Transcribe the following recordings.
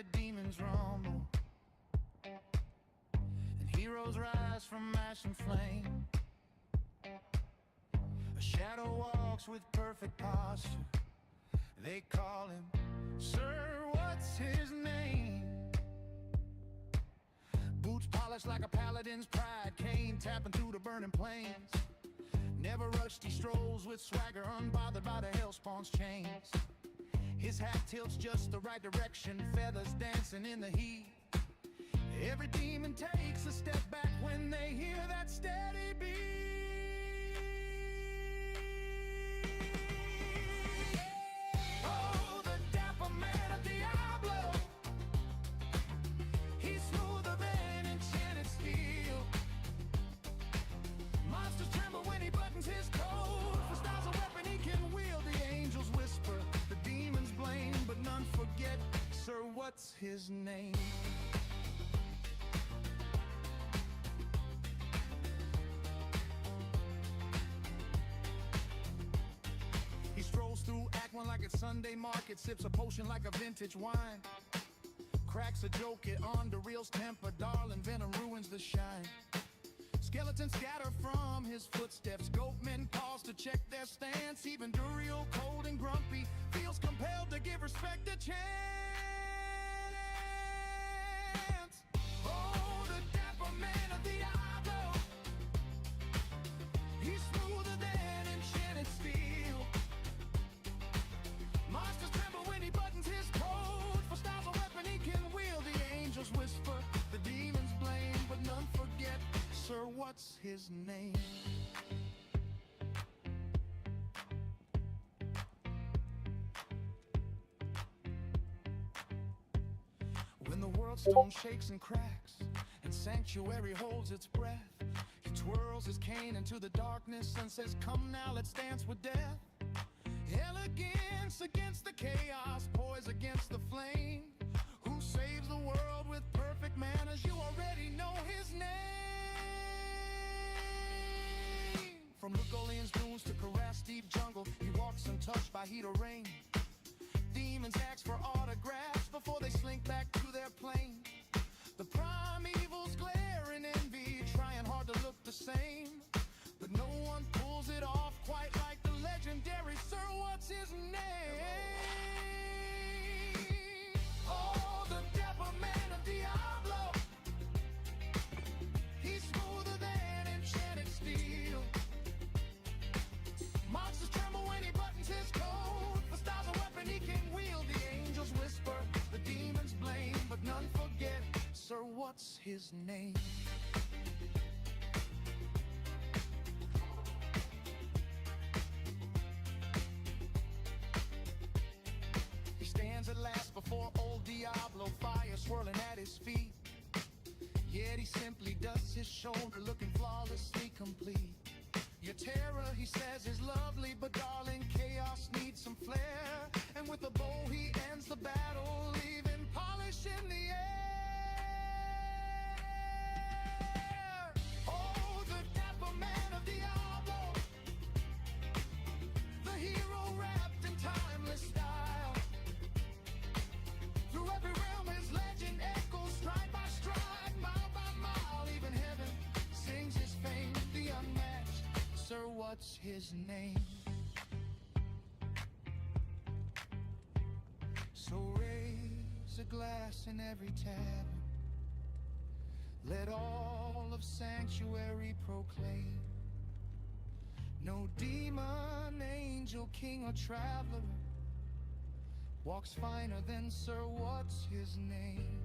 where demons rumble and heroes rise from ash and flame. A shadow walks with perfect posture. They call him Sir, what's his name? Boots polished like a paladin's pride, cane tapping through the burning plains. Never rushed, he strolls with swagger, unbothered by the hellspawn's chains. His hat tilts just the right direction, feathers dancing in the heat. Every demon takes a step back when they hear that steady beat. Oh, the dapper man of Diablo, he's smoother than enchanted steel. Monsters tremble when he buttons his coat. For styles of weapon he can wield, the angels whisper, the demons blame, but none forget, sir, what's his name? He strolls through Act 1 like it's Sunday market, sips a potion like a vintage wine, cracks a joke it on the real's temper, darling venom ruins the shine. Skeletons scatter from his footsteps, goatmen pause to check their stance. Even Duriel, cold and grumpy, feels compelled to give respect a chance. Oh, the dapper man of Diablo, he's smoother than enchanted steel. Monsters tremble when he buttons his coat. For styles of weapon he can wield, the angels whisper, the demons blame, but none forget, sir, what's his name? When the world stone shakes and cracks and sanctuary holds its breath, he twirls his cane into the darkness and says, come now, let's dance with death. Elegance against the chaos, poise against the flame. Who saves the world with perfect manners? You already know his name. From Lugolian's dunes to Kara's deep jungle, he walks untouched by heat or rain. Demons ask for autographs before they slink back to their plane. The primevals glare in envy, trying hard to look the same, but no one pulls it off quite like the legendary Sir, what's his name? Oh, the dapper man of Diablo, he's smoother than enchanted steel. Monsters tremble when he buttons his coat. For styles of weapon he can wield, the angels whisper, the demons blame, but none forget, sir, what's his name? He stands at last before old Diablo, fire swirling at his feet. Yet he simply dusts his shoulder, looking flawlessly complete. Your terror, he says, is lovely, but darling, chaos needs some flair. And with a bow he ends the battle, leaving polish in the air. Oh, the dapper man of Diablo, the hero wrapped in timeless style. Through every realm his legend echoes, stride by stride, mile by mile. Even heaven sings his fame, the unmatched. Sir, what's his name? So raise a glass in every tavern, let all of sanctuary proclaim, no demon, angel, king, or traveler walks finer than Sir, what's his name?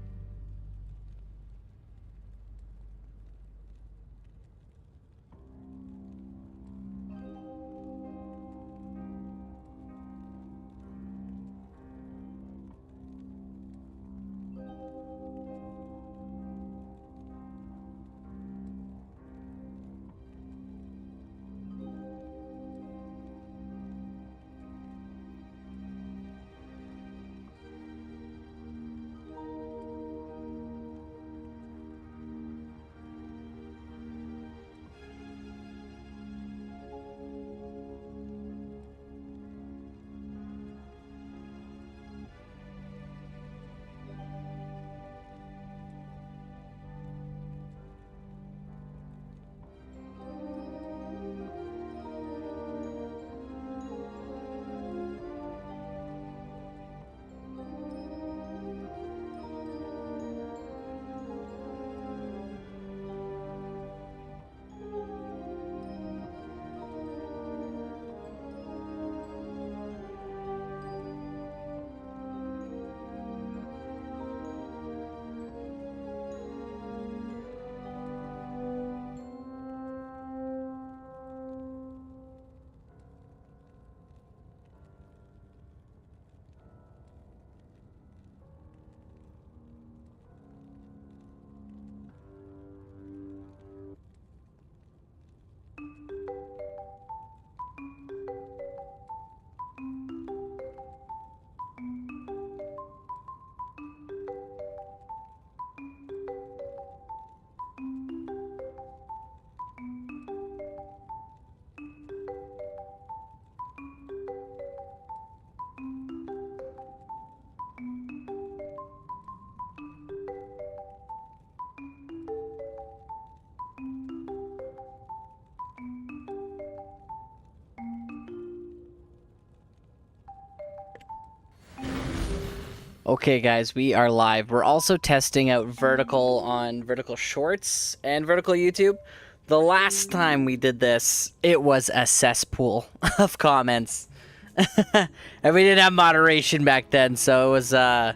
Okay, guys, we are live. We're also testing out vertical on Vertical Shorts and Vertical YouTube. The last time we did this, it was a cesspool of comments. And we didn't have moderation back then, so it was a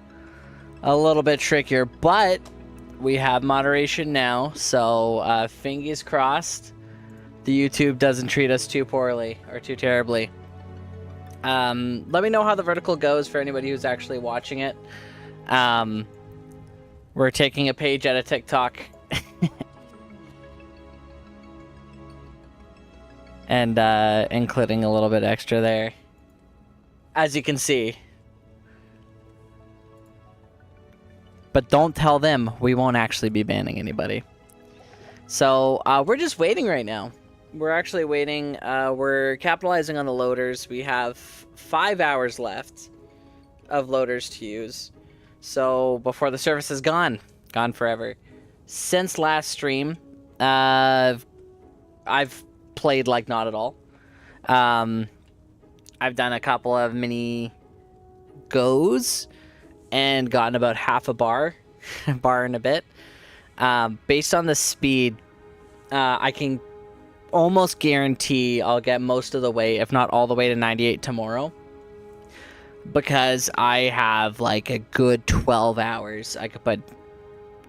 little bit trickier. But we have moderation now, so fingers crossed the YouTube doesn't treat us too poorly or too terribly. Let me know how the vertical goes for anybody who's actually watching it. We're taking a page out of TikTok. And including a little bit extra there. As you can see. But don't tell them, we won't actually be banning anybody. So, we're just waiting right now. We're actually waiting. We're capitalizing on the loaders. We have 5 hours left of loaders to use. So before the service is gone forever. Since last stream, I've played like not at all. I've done a couple of mini goes and gotten about half a bar, bar and a bit. Based on the speed, I can almost guarantee I'll get most of the way, if not all the way to 98 tomorrow, because I have like a good 12 hours I could put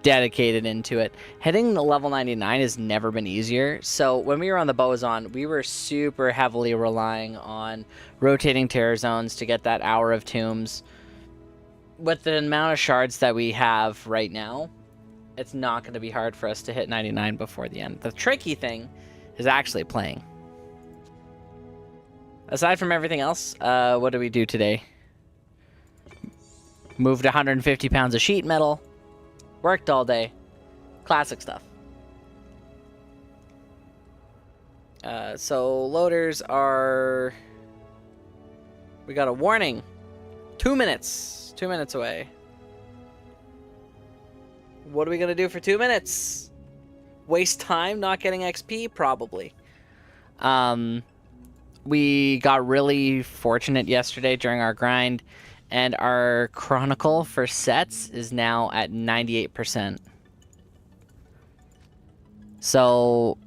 dedicated into it. Hitting the level 99 has never been easier. So when we were on the Boazon, we were super heavily relying on rotating terror zones to get that hour of tombs. With the amount of shards that we have right now, it's not going to be hard for us to hit 99 before the end. The tricky thing is actually playing. Aside from everything else, what do we do today? Moved 150 pounds of sheet metal. Worked all day. Classic stuff. So loaders are... We got a warning. 2 minutes. 2 minutes away. What are we going to do for 2 minutes? Waste time not getting XP? Probably. We got really fortunate yesterday during our grind, and our Chronicle for sets is now at 98%. So,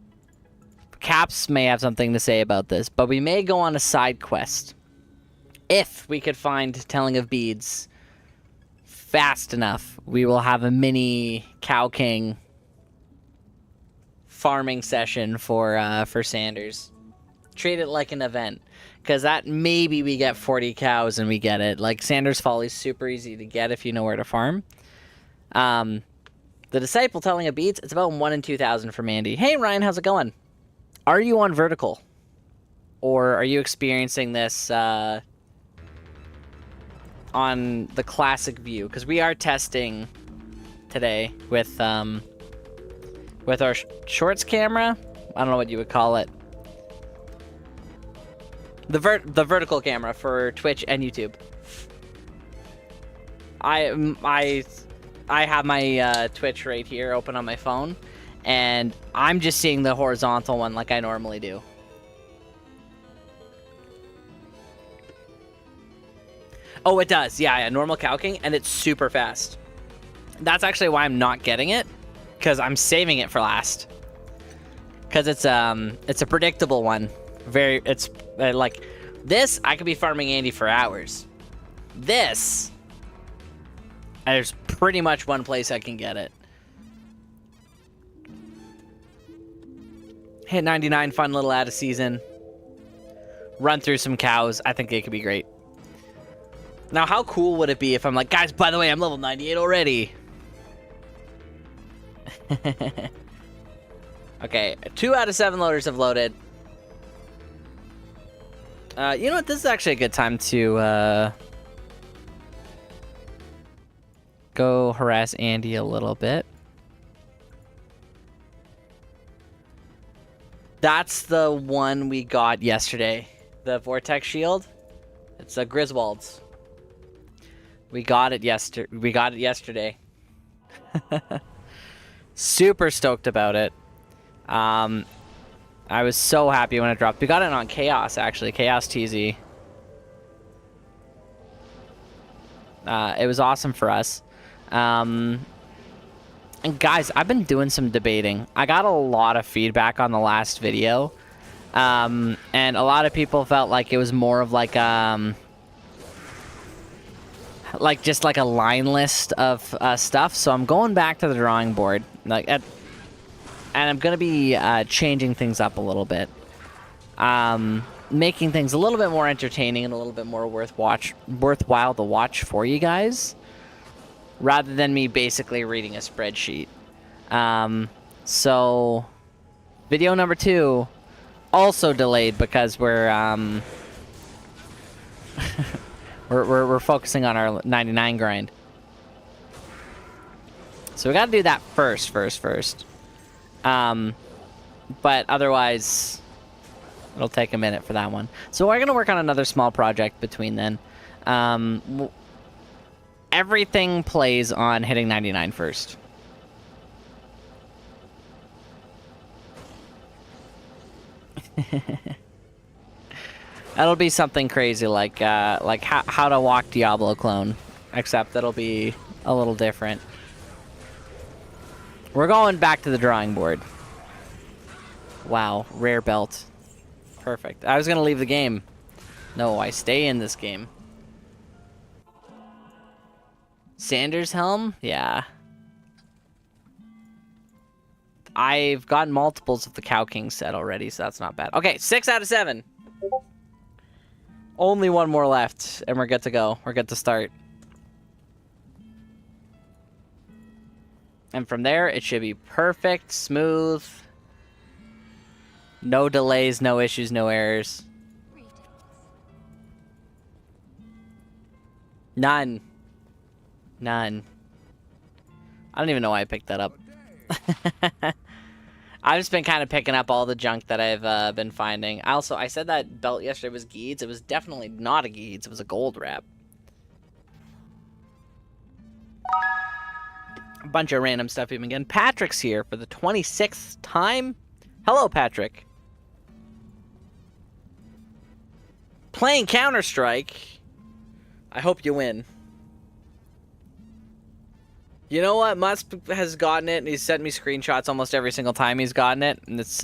Caps may have something to say about this, but we may go on a side quest. If we could find Telling of Beads fast enough, we will have a mini Cow King farming session for Sanders. Treat it like an event, because that maybe we get 40 cows and we get it. Like, Sanders Folly is super easy to get if you know where to farm. The Disciple Telling of Beads, it's about 1 in 2,000 for Mandy. Hey Ryan, how's it going? Are you on vertical, or are you experiencing this on the classic view? Because we are testing today with our shorts camera. I don't know what you would call it. The vertical camera for Twitch and YouTube. I have my Twitch right here open on my phone, and I'm just seeing the horizontal one like I normally do. Oh, it does. Yeah, normal Cow King, and it's super fast. That's actually why I'm not getting it, because I'm saving it for last. Because it's a predictable one. It's like this, I could be farming Andy for hours. This, there's pretty much one place I can get it. Hit 99, fun little out of season. Run through some cows. I think it could be great. Now, how cool would it be if I'm like, guys, by the way, I'm level 98 already. Okay, 2 out of 7 loaders have loaded. You know what? This is actually a good time to go harass Andy a little bit. That's the one we got yesterday. The Vortex Shield. It's a Griswold's. We got it yesterday. Super stoked about it. I was so happy when it dropped. We got it on Chaos, actually. Chaos TZ. It was awesome for us. And guys, I've been doing some debating. I got a lot of feedback on the last video. And a lot of people felt like it was more of like just like a line list of stuff. So I'm going back to the drawing board, and I'm gonna be changing things up a little bit, making things a little bit more entertaining and a little bit more worthwhile to watch for you guys, rather than me basically reading a spreadsheet. So video number 2 also delayed because we're we're focusing on our 99 grind. So we got to do that first. But otherwise, it'll take a minute for that one. So we're going to work on another small project between then. Everything plays on hitting 99 first. That'll be something crazy like how to walk Diablo clone, except that'll be a little different. We're going back to the drawing board. Wow, rare belt. Perfect. I was gonna leave the game. No, I stay in this game. Sanders helm? Yeah. I've gotten multiples of the Cow King set already, so that's not bad. Okay, 6 out of 7. Only one more left, and we're good to go. We're good to start. And from there, it should be perfect, smooth. No delays, no issues, no errors. None. None. I don't even know why I picked that up. I've just been kind of picking up all the junk that I've been finding. I said that belt yesterday was Geeds. It was definitely not a Geeds. It was a gold wrap. A bunch of random stuff we've been getting. Patrick's here for the 26th time. Hello, Patrick. Playing Counter-Strike. I hope you win. You know what? Musk has gotten it, and he's sent me screenshots almost every single time he's gotten it, and it's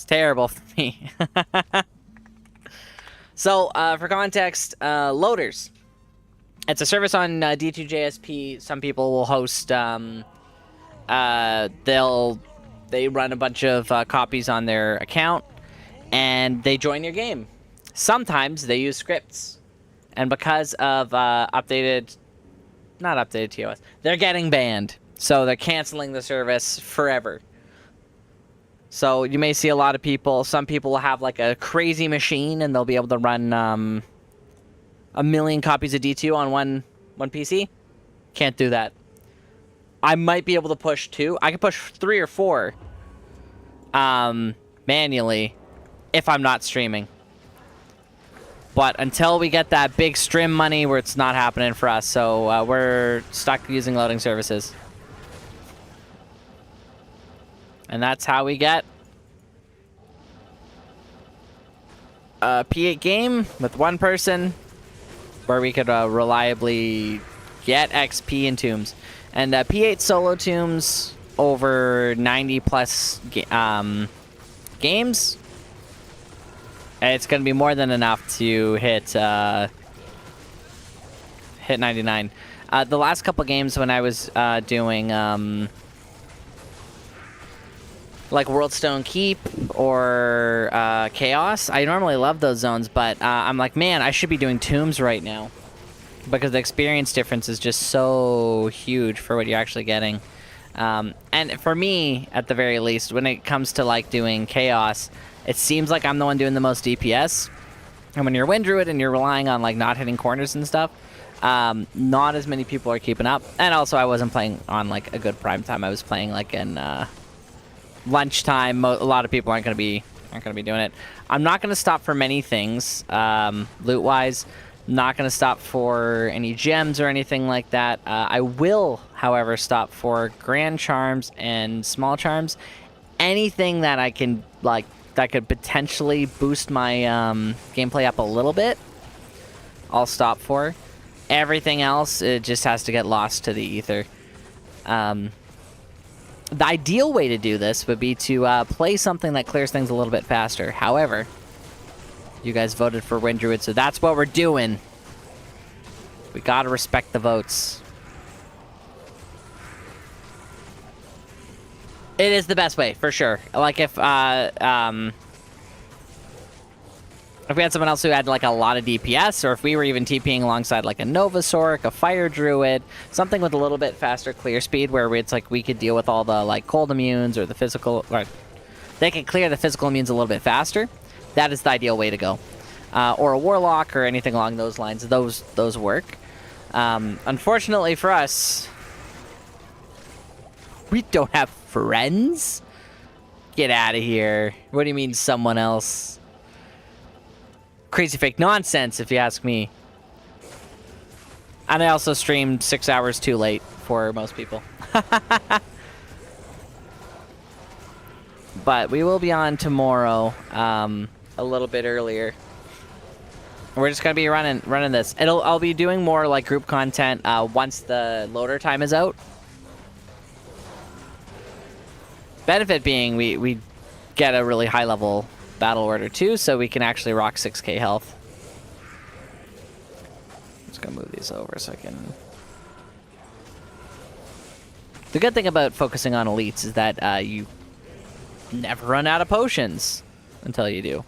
terrible for me. So, for context, Loaders. It's a service on D2JSP. Some people will host, they run a bunch of copies on their account, and they join your game. Sometimes they use scripts. And because of not updated TOS, they're getting banned. So they're canceling the service forever. So you may see a lot of people, some people will have like a crazy machine and they'll be able to run a million copies of D2 on one PC. Can't do that. I might be able to push 2. I can push 3 or 4 manually if I'm not streaming. But until we get that big stream money, where it's not happening for us, so we're stuck using loading services. And that's how we get a P8 game with one person, where we could reliably get XP in tombs. And P8 solo tombs over 90 plus games. It's going to be more than enough to hit 99. The last couple games when I was doing like Worldstone Keep or Chaos, I normally love those zones, but I'm like, man, I should be doing tombs right now, because the experience difference is just so huge for what you're actually getting. And for me, at the very least, when it comes to like doing Chaos, it seems like I'm the one doing the most DPS. And when you're Wind Druid and you're relying on like not hitting corners and stuff, not as many people are keeping up. And also I wasn't playing on like a good prime time. I was playing like in lunchtime. A lot of people aren't gonna be doing it. I'm not gonna stop for many things, loot wise. Not gonna stop for any gems or anything like that. I will, however, stop for grand charms and small charms. Anything that I can like that could potentially boost my gameplay up a little bit, I'll stop for. Everything else, it just has to get lost to the ether. The ideal way to do this would be to play something that clears things a little bit faster. However, you guys voted for Wind Druid, so that's what we're doing. We gotta respect the votes. It is the best way, for sure. Like, if we had someone else who had, like, a lot of DPS, or if we were even TPing alongside, like, a Novasauric, a Fire Druid, something with a little bit faster clear speed, where it's, like, we could deal with all the, like, cold immunes, or the physical, or they can clear the physical immunes a little bit faster, that is the ideal way to go. Or a Warlock, or anything along those lines, those work. Unfortunately for us, we don't have friends? Get out of here. What do you mean someone else? Crazy fake nonsense, if you ask me. And I also streamed 6 hours too late for most people. But we will be on tomorrow, a little bit earlier. We're just gonna be running this. I'll be doing more like group content once the loader time is out. Benefit being we get a really high level battle order too, so we can actually rock 6k health. I'm just gonna move these over so I can. The good thing about focusing on elites is that you never run out of potions until you do.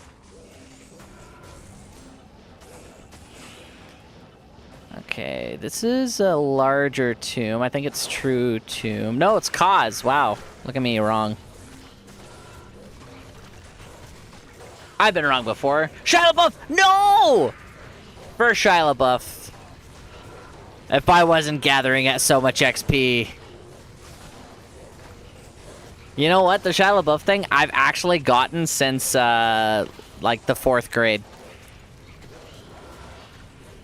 Okay, this is a larger tomb. I think it's true tomb. No, it's Cause. Wow. Look at me, wrong. I've been wrong before. Shia LaBeouf! No! First Shia LaBeouf. If I wasn't gathering at so much XP. You know what? The Shia LaBeouf thing, I've actually gotten since, like, the 4th grade.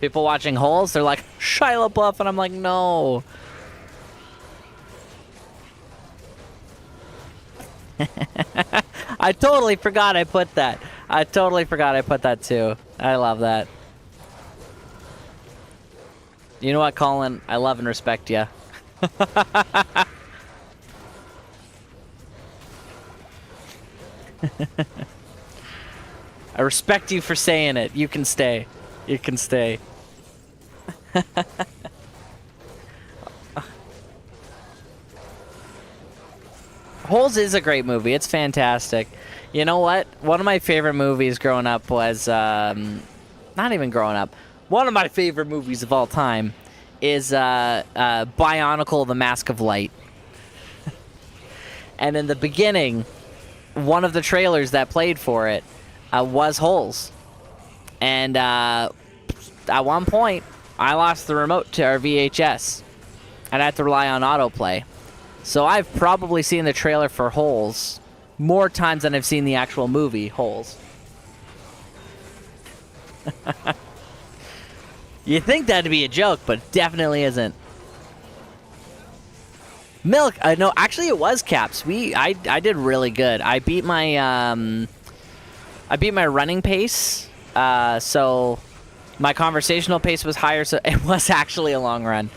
People watching Holes, they're like, Shia LaBeouf, and I'm like, no. I totally forgot I put that. I totally forgot I put that too. I love that. You know what, Colin? I love and respect you. I respect you for saying it. You can stay. You can stay. Holes is a great movie. It's fantastic. You know what? One of my favorite movies growing up was, not even growing up. One of my favorite movies of all time is Bionicle: The Mask of Light. And in the beginning, one of the trailers that played for it was Holes. And at one point, I lost the remote to our VHS, and I had to rely on autoplay. So I've probably seen the trailer for Holes more times than I've seen the actual movie, Holes. You think that'd be a joke, but it definitely isn't. Milk, no, actually it was Caps. I did really good. I beat my running pace. So my conversational pace was higher, so it was actually a long run.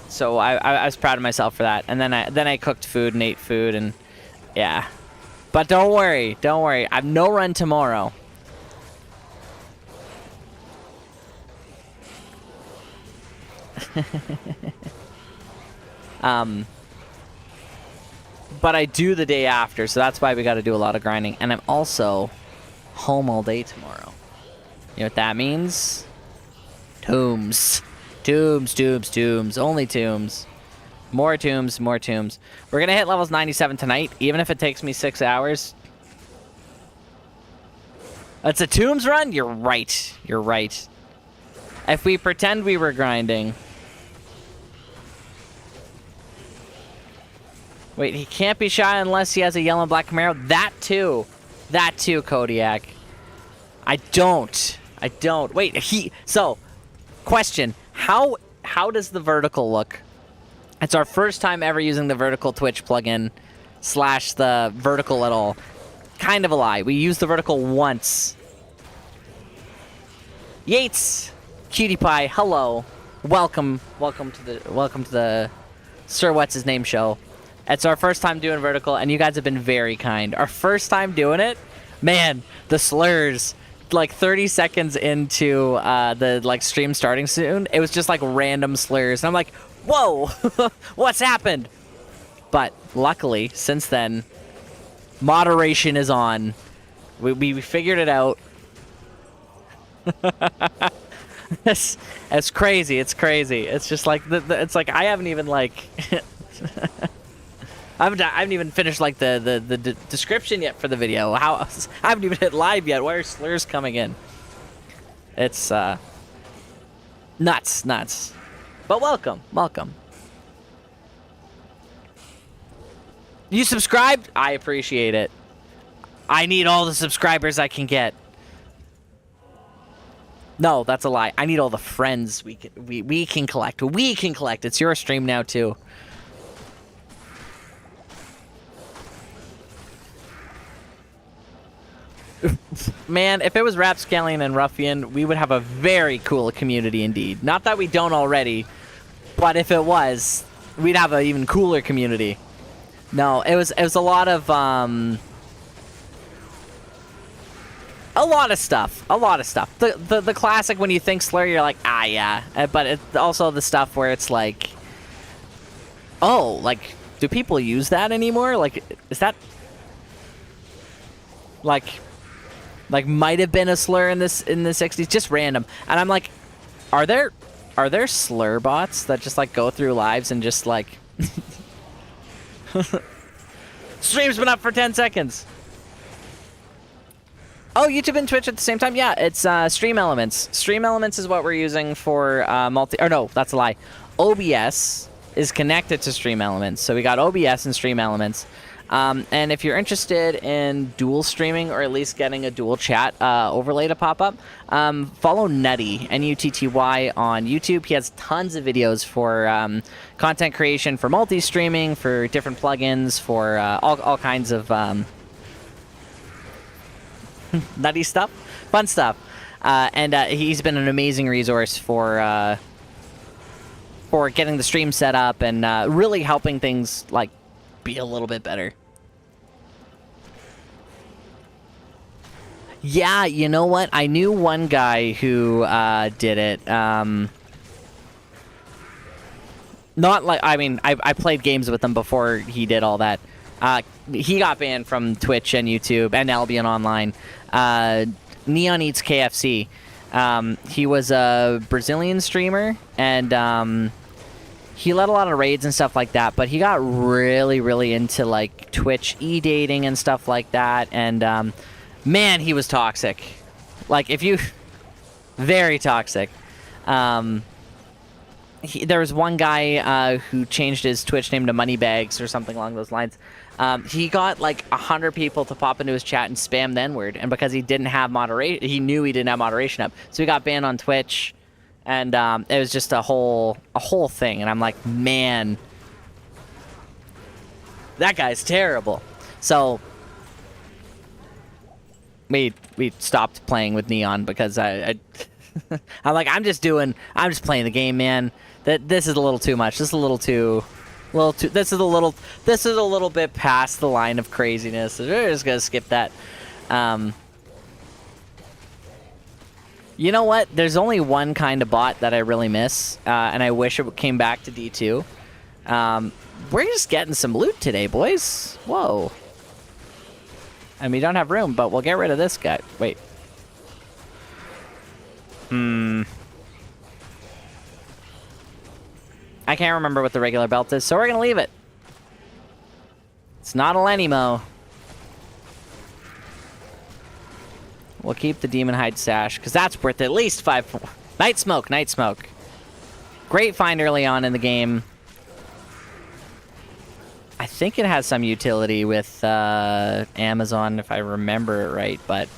So I was proud of myself for that. And then I cooked food and ate food, and yeah. But don't worry. I have no run tomorrow. But I do the day after, so that's why we got to do a lot of grinding. And I'm also home all day tomorrow. You know what that means? Tombs. Tombs. Only tombs. More tombs. We're going to hit levels 97 tonight, even if it takes me 6 hours. It's a tombs run? You're right. If we pretend we were grinding... Wait, he can't be shy unless he has a yellow and black Camaro? That too, Kodiak. I don't. Wait, so, question. How does the vertical look? It's our first time ever using the vertical Twitch plugin / the vertical at all. Kind of a lie. We used the vertical once Yates, Cutie Pie, hello, welcome to the Sir What's His Name show. It's our first time doing vertical, and you guys have been very kind. Our first time doing it, man, the slurs. Like 30 seconds into the like stream starting soon, it was just like random slurs, and I'm like, whoa, what's happened? But luckily, since then, moderation is on. We figured it out. It's crazy. It's crazy. It's just like it's like I haven't even like I haven't even finished like the description yet for the video. I haven't even hit live yet. Why are slurs coming in? It's nuts. But welcome. You subscribed? I appreciate it. I need all the subscribers I can get. No, that's a lie. I need all the friends we can collect. We can collect. It's your stream now too. Man, if it was Rapscallion and Ruffian, we would have a very cool community indeed. Not that we don't already, but if it was, we'd have an even cooler community. No, it was a lot of stuff. The classic when you think slur, you're like, ah, yeah. But it's also the stuff where it's like, oh, like, do people use that anymore? Like, is that like might have been a slur in the 60s, just random. And I'm like, are there slur bots that just like go through lives and just like stream's been up for 10 seconds. Oh, YouTube and Twitch at the same time? Yeah, it's Stream Elements. Stream Elements is what we're using for or no, that's a lie. OBS is connected to Stream Elements. So we got OBS and Stream Elements. And if you're interested in dual streaming or at least getting a dual chat overlay to pop up, follow Nutty, N-U-T-T-Y, on YouTube. He has tons of videos for content creation, for multi-streaming, for different plugins, for all kinds of nutty stuff, fun stuff. And he's been an amazing resource for getting the stream set up and really helping things like be a little bit better. Yeah, you know what? I knew one guy who did it. Not like, I mean, I played games with him before he did all that. He got banned from Twitch and YouTube and Albion Online. Neon Eats KFC. He was a Brazilian streamer, and he led a lot of raids and stuff like that, but he got really into like Twitch e-dating and stuff like that, and man, he was toxic. Like, if you... very toxic. There was one guy who changed his Twitch name to Moneybags or something along those lines. He got like 100 people to pop into his chat and spam the N-word, and because he didn't have moderation, he knew he didn't have moderation up, so he got banned on Twitch, and it was just a whole thing. And I'm like, man, that guy's terrible. So we stopped playing with Neon because I'm like, I'm just playing the game, man. This is a little too much. This is a little too. This is a little bit past the line of craziness. So we're just gonna skip that. You know what? There's only one kind of bot that I really miss, and I wish it came back to D2. We're just getting some loot today, boys. Whoa. And we don't have room, but we'll get rid of this guy. Wait. I can't remember what the regular belt is, so we're gonna leave it. It's not a Lenimo. We'll keep the Demon Hide Sash, because that's worth at least 5... Night Smoke. Great find early on in the game. I think it has some utility with Amazon, if I remember it right, but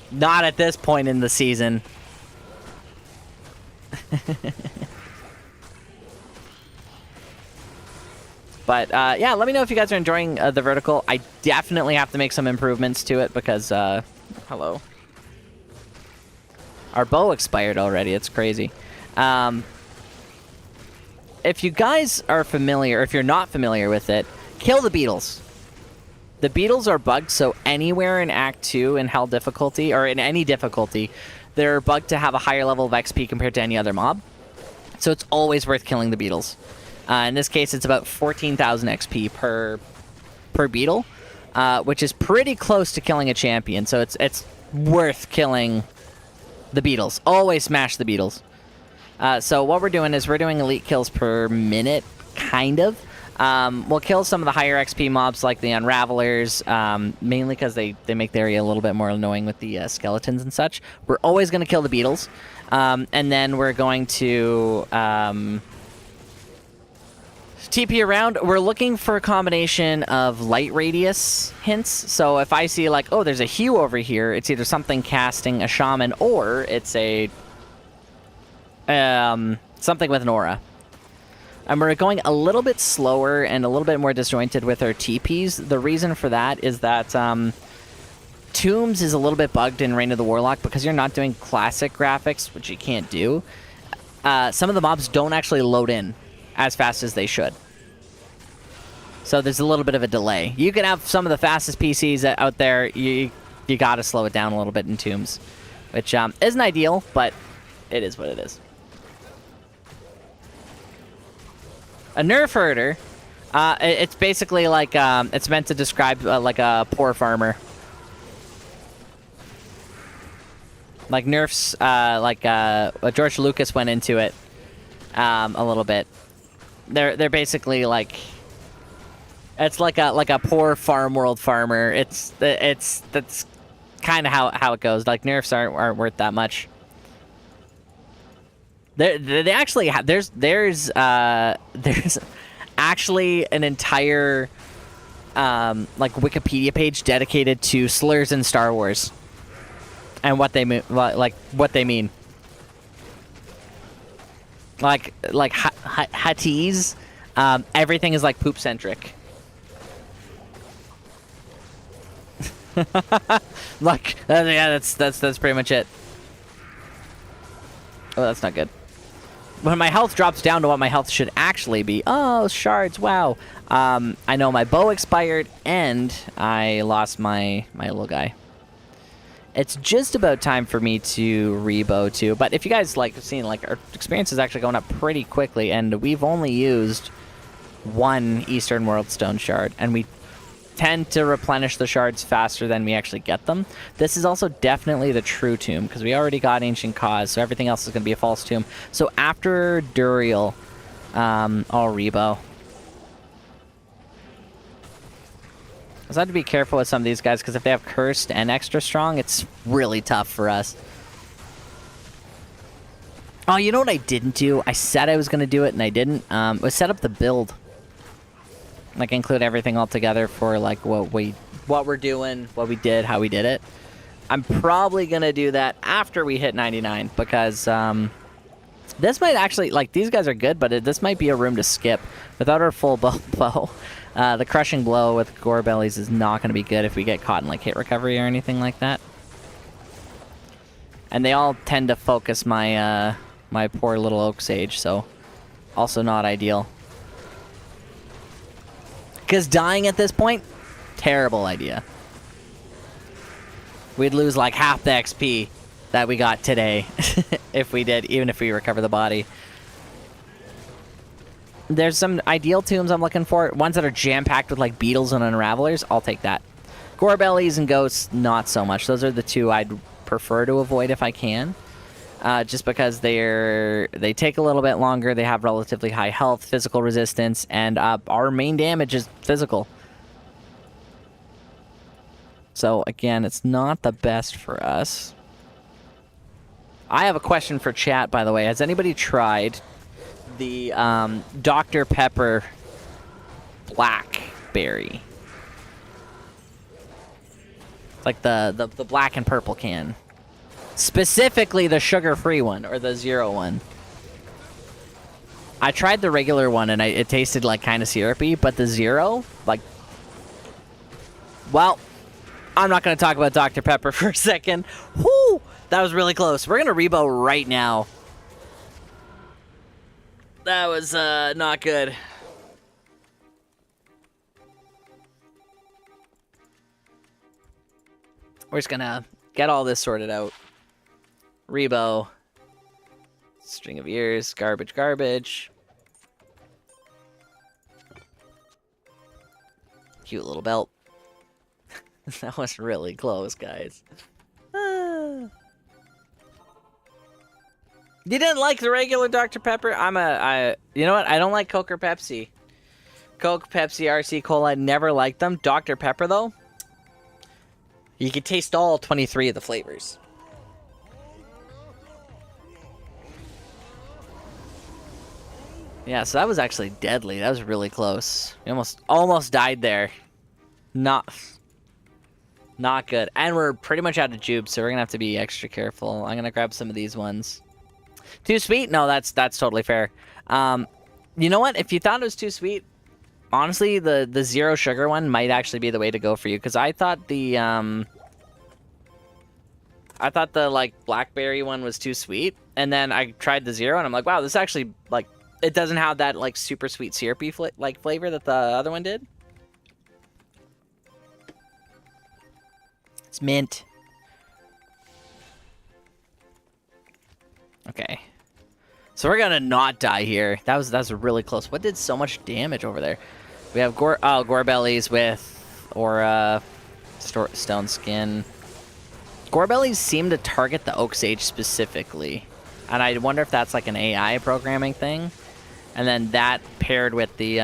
not at this point in the season. But yeah, let me know if you guys are enjoying the vertical. I definitely have to make some improvements to it because hello. Our bow expired already. It's crazy. If you guys are familiar, if you're not familiar with it, kill the beetles. The beetles are bugged, so anywhere in Act 2 in Hell difficulty, or in any difficulty, they're bugged to have a higher level of XP compared to any other mob. So it's always worth killing the beetles. In this case, it's about 14,000 XP per beetle, which is pretty close to killing a champion. So it's worth killing the beetles. Always smash the beetles. So what we're doing is we're doing elite kills per minute, kind of. We'll kill some of the higher XP mobs like the Unravelers, mainly because they make the area a little bit more annoying with the skeletons and such. We're always going to kill the beetles. And then we're going to TP around. We're looking for a combination of light radius hints. So if I see like, oh, there's a hue over here, it's either something casting a shaman or it's a something with an aura. And we're going a little bit slower and a little bit more disjointed with our TPs. The reason for that is that Tombs is a little bit bugged in Reign of the Warlock because you're not doing classic graphics, which you can't do. Some of the mobs don't actually load in as fast as they should. So there's a little bit of a delay. You can have some of the fastest PCs out there. You got to slow it down a little bit in Tombs, which isn't ideal, but it is what it is. A nerf herder, it's basically like, it's meant to describe like a poor farmer. Like nerfs, George Lucas went into it a little bit. They're basically like, it's like a poor farm world farmer. That's kind of how it goes. Like nerfs aren't worth that much. They actually there's actually an entire like Wikipedia page dedicated to slurs in Star Wars and what they mean, like Huttese. Everything is like poop centric. Like yeah, that's pretty much it. Oh, that's not good. When my health drops down to what my health should actually be. Oh, shards, wow. I know my bow expired, and I lost my little guy. It's just about time for me to rebow, too. But if you guys like have seen, like, our experience is actually going up pretty quickly, and we've only used one Eastern World Stone shard, and we tend to replenish the shards faster than we actually get them. This is also definitely the true tomb, because we already got Ancient Cause, so everything else is going to be a false tomb. So after Duriel, I'll rebow. I just have to be careful with some of these guys, because if they have Cursed and Extra Strong, it's really tough for us. Oh, you know what I didn't do? I said I was going to do it, and I didn't. Was set up the build. Like, include everything all together for, like, what we're doing, what we did, how we did it. I'm probably going to do that after we hit 99, because this might actually, like, these guys are good, but this might be a room to skip. Without our full bow, the Crushing Blow with Gore Bellies is not going to be good if we get caught in, like, hit recovery or anything like that. And they all tend to focus my, my poor little Oak Sage, so also not ideal. Because dying at this point, terrible idea. We'd lose like half the XP that we got today if we did, even if we recover the body. There's some ideal tombs I'm looking for. Ones that are jam-packed with like beetles and unravelers, I'll take that. Gorebellies and ghosts, not so much. Those are the two I'd prefer to avoid if I can. Just because they take a little bit longer, they have relatively high health, physical resistance, and our main damage is physical. So again, it's not the best for us. I have a question for chat, by the way. Has anybody tried the Dr. Pepper Blackberry? It's like the black and purple can. Specifically the sugar-free one, or the zero one. I tried the regular one, and it tasted like kind of syrupy, but the zero, like... Well, I'm not going to talk about Dr. Pepper for a second. Whoo! That was really close. We're gonna rebo right now. That was not good. We're just gonna get all this sorted out. Rebo. String of ears. Garbage, garbage. Cute little belt. That was really close, guys. You didn't like the regular Dr. Pepper? You know what? I don't like Coke or Pepsi. Coke, Pepsi, RC Cola, I never liked them. Dr. Pepper, though, you could taste all 23 of the flavors. Yeah, so that was actually deadly. That was really close. We almost died there. Not good. And we're pretty much out of jubes, so we're gonna have to be extra careful. I'm gonna grab some of these ones. Too sweet? No, that's totally fair. You know what? If you thought it was too sweet, honestly, the zero sugar one might actually be the way to go for you, because I thought the like blackberry one was too sweet, and then I tried the zero, and I'm like, wow, this actually like it doesn't have that like super sweet syrupy flavor that the other one did. It's mint. Okay. So we're gonna not die here. That was really close. What did so much damage over there? We have Gorebellies with Aura, Stone Skin. Gorebellies seem to target the Oak Sage specifically, and I wonder if that's like an AI programming thing. And then that paired with the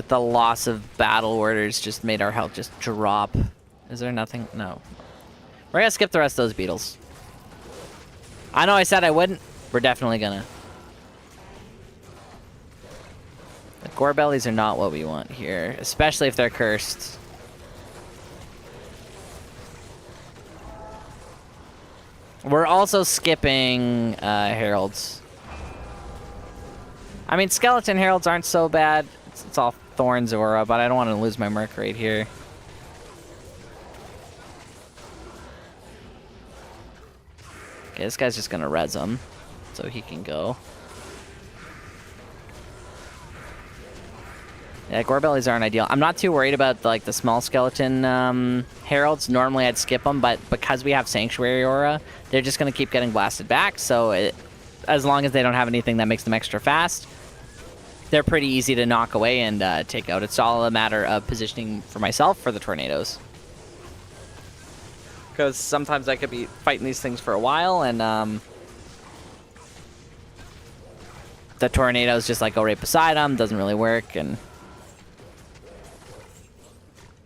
loss of battle orders just made our health just drop. Is there nothing? No. We're gonna skip the rest of those beetles. I know I said I wouldn't. We're definitely gonna. The Gorebellies are not what we want here, especially if they're cursed. We're also skipping Heralds. I mean, Skeleton Heralds aren't so bad. It's all Thorns Aura, but I don't want to lose my Merc right here. Okay, this guy's just gonna res him, so he can go. Yeah, Gorebellies aren't ideal. I'm not too worried about like the small skeleton heralds. Normally I'd skip them, but because we have Sanctuary Aura, they're just gonna keep getting blasted back. So as long as they don't have anything that makes them extra fast, they're pretty easy to knock away and take out. It's all a matter of positioning for myself for the tornadoes. Because sometimes I could be fighting these things for a while, and the tornadoes just like go right beside them. Doesn't really work, and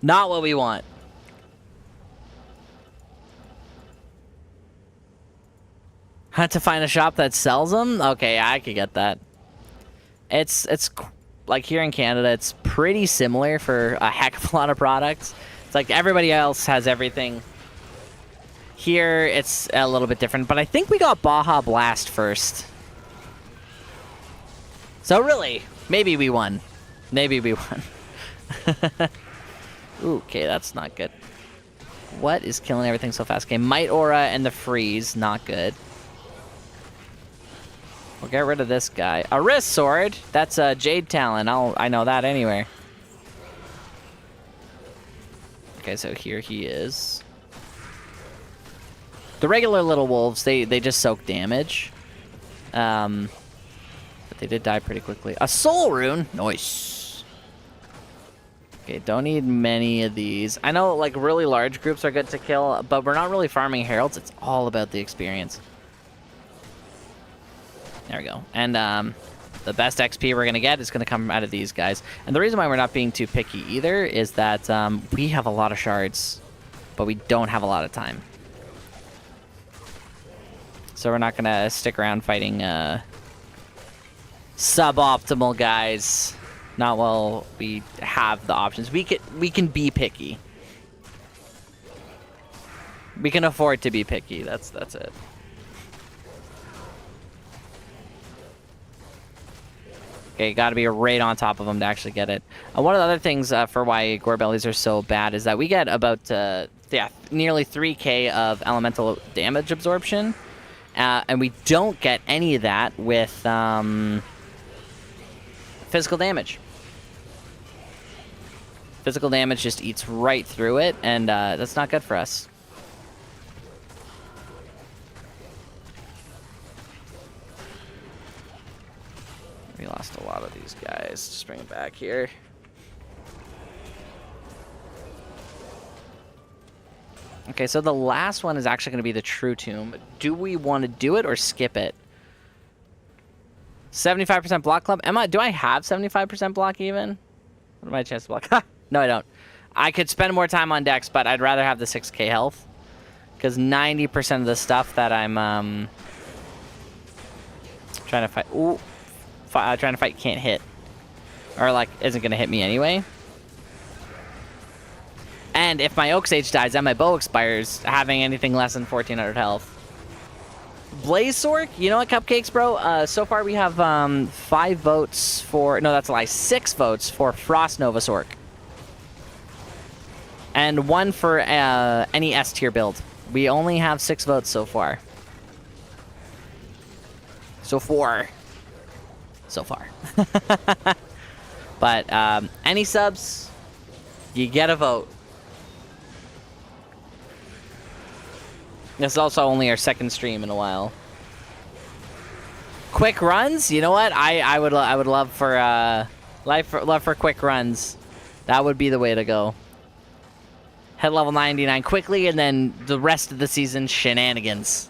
not what we want. Had to find a shop that sells them? Okay, I could get that. It's like here in Canada, it's pretty similar for a heck of a lot of products. It's like everybody else has everything. Here, it's a little bit different, but I think we got Baja Blast first. So really, maybe we won. Maybe we won. Ooh, okay, that's not good. What is killing everything so fast? Okay, Might Aura and the Freeze, not good. We'll get rid of this guy. A Wrist Sword. That's a Jade Talon. I know that anywhere. Okay, so here he is. The regular little wolves, they just soak damage. But they did die pretty quickly. A Soul Rune. Nice. Okay, don't need many of these. I know like really large groups are good to kill, but we're not really farming heralds. It's all about the experience. There we go. And the best XP we're going to get is going to come out of these guys. And the reason why we're not being too picky either is that we have a lot of shards, but we don't have a lot of time. So we're not going to stick around fighting suboptimal guys. Not while we have the options. We can be picky. We can afford to be picky. That's it. Okay, got to be right on top of them to actually get it. One of the other things for why Gorebellies are so bad is that we get about nearly 3k of elemental damage absorption, and we don't get any of that with physical damage. Physical damage just eats right through it, and that's not good for us. We lost a lot of these guys. Just bring it back here. Okay, so the last one is actually going to be the True Tomb. Do we want to do it or skip it? 75% block club. Do I have 75% block even? What are my chances to block? No, I don't. I could spend more time on decks, but I'd rather have the 6k health. Because 90% of the stuff that I'm trying to fight... Ooh. Trying to fight can't hit. Or, like, isn't going to hit me anyway. And if my Oak Sage dies and my bow expires, having anything less than 1400 health. Blaze Sork? You know what, Cupcakes, bro? So far we have 5 votes for... No, that's a lie. 6 votes for Frost Nova Sork. And 1 for any S tier build. We only have 6 votes so far. So far. But any subs, you get a vote. This is also only our 2nd stream in a while. Quick runs, you know what? I would love for love for quick runs. That would be the way to go. Head level 99 quickly, and then the rest of the season shenanigans.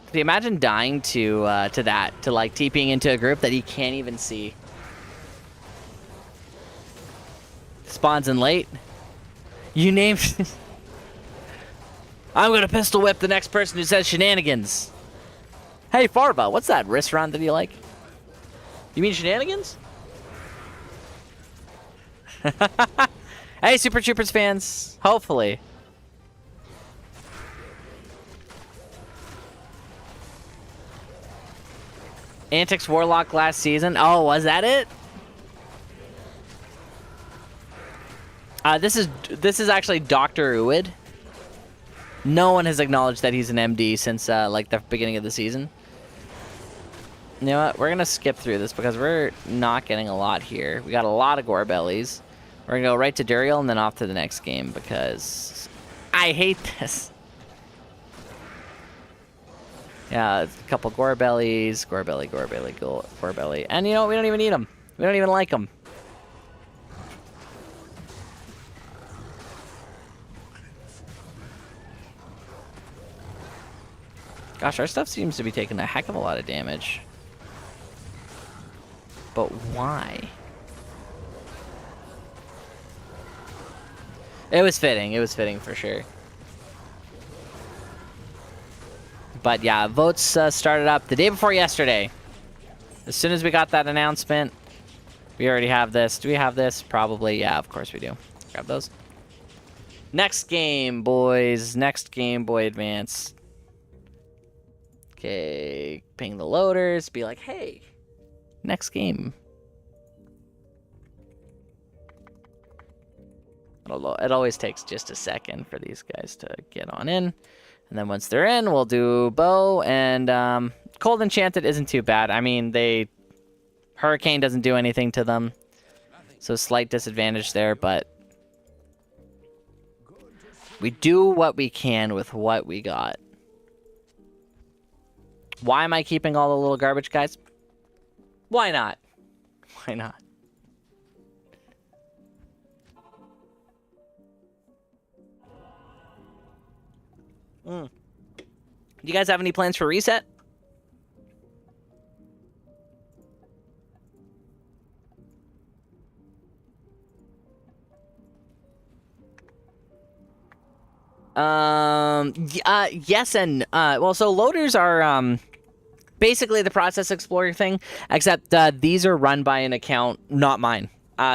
Could you imagine dying to that, to like TPing into a group that you can't even see? Spawns in late. You named... I'm gonna pistol whip the next person who says shenanigans. Hey Farva, what's that wrist run that you like? You mean shenanigans? Hey Super Troopers fans, hopefully. Antics Warlock last season. Oh, was that it? This is actually Dr. Uwid. No one has acknowledged that he's an MD since like the beginning of the season. You know what? We're gonna skip through this because we're not getting a lot here. We got a lot of Gorebellies. We're gonna go right to Duriel and then off to the next game because I hate this. Yeah, a couple Gorebellies, Gorebelly. And you know what? We don't even need them. We don't even like them. Gosh, our stuff seems to be taking a heck of a lot of damage. But why? It was fitting. It was fitting for sure. But yeah, votes started up the day before yesterday. As soon as we got that announcement, we already have this. Do we have this? Probably. Yeah, of course we do. Grab those. Next game, boys. Next Game Boy Advance. Okay, ping the loaders. Be like, hey, next game. It always takes just a second for these guys to get on in. And then once they're in, we'll do bow, and Cold Enchanted isn't too bad. I mean, Hurricane doesn't do anything to them, so slight disadvantage there, but we do what we can with what we got. Why am I keeping all the little garbage guys? Why not? Why not? Do you guys have any plans for reset? Yes and well, so loaders are basically the process explorer thing, except these are run by an account, not mine.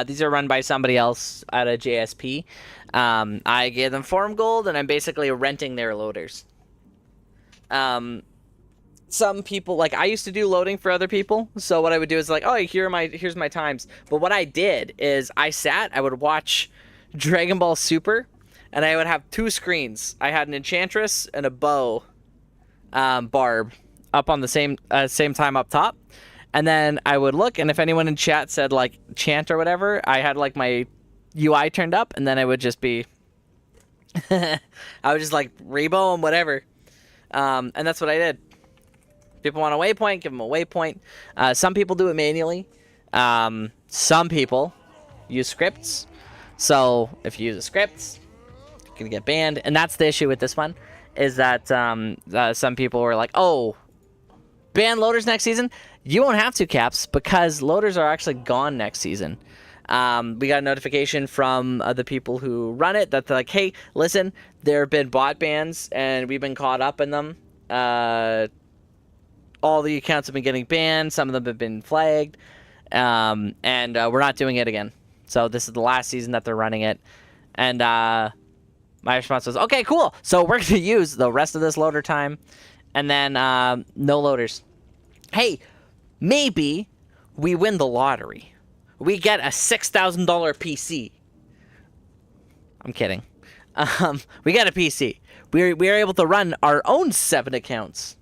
These are run by somebody else at a JSP. I gave them Forum Gold, and I'm basically renting their loaders. Some people, like, I used to do loading for other people, so what I would do is like, oh, here's my times. But what I did is I would watch Dragon Ball Super, and I would have 2 screens. I had an Enchantress and a bow barb up on the same time up top, and then I would look, and if anyone in chat said like chant or whatever, I had like my UI turned up, and then I would just be I would just like rebow and whatever, and that's what I did. People want a waypoint, give them a waypoint. Some people do it manually. Some people use scripts. So if you use a script, you're gonna get banned. And that's the issue with this one, is that some people were like, oh, ban loaders next season? You won't have to, Caps, because loaders are actually gone next season. We got a notification from the people who run it that they're like, hey, listen, there have been bot bans and we've been caught up in them. All the accounts have been getting banned. Some of them have been flagged. And we're not doing it again. So this is the last season that they're running it. And my response was, okay, cool. So we're going to use the rest of this loader time. And then no loaders. Hey, maybe we win the lottery. We get a $6,000 PC. I'm kidding. We got a PC. We are able to run our own 7 accounts.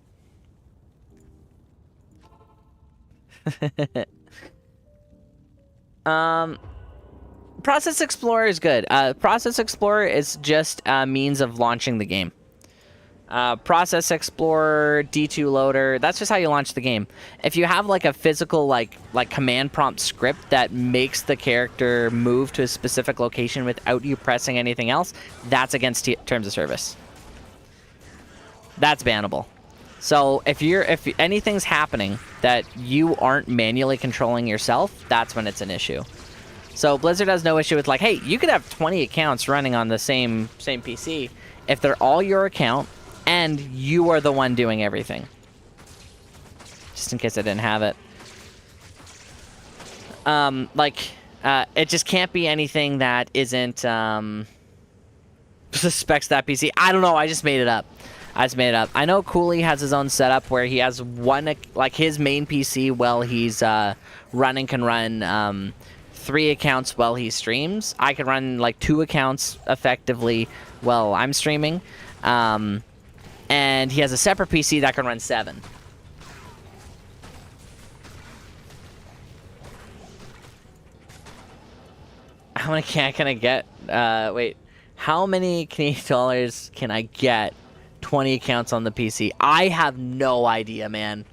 Process Explorer is good. Process Explorer is just a means of launching the game. Process Explorer, D2 Loader, that's just how you launch the game. If you have like a physical like command prompt script that makes the character move to a specific location without you pressing anything else, that's against terms of service. That's bannable. So if anything's happening that you aren't manually controlling yourself, that's when it's an issue. So Blizzard has no issue with like, hey, you could have 20 accounts running on the same PC if they're all your account and you are the one doing everything. Just in case I didn't have it. It just can't be anything that isn't suspects that PC. I don't know. I just made it up. I know Cooley has his own setup where he has one, like his main PC while he's running can run 3 accounts while he streams. I can run like 2 accounts effectively while I'm streaming. And he has a separate PC that can run 7. How many can I get? Wait. How many Canadian dollars can I get? 20 accounts on the PC. I have no idea, man.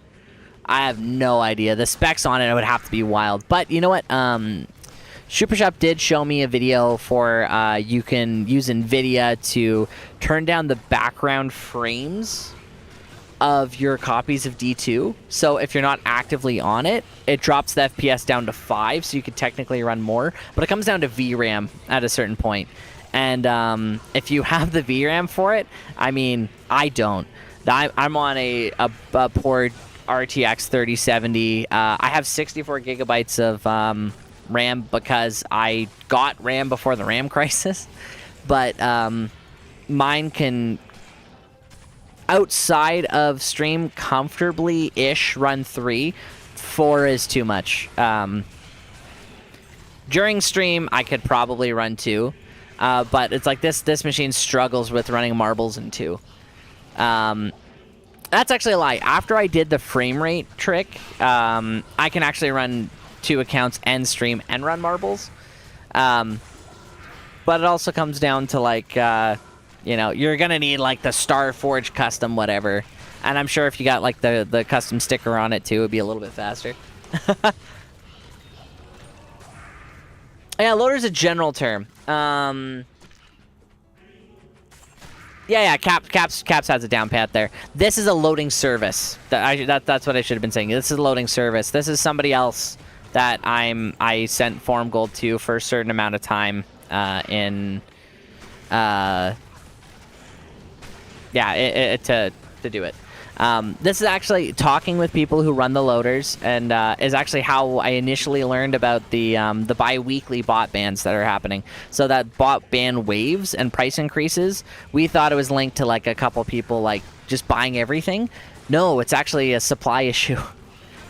I have no idea. The specs on it would have to be wild. But you know what? SuperShop did show me a video for you can use NVIDIA to turn down the background frames of your copies of D2. So if you're not actively on it, it drops the FPS down to 5, so you could technically run more. But it comes down to VRAM at a certain point. And if you have the VRAM for it, I mean, I don't. I'm on a poor RTX 3070. I have 64 gigabytes of RAM because I got RAM before the RAM crisis. But mine can, outside of stream, comfortably-ish run 3. 4 is too much. During stream, I could probably run 2. But it's like this machine struggles with running marbles in 2. That's actually a lie. After I did the frame rate trick, I can actually run 2 accounts and stream and run marbles. But it also comes down to like, you're gonna need like the Starforge custom whatever. And I'm sure if you got like the custom sticker on it too, it'd be a little bit faster. Yeah, loader's a general term. Yeah, Caps has a down pat there. This is a loading service. That's what I should have been saying. This is a loading service. This is somebody else that I sent Forum Gold to for a certain amount of time to do it. This is actually talking with people who run the loaders, and is actually how I initially learned about the bi-weekly bot bans that are happening. So that bot ban waves and price increases, we thought it was linked to like a couple people like just buying everything. No, it's actually a supply issue.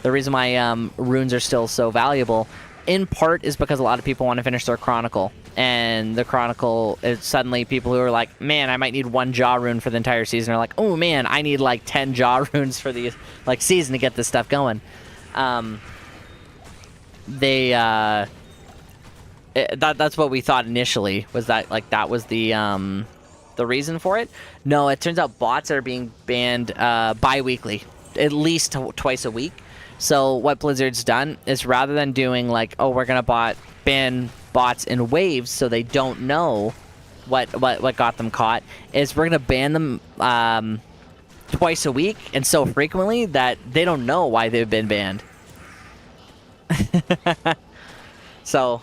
The reason why runes are still so valuable, in part, is because a lot of people want to finish their Chronicle. And the Chronicle is suddenly people who are like, man, I might need 1 Jaw rune for the entire season. Are like, oh man, I need like 10 Jaw runes for the like season to get this stuff going. That's what we thought initially, was that like that was the reason for it. No, it turns out bots are being banned bi-weekly, at least twice a week. So what Blizzard's done is, rather than doing like, oh, we're gonna ban bots in waves so they don't know what got them caught, is we're gonna ban them twice a week and so frequently that they don't know why they've been banned. So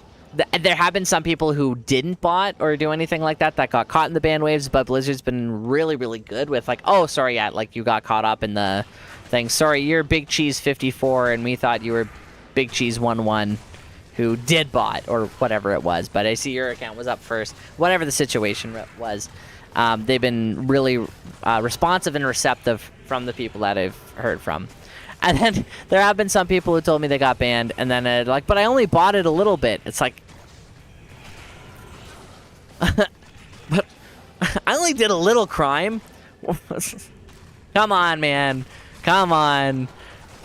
there have been some people who didn't bot or do anything like that got caught in the ban waves, but Blizzard's been really, really good with like, oh, sorry, yeah, like you got caught up in the thing. Sorry, you're Big Cheese 54 and we thought you were Big Cheese 11 who did bot, or whatever it was. But I see your account was up first. Whatever the situation was, they've been really responsive and receptive from the people that I've heard from. And then there have been some people who told me they got banned, and then like, but I only bought it a little bit. It's like, but I only did a little crime. Come on, man. Come on.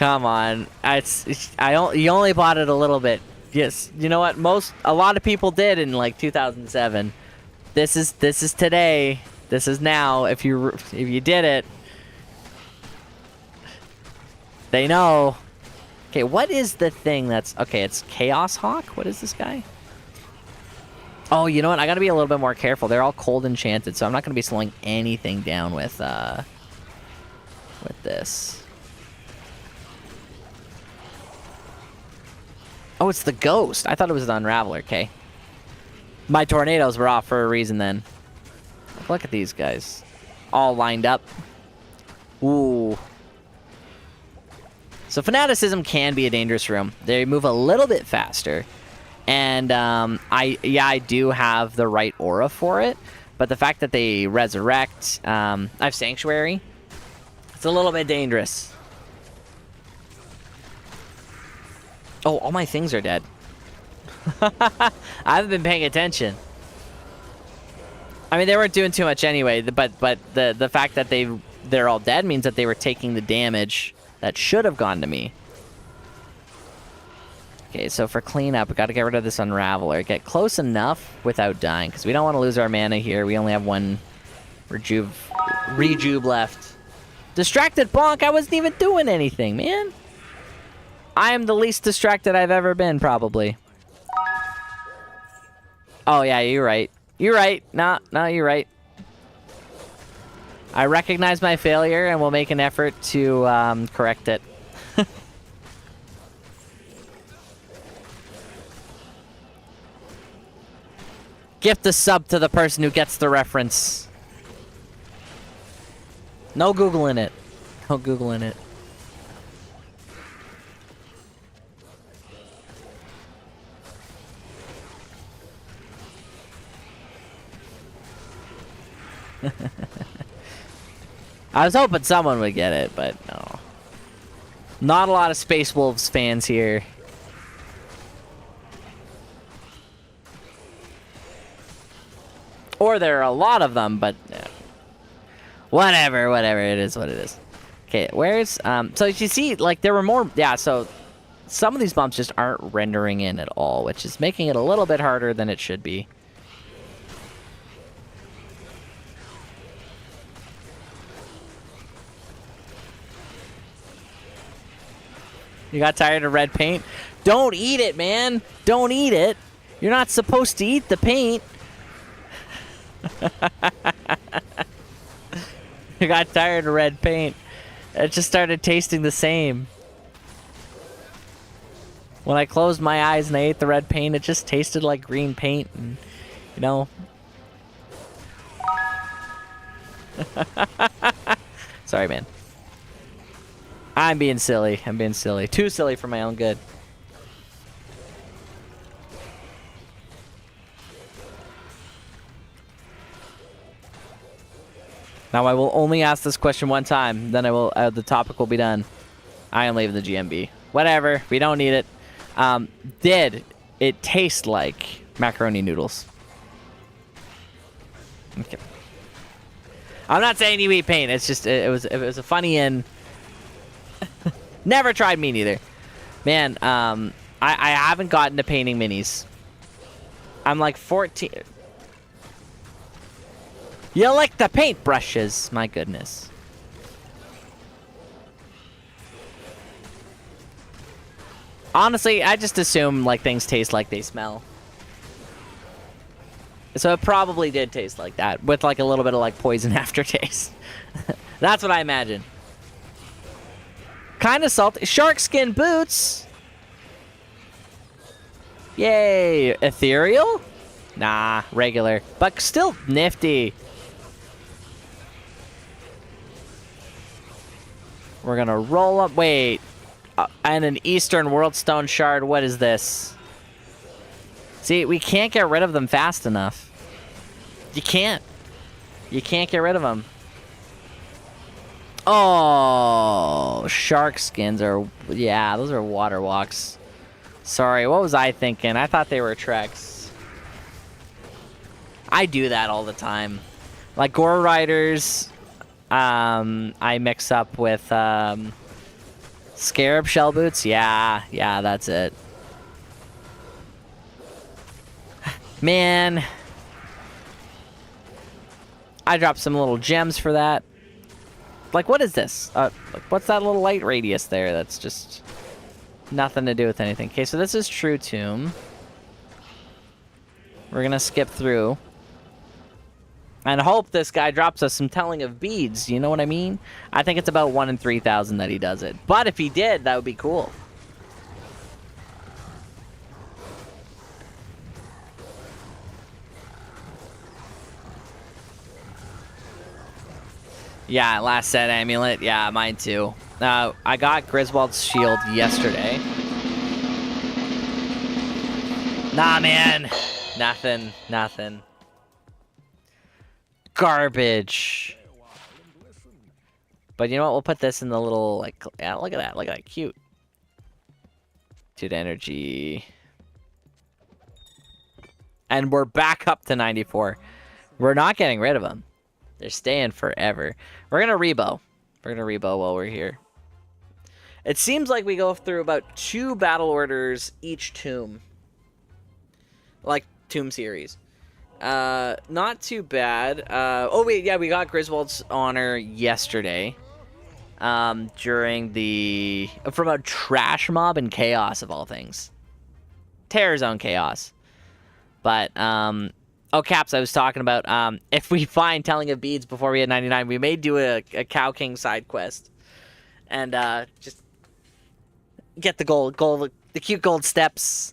You only bought it a little bit. Yes, you know what? A lot of people did in like 2007. This is today. This is now. If you did it, they know. Okay, what is the thing that's okay? It's Chaos Hawk. What is this guy? Oh, you know what? I gotta be a little bit more careful. They're all cold enchanted, so I'm not gonna be slowing anything down with this. Oh, it's the ghost. I thought it was the Unraveler. Okay. My tornadoes were off for a reason then. Look at these guys. All lined up. Ooh. So Fanaticism can be a dangerous room. They move a little bit faster. And I do have the right aura for it. But the fact that they resurrect... I have Sanctuary. It's a little bit dangerous. Oh, all my things are dead. I haven't been paying attention. I mean, they weren't doing too much anyway, but the fact that they're all dead means that they were taking the damage that should have gone to me. Okay, so for cleanup, we got to get rid of this Unraveler. Get close enough without dying, because we don't want to lose our mana here. We only have 1 rejuve left. Distracted bonk! I wasn't even doing anything, man. I am the least distracted I've ever been, probably. Oh, yeah, you're right. You're right. No, you're right. I recognize my failure and will make an effort to correct it. Gift a sub to the person who gets the reference. No Googling it. No Googling it. I was hoping someone would get it, but no. Not a lot of Space Wolves fans here. Or there are a lot of them, but whatever, it is what it is. Okay, where's so you see, like, there were more, yeah, so some of these bumps just aren't rendering in at all, which is making it a little bit harder than it should be. You got tired of red paint? Don't eat it, man. Don't eat it. You're not supposed to eat the paint. You got tired of red paint. It just started tasting the same. When I closed my eyes and I ate the red paint, it just tasted like green paint. And, you know. Sorry, man. I'm being silly. I'm being silly. Too silly for my own good. Now I will only ask this question one time, then I will. The topic will be done. I am leaving the GMB. Whatever, we don't need it. Did it taste like macaroni noodles? Okay. I'm not saying you eat paint. It's just it was a funny and never tried me neither. Man, I haven't gotten to painting minis. I'm like 14. You like the paint brushes, my goodness. Honestly, I just assume like things taste like they smell. So it probably did taste like that, with like a little bit of like poison aftertaste. That's what I imagine. Kind of salty. Shark skin boots. Yay. Ethereal? Nah, regular. But still nifty. We're gonna roll up. Wait. And an Eastern World Stone Shard. What is this? See, we can't get rid of them fast enough. You can't. You can't get rid of them. Oh, shark skins are... Yeah, those are water walks. Sorry, what was I thinking? I thought they were Treks. I do that all the time. Like Gore Riders, I mix up with Scarab Shell Boots. Yeah, that's it. Man, I dropped some little gems for that. Like, what is this? Like, what's that little light radius there? That's just nothing to do with anything. Okay, so this is True Tomb. We're gonna skip through and hope this guy drops us some Telling of Beads. You know what I mean? I think it's about 1 in 3,000 that he does it. But if he did, that would be cool. Yeah, last set amulet. Yeah, mine too. I got Griswold's shield yesterday. Nah, man. Nothing. Garbage. But you know what? We'll put this in the little, like, yeah, look at that. Look at that. Cute. Dude, energy. And we're back up to 94. We're not getting rid of them. They're staying forever. We're gonna rebo. We're gonna rebo while we're here. It seems like we go through about 2 battle orders each tomb. Like, tomb series. Not too bad. Oh wait, yeah, we got Griswold's Honor yesterday. During the... From a trash mob and chaos, of all things. Terror Zone chaos. But, oh, Caps, I was talking about, if we find Telling of Beads before we hit 99, we may do a Cow King side quest. And, just get the the cute gold steps.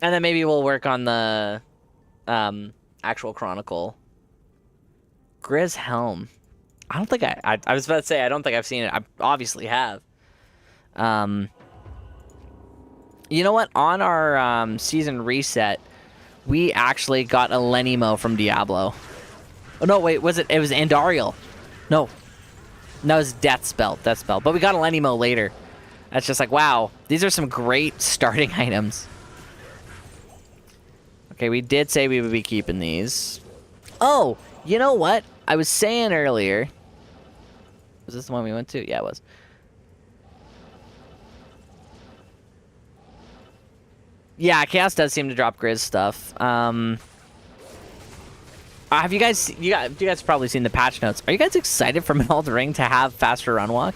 And then maybe we'll work on the, actual Chronicle. Grizz Helm. I don't think I was about to say, I don't think I've seen it. I obviously have. You know what? On our, season reset... We actually got a Lenimo from Diablo. Oh, no, wait, was it? It was Andariel. No. No, it was Death Spell. But we got a Lenimo later. That's just like, wow. These are some great starting items. Okay, we did say we would be keeping these. Oh, you know what? I was saying earlier. Was this the one we went to? Yeah, it was. Yeah, Chaos does seem to drop Grizz stuff. Have you guys probably seen the patch notes? Are you guys excited for Metal Ring to have faster run walk?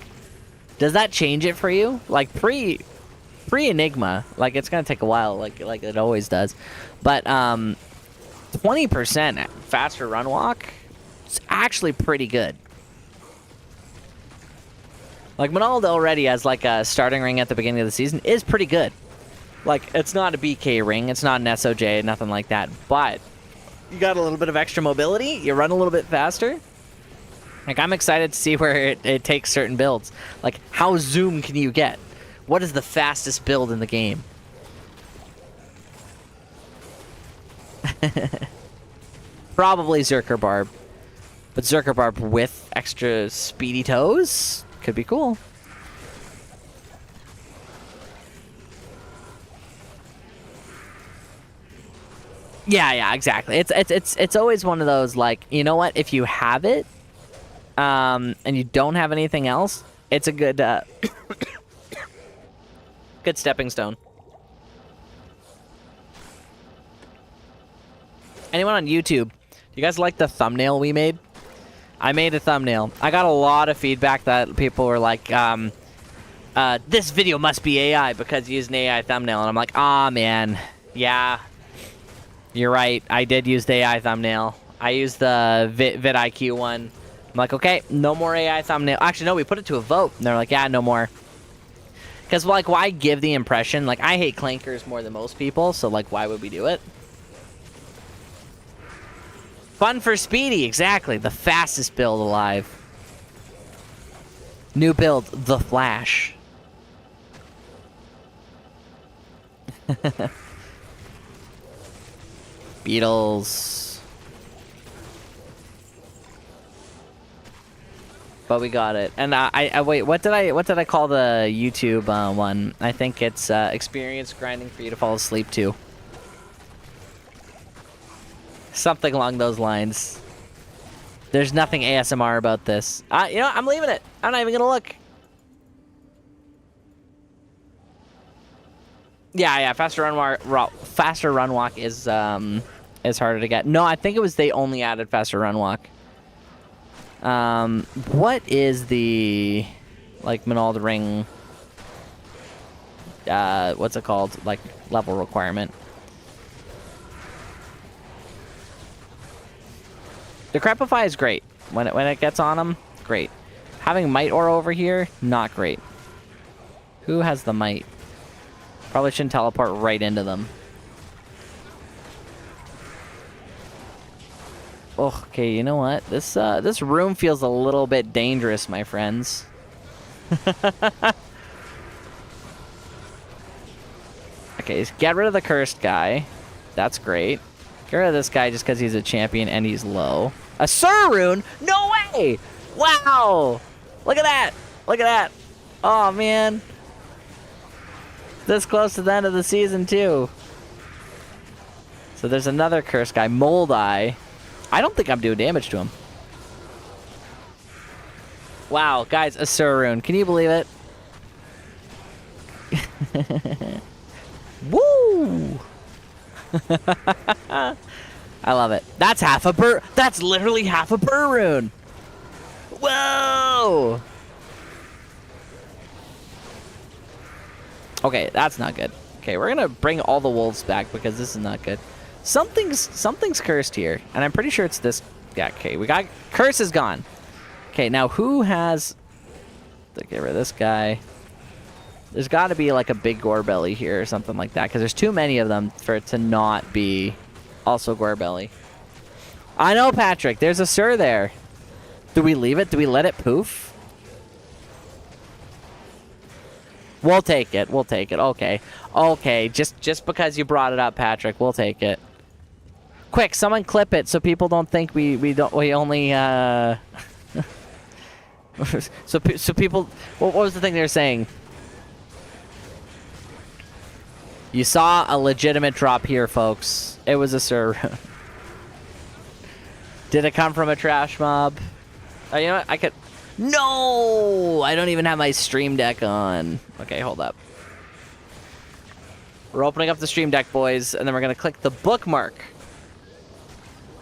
Does that change it for you? Like pre Enigma, like it's gonna take a while, like it always does. But 20% faster run walk, it's actually pretty good. Like Monald already has like a starting ring at the beginning of the season is pretty good. Like, it's not a BK ring, it's not an SOJ, nothing like that, but you got a little bit of extra mobility, you run a little bit faster, Like, I'm excited to see where it takes certain builds. Like, how zoom can you get? What is the fastest build in the game? Probably Zerker Barb. But Zerker Barb with extra speedy toes could be cool. Yeah, exactly. It's always one of those, like, you know what? If you have it, and you don't have anything else, it's a good, good stepping stone. Anyone on YouTube? Do you guys like the thumbnail we made? I made a thumbnail. I got a lot of feedback that people were like, this video must be AI because you used an AI thumbnail. And I'm like, ah, man. Yeah. You're right. I did use the AI thumbnail. I used the vidIQ one. I'm like, okay, no more AI thumbnail. Actually, no, we put it to a vote. And they're like, yeah, no more. Because, like, why give the impression? Like, I hate clankers more than most people, so, like, why would we do it? Fun for Speedy, exactly. The fastest build alive. New build, The Flash. Beatles. But we got it. And I wait, what did I call the YouTube one? I think it's experience grinding for you to fall asleep to. Something along those lines. There's nothing ASMR about this. You know, I'm leaving it. I'm not even gonna look. Yeah. Faster run walk is harder to get. No, I think it was they only added faster run walk. What is the like Manald Ring? What's it called? Like level requirement. The Crepify is great. When it gets on them, great. Having Might Aura over here, not great. Who has the Might? Probably shouldn't teleport right into them. Oh, okay, you know what? This room feels a little bit dangerous, my friends. Okay, get rid of the cursed guy. That's great. Get rid of this guy just because he's a champion and he's low. A Surroon? No way! Wow! Look at that! Look at that! Oh, man. This close to the end of the season, too. So there's another cursed guy. Mold Eye. I don't think I'm doing damage to him. Wow, guys, a Surroon. Can you believe it? Woo! I love it. That's half a burr. That's literally half a Burroon. Whoa! Okay, that's not good. Okay, we're gonna bring all the wolves back because this is not good. Something's cursed here, and I'm pretty sure it's this. Yeah, okay, we got curse is gone. Okay, now who has? Get rid of this guy. There's got to be like a big Gorebelly here or something like that, because there's too many of them for it to not be also Gorebelly. I know, Patrick. There's a Sir there. Do we leave it? Do we let it poof? We'll take it. We'll take it. Okay. Okay. Just because you brought it up, Patrick, we'll take it. Quick, someone clip it so people don't think we only so people. What was the thing they were saying? You saw a legitimate drop here, folks. It was a Sir. Did it come from a trash mob? You know what? I could. No! I don't even have my Stream Deck on. Okay, hold up. We're opening up the Stream Deck, boys, and then we're going to click the bookmark.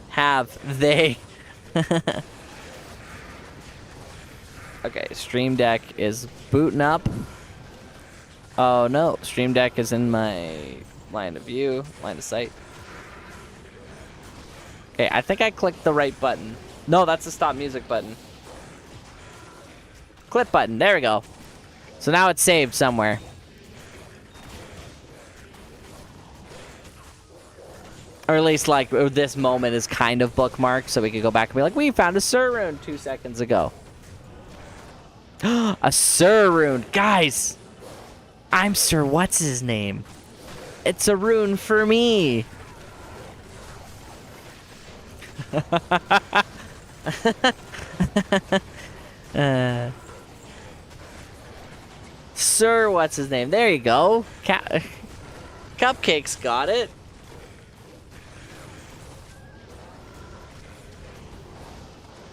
Have they... Okay, Stream Deck is booting up. Oh, no. Stream Deck is in my line of view, line of sight. Okay, I think I clicked the right button. No, that's the stop music button. Clip button. There we go. So now it's saved somewhere. Or at least, like, this moment is kind of bookmarked, so we could go back and be like, we found a Sir rune 2 seconds ago. A Sir rune. Guys, I'm Sir what's his name. It's a rune for me. Sir what's his name. There you go. Cupcake's got it.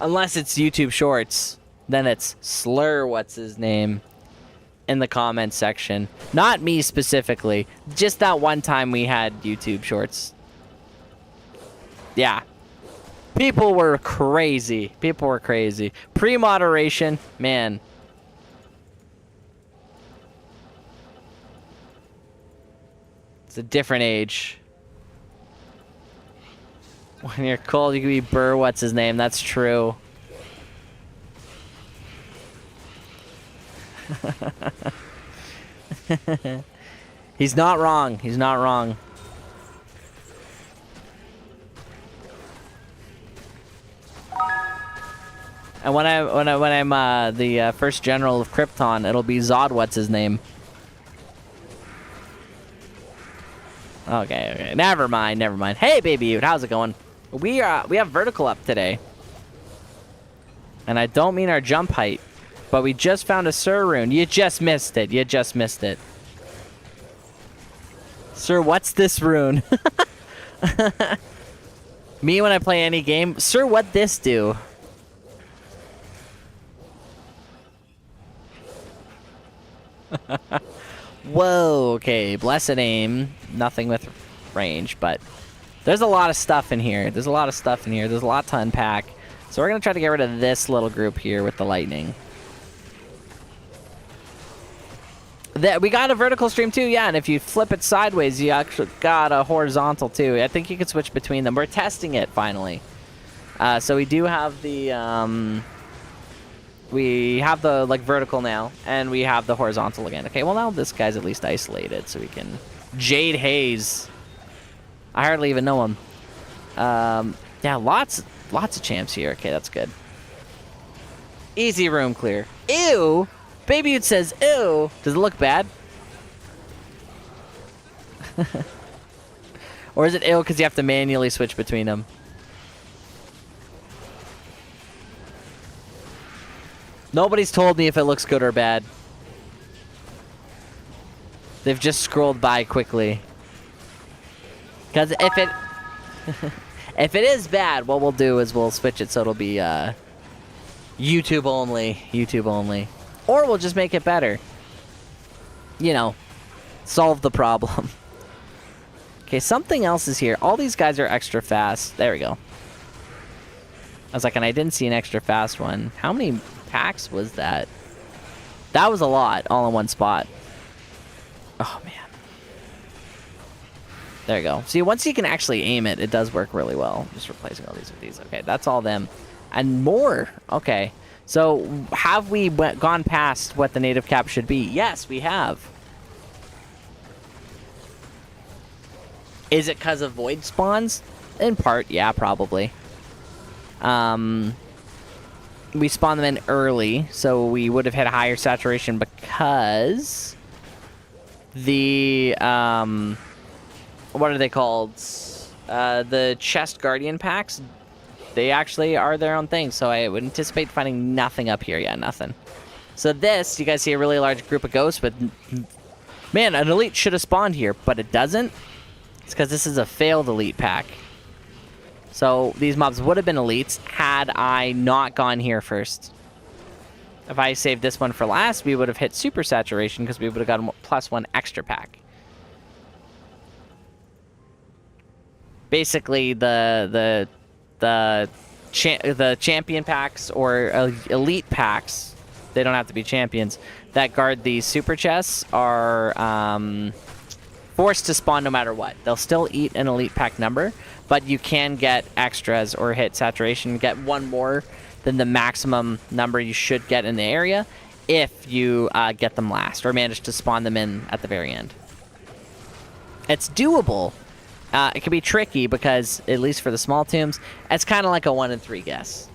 Unless it's YouTube Shorts, then it's Slur what's his name in the comments section. Not me specifically, just that one time we had YouTube Shorts. Yeah. People were crazy. People were crazy. Pre-moderation, man. It's a different age. When you're cold, you can be Burr, what's his name? That's true. He's not wrong. He's not wrong. And when I'm the first general of Krypton, it'll be Zod. What's his name? Okay. Never mind. Hey, baby Ute, how's it going? We have vertical up today, and I don't mean our jump height, but we just found a Sir rune. You just missed it. Sir, what's this rune? Me when I play any game, Sir, what this do? Whoa, okay, blessed aim. Nothing with range, but there's a lot of stuff in here. There's a lot to unpack. So we're going to try to get rid of this little group here with the lightning. We got a vertical stream too, yeah, and if you flip it sideways, you actually got a horizontal too. I think you can switch between them. We're testing it, finally. So we do have the... We have the, like, vertical now, and we have the horizontal again. Okay, well, now this guy's at least isolated, so we can... Jade Hayes. I hardly even know him. Yeah, lots of champs here. Okay, that's good. Easy room clear. Ew! Baby It says, ew! Does it look bad? Or is it ew because you have to manually switch between them? Nobody's told me if it looks good or bad. They've just scrolled by quickly. Because if it... if it is bad, what we'll do is we'll switch it so it'll be YouTube only. Or we'll just make it better. You know, solve the problem. Okay, something else is here. All these guys are extra fast. There we go. I was like, and I didn't see an extra fast one. How many packs was that? That was a lot, all in one spot. Oh, man. There you go. See, once you can actually aim it, it does work really well. Just replacing all these with these. Okay, that's all them. And more. Okay. So, have we gone past what the native cap should be? Yes, we have. Is it because of void spawns? In part, yeah, probably. We spawned them in early, so we would have hit a higher saturation because the, what are they called? The chest guardian packs, they actually are their own thing, so I would anticipate finding nothing up here. Yeah, nothing. So this, you guys see a really large group of ghosts, but man, an elite should have spawned here, but it doesn't. It's because this is a failed elite pack. So these mobs would have been elites had I not gone here first. If I saved this one for last, we would have hit super saturation because we would have gotten +1 extra pack. Basically, the champion packs or elite packs, they don't have to be champions, that guard these super chests are forced to spawn no matter what. They'll still eat an elite pack number, but you can get extras or hit saturation, get one more than the maximum number you should get in the area if you get them last or manage to spawn them in at the very end. It's doable. It can be tricky because, at least for the small tombs, it's kind of like a 1 in 3 guess.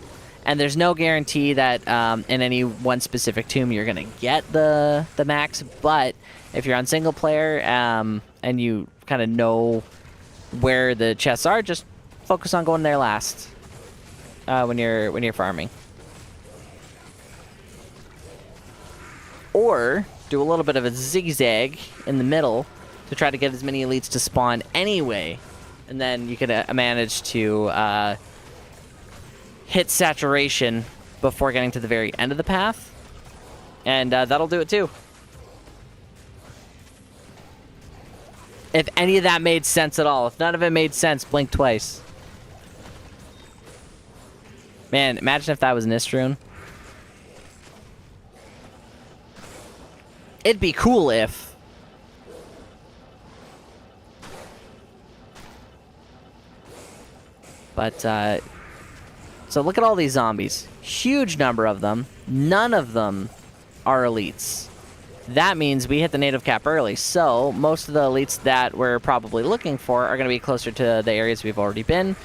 And there's no guarantee that in any one specific tomb you're going to get the max. But if you're on single player and you kind of know where the chests are, just focus on going there last when you're farming. Or do a little bit of a zigzag in the middle to try to get as many elites to spawn anyway. And then you can manage to hit saturation before getting to the very end of the path. And that'll do it too. If any of that made sense at all. If none of it made sense, blink twice. Man, imagine if that was Nistrune. It'd be cool if. But, so look at all these zombies. Huge number of them. None of them are elites. That means we hit the native cap early. So most of the elites that we're probably looking for are going to be closer to the areas we've already been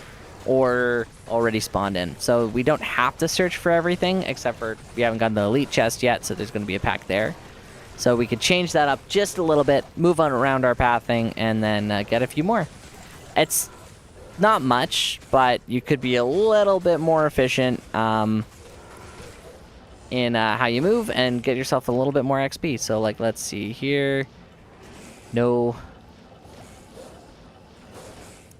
or already spawned in. So we don't have to search for everything, except for we haven't gotten the elite chest yet, so there's going to be a pack there. So we could change that up just a little bit, move on around our pathing, and then get a few more. It's not much, but you could be a little bit more efficient in how you move and get yourself a little bit more XP. So, like, let's see here. No.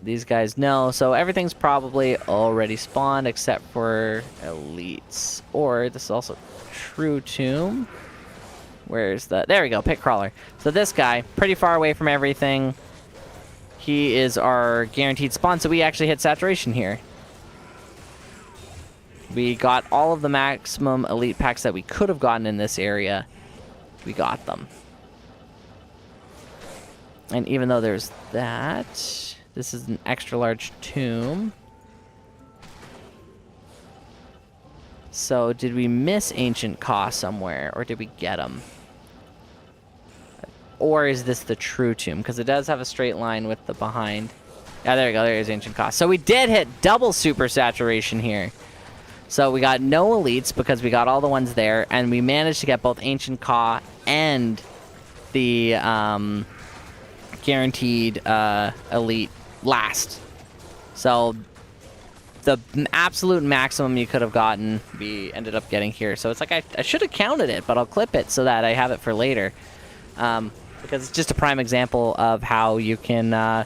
These guys, no. So everything's probably already spawned except for elites. Or this is also True Tomb. Where's the... There we go, Pit Crawler. So this guy, pretty far away from everything. He is our guaranteed spawn, so we actually hit saturation here. We got all of the maximum elite packs that we could have gotten in this area. We got them. And even though there's that, this is an extra large tomb. So did we miss Ancient Ka somewhere, or did we get them? Or is this the true tomb? Because it does have a straight line with the behind. Yeah, there we go. There's Ancient Ka. So we did hit double super saturation here. So we got no elites because we got all the ones there, and we managed to get both Ancient Ka and the guaranteed elite last. So the absolute maximum you could have gotten, we ended up getting here. So it's like I should have counted it, but I'll clip it so that I have it for later. Because it's just a prime example of how you can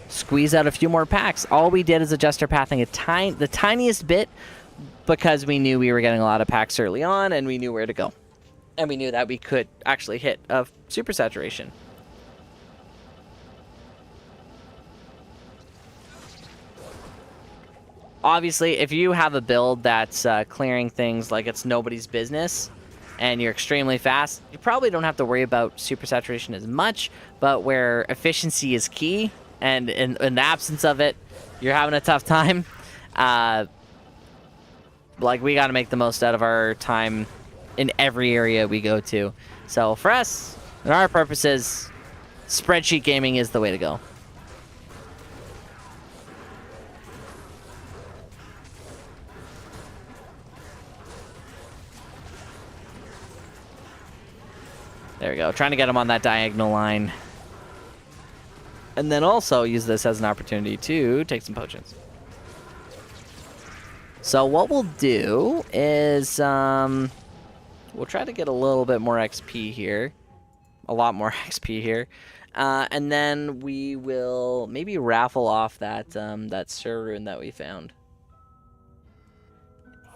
squeeze out a few more packs. All we did is adjust our pathing the tiniest bit, because we knew we were getting a lot of packs early on, and we knew where to go. And we knew that we could actually hit a super saturation. Obviously, if you have a build that's clearing things like it's nobody's business, and you're extremely fast, you probably don't have to worry about super saturation as much, but where efficiency is key, and in the absence of it, you're having a tough time, like, we got to make the most out of our time in every area we go to. So for us, and our purposes, spreadsheet gaming is the way to go. There we go. Trying to get him on that diagonal line. And then also use this as an opportunity to take some potions. So what we'll do is we'll try to get a little bit more XP here. A lot more XP here. And then we will maybe raffle off that Sir Rune that we found.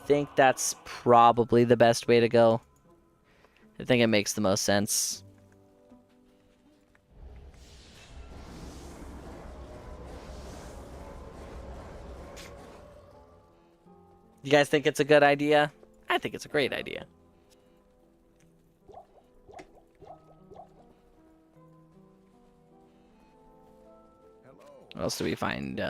I think that's probably the best way to go. I think it makes the most sense. You guys think it's a good idea? I think it's a great idea. What else do we find?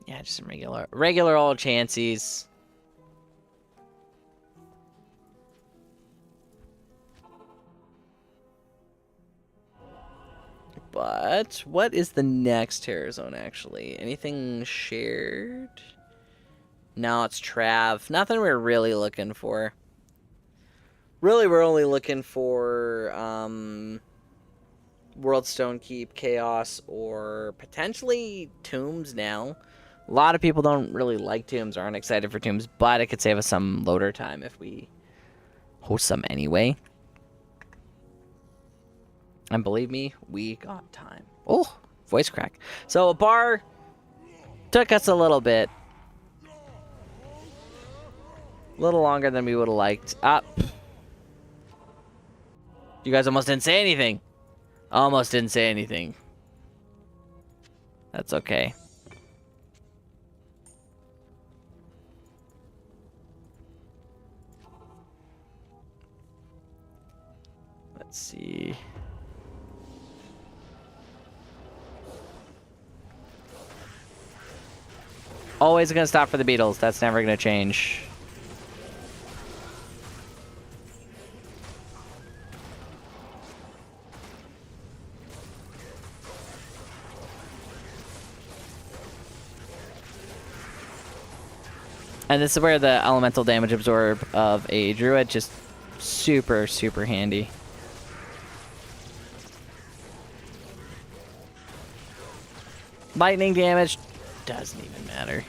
Yeah, just some regular old chancies. But what is the next terror zone, actually? Anything shared? No, it's Trav. Nothing we're really looking for. Really, we're only looking for World Stone Keep, Chaos, or potentially Tombs now. A lot of people don't really like Tombs, aren't excited for Tombs, but it could save us some loader time if we host them anyway. And believe me, we got time. Oh, voice crack. So a bar took us a little bit. A little longer than we would have liked. Up. You guys almost didn't say anything. Almost didn't say anything. That's okay. Let's see. Always gonna stop for the Beatles. That's never gonna change. And this is where the elemental damage absorb of a druid just super, super handy. Lightning damage doesn't even matter.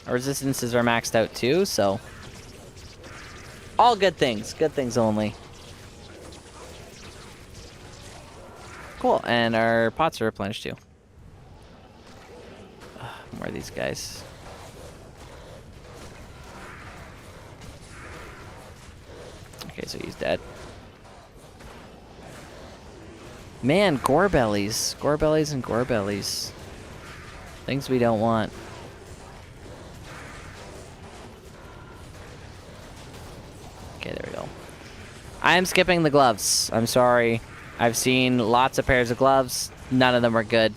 Our resistances are maxed out too, so all good things. Good things only. Cool, and our pots are replenished too. More of these guys. Okay, so he's dead. Man, gore bellies. Gore bellies and gore bellies. Things we don't want. Okay, there we go. I'm skipping the gloves. I'm sorry. I've seen lots of pairs of gloves. None of them are good.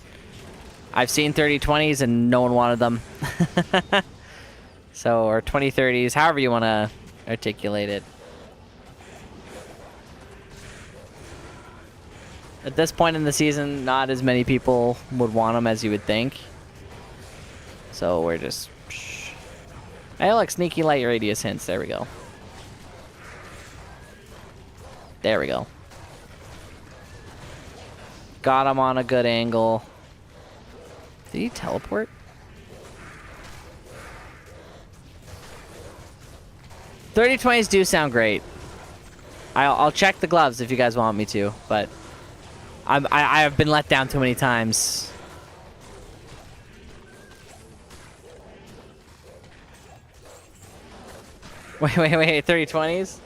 I've seen 30-20s and no one wanted them. So, or 20-30s, however you want to articulate it. At this point in the season, not as many people would want them as you would think. So we're just... Hey, look, sneaky light radius hints. There we go. There we go. Got him on a good angle. Did he teleport? .30-20s do sound great. I'll check the gloves if you guys want me to, but... I have been let down too many times. Wait, 30-20s?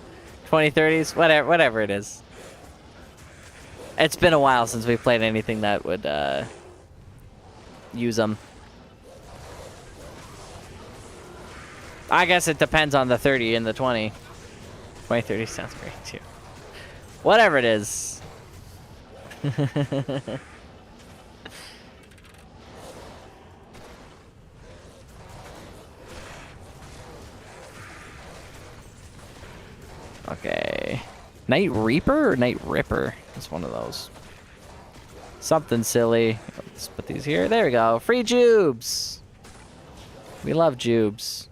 20-30s? Whatever it is. It's been a while since we played anything that would use them. I guess it depends on the 30 and the 20. 20-30 sounds great too. Whatever it is. Okay. Night Reaper or Night Ripper? It's one of those. Something silly. Let's put these here. There we go. Free Jubes. We love Jubes.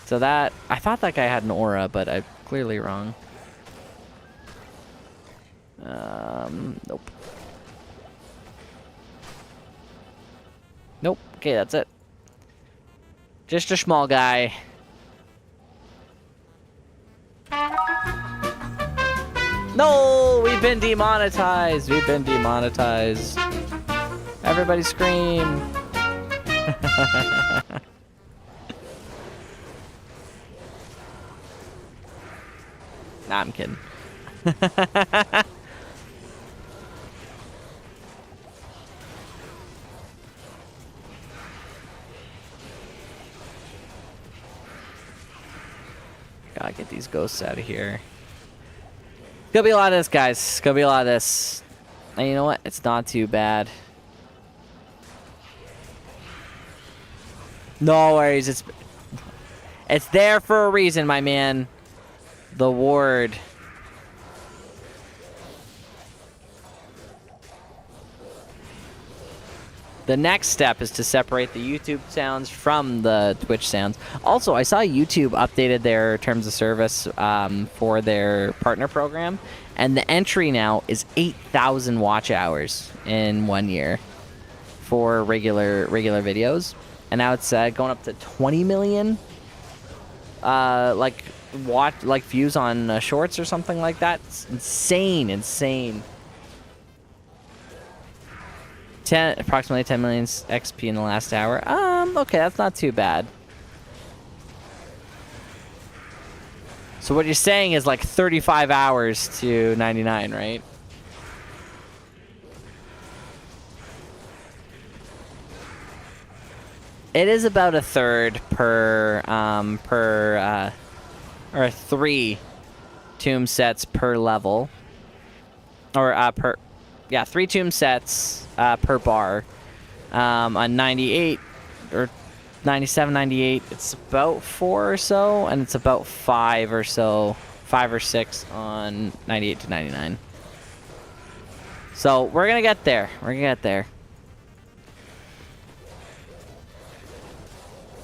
So that... I thought that guy had an aura, but I'm clearly wrong. Nope. Nope. Okay, that's it. Just a small guy. No! We've been demonetized! We've been demonetized. Everybody scream! Nah, I'm kidding. Gotta get these ghosts out of here. Gonna be a lot of this, guys. Gonna be a lot of this. And you know what? It's not too bad. No worries. It's there for a reason, my man. The ward. The next step is to separate the YouTube sounds from the Twitch sounds. Also, I saw YouTube updated their terms of service for their partner program, and the entry now is 8,000 watch hours in 1 year for regular videos, and now it's going up to 20 million views on shorts or something like that. It's insane. Approximately 10 million XP in the last hour. Okay, that's not too bad. So what you're saying is like 35 hours to 99, right? It is about a third per or 3 tomb sets per level, or 3 tomb sets per bar. On 98 or 97, 98, it's about 4 or so, and it's about 5 or 6 on 98 to 99. So we're gonna get there.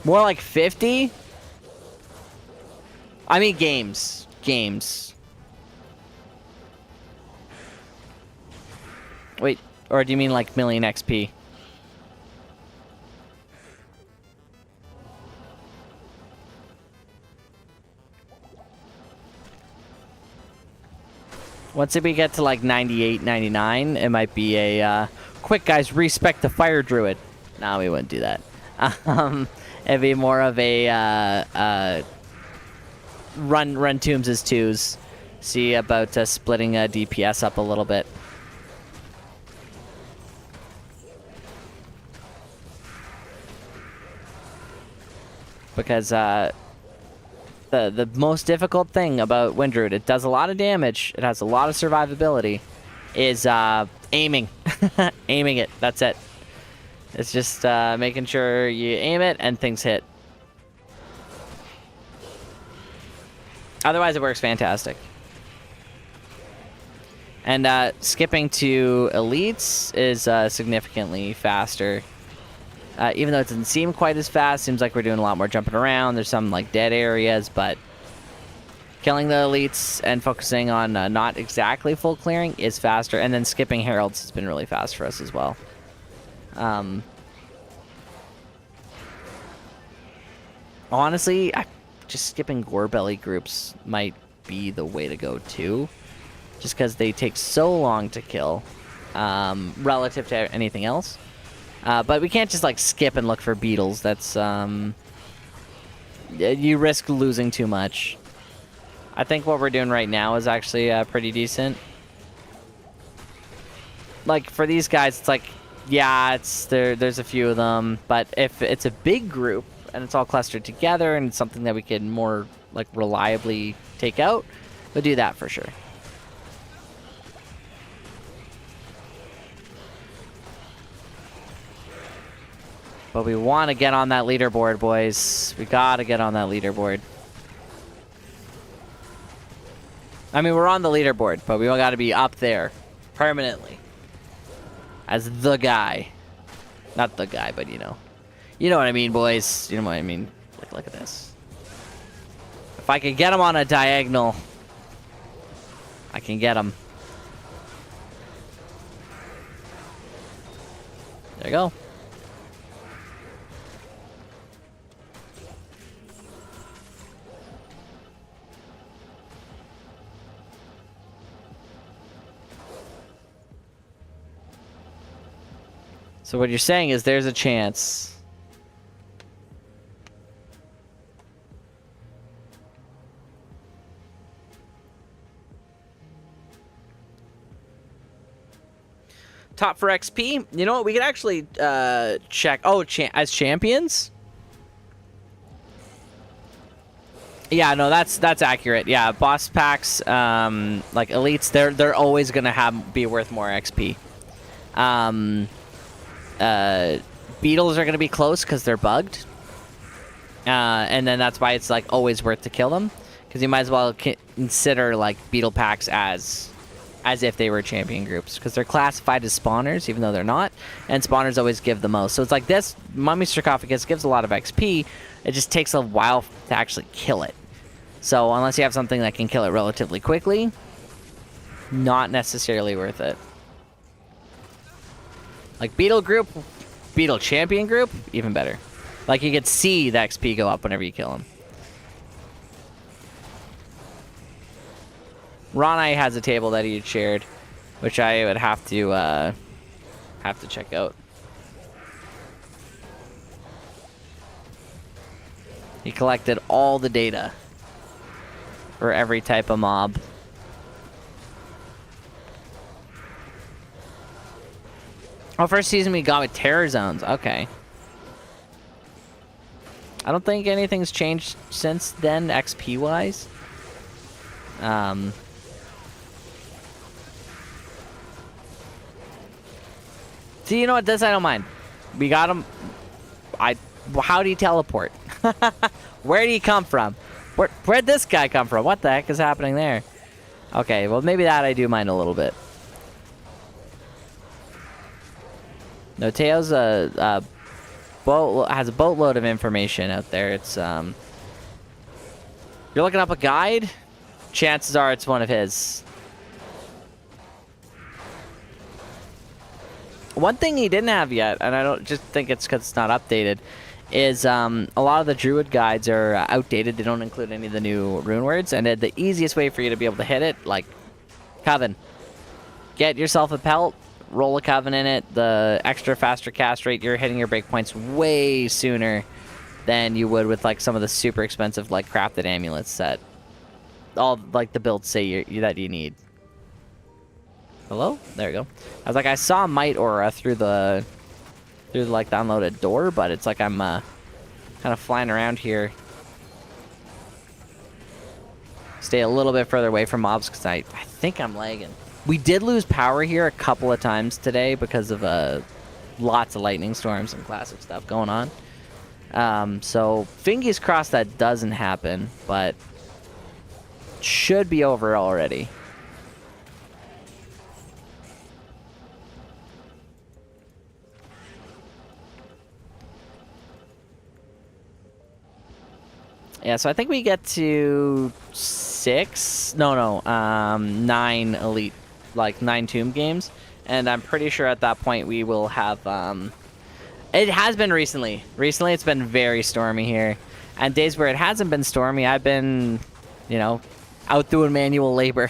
More like 50? I mean games. Wait, or do you mean like million XP? Once we get to like 98, 99, it might be a quick guys, respect the fire druid. No, we wouldn't do that. It'd be more of a run tombs as 2s. See about splitting DPS up a little bit. Because the most difficult thing about Wind Druid, it does a lot of damage, it has a lot of survivability, is aiming. Aiming it, that's it. It's just making sure you aim it and things hit. Otherwise, it works fantastic. And skipping to elites is significantly faster. Even though it doesn't seem quite as fast, seems like we're doing a lot more jumping around. There's some like dead areas, but killing the elites and focusing on not exactly full clearing is faster. And then skipping heralds has been really fast for us as well. Honestly, just skipping Gorebelly groups might be the way to go too, just because they take so long to kill relative to anything else. But we can't just like skip and look for beetles. That's you risk losing too much. I think what we're doing right now is actually pretty decent. Like for these guys, it's like, yeah, there's a few of them, but if it's a big group and it's all clustered together and it's something that we can more like reliably take out, we'll do that for sure. But we want to get on that leaderboard, boys. We gotta get on that leaderboard. I mean, we're on the leaderboard, but we all gotta be up there permanently as the guy. Not the guy, but you know. You know what I mean, boys. You know what I mean. Look at this. If I can get him on a diagonal, I can get him. There you go. So what you're saying is there's a chance. Top for XP? You know what? We could actually check. Oh, as champions? Yeah, no, that's accurate. Yeah, boss packs, like elites, they're always gonna be worth more XP. Beetles are going to be close because they're bugged. And then that's why it's like always worth to kill them. Because you might as well consider like beetle packs as as if they were champion groups, because they're classified as spawners, even though they're not, and spawners always give the most. So it's like this Mummy Sarcophagus gives a lot of XP, it just takes a while to actually kill it. So unless you have something that can kill it relatively quickly, not necessarily worth it. Like Beetle group, Beetle champion group, even better. Like you could see the XP go up whenever you kill him. Ronai has a table that he had shared, which I would have to check out. He collected all the data for every type of mob. Oh, first season we got with Terror Zones. Okay. I don't think anything's changed since then, XP-wise. See, you know what? This I don't mind. We got him. How do you teleport? Where do you come from? Where'd this guy come from? What the heck is happening there? Okay, well maybe that I do mind a little bit. No, Teo's has a boatload of information out there. It's you're looking up a guide. Chances are it's one of his. One thing he didn't have yet, and I don't just think it's because it's not updated, is a lot of the Druid guides are outdated. They don't include any of the new rune words, and the easiest way for you to be able to hit it, like Coven. Get yourself a pelt, roll a Coven in it. The extra faster cast rate, you're hitting your breakpoints way sooner than you would with like some of the super expensive like crafted amulets that all like the builds say that you need. Hello? There we go. I was like, I saw Might Aura through the like the unloaded door, but it's like I'm kind of flying around here. Stay a little bit further away from mobs because I think I'm lagging. We did lose power here a couple of times today because of lots of lightning storms and classic stuff going on. So fingers crossed that doesn't happen, but should be over already. Yeah, so I think we get to 9 elite, like 9 tomb games, and I'm pretty sure at that point we will have, it has been recently. Recently it's been very stormy here, and days where it hasn't been stormy, I've been, you know, out doing manual labor.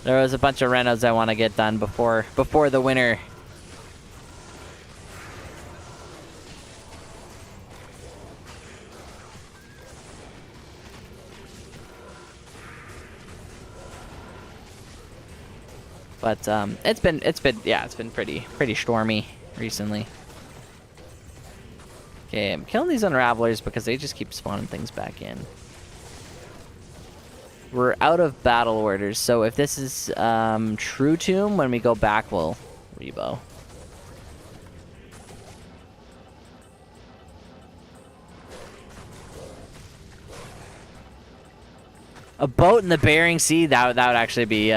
There was a bunch of renos I want to get done before the winter. But it's been pretty stormy recently. Okay, I'm killing these unravelers because they just keep spawning things back in. We're out of battle orders, so if this is True Tomb, when we go back, we'll rebo. A boat in the Bering Sea, that would actually be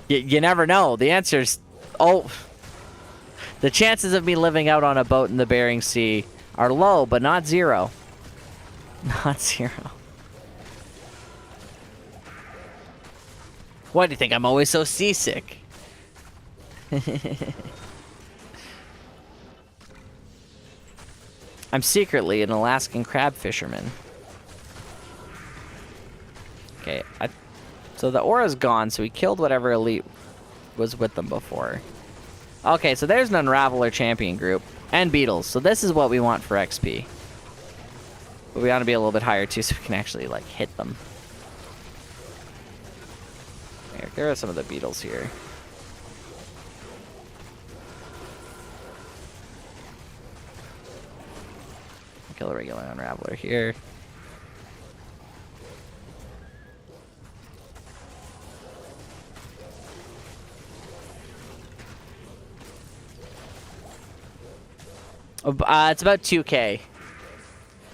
you never know. The answer's the chances of me living out on a boat in the Bering Sea are low, but not zero. Not zero. Why do you think I'm always so seasick? I'm secretly an Alaskan crab fisherman. Okay, so the aura's gone, so we killed whatever elite was with them before. Okay, so there's an Unraveler champion group and beetles, so this is what we want for XP. But we want to be a little bit higher too, so we can actually like hit them. There are some of the beetles here. Kill a regular Unraveler here. It's about 2K.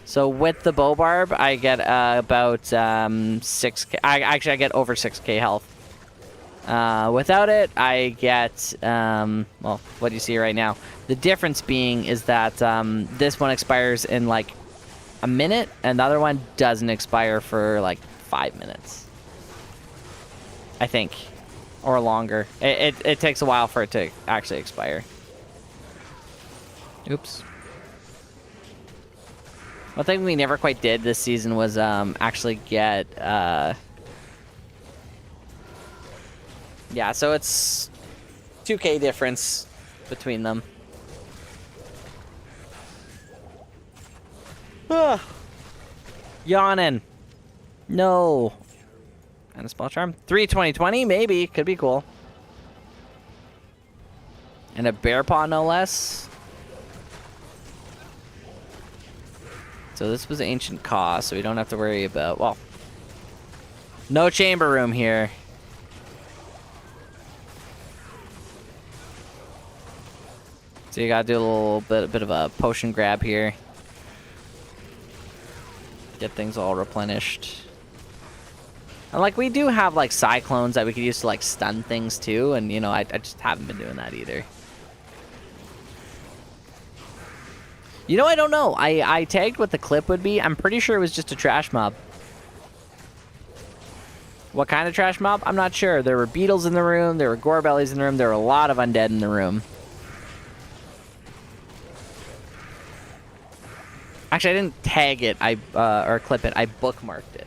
So with the bow barb, I get about 6k. I get over 6k health. Without it, I get well, what do you see right now? The difference being is that this one expires in like a minute, and the other one doesn't expire for like 5 minutes, I think, or longer. It takes a while for it to actually expire. Oops. One thing we never quite did this season was actually get yeah, so it's 2k difference between them. Yawning. No. And a spell charm. 3/20/20, maybe. Could be cool. And a bear paw, no less. So this was ancient cost, so we don't have to worry about, well, no chamber room here. So you gotta do a little bit of a potion grab here. Get things all replenished. And like we do have like cyclones that we could use to like stun things too, and you know, I just haven't been doing that either. You know, I don't know. I tagged what the clip would be. I'm pretty sure it was just a trash mob. What kind of trash mob? I'm not sure. There were beetles in the room, there were gore bellies in the room, there were a lot of undead in the room. Actually, I didn't tag it, or clip it. I bookmarked it.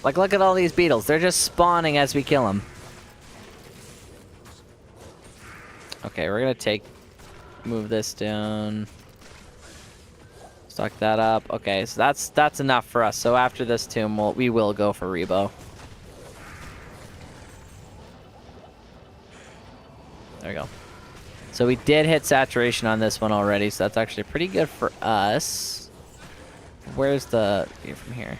Like, look at all these beetles. They're just spawning as we kill them. Okay, we're gonna move this down. Stock that up. Okay, so that's enough for us. So after this tomb, we will go for Rebo. There we go. So we did hit saturation on this one already, so that's actually pretty good for us. Where's the view from here?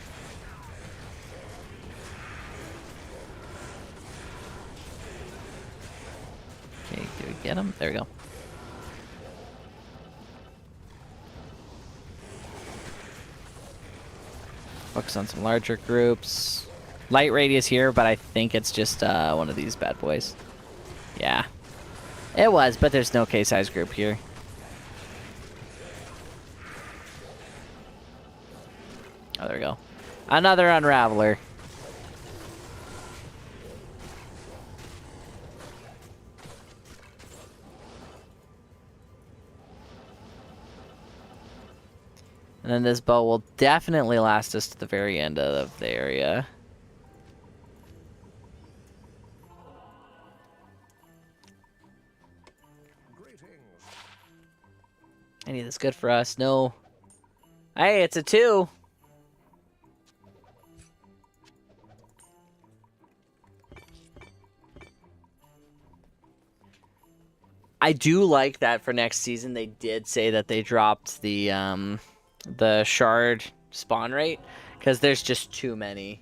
Okay, do we get him? There we go. Focus on some larger groups. Light radius here, but I think it's just one of these bad boys. Yeah. It was, but there's no K-size group here. Oh, there we go. Another Unraveler. And then this bow will definitely last us to the very end of the area. Any of this good for us? No. Hey, it's a 2. I do like that for next season. They did say that they dropped the shard spawn rate because there's just too many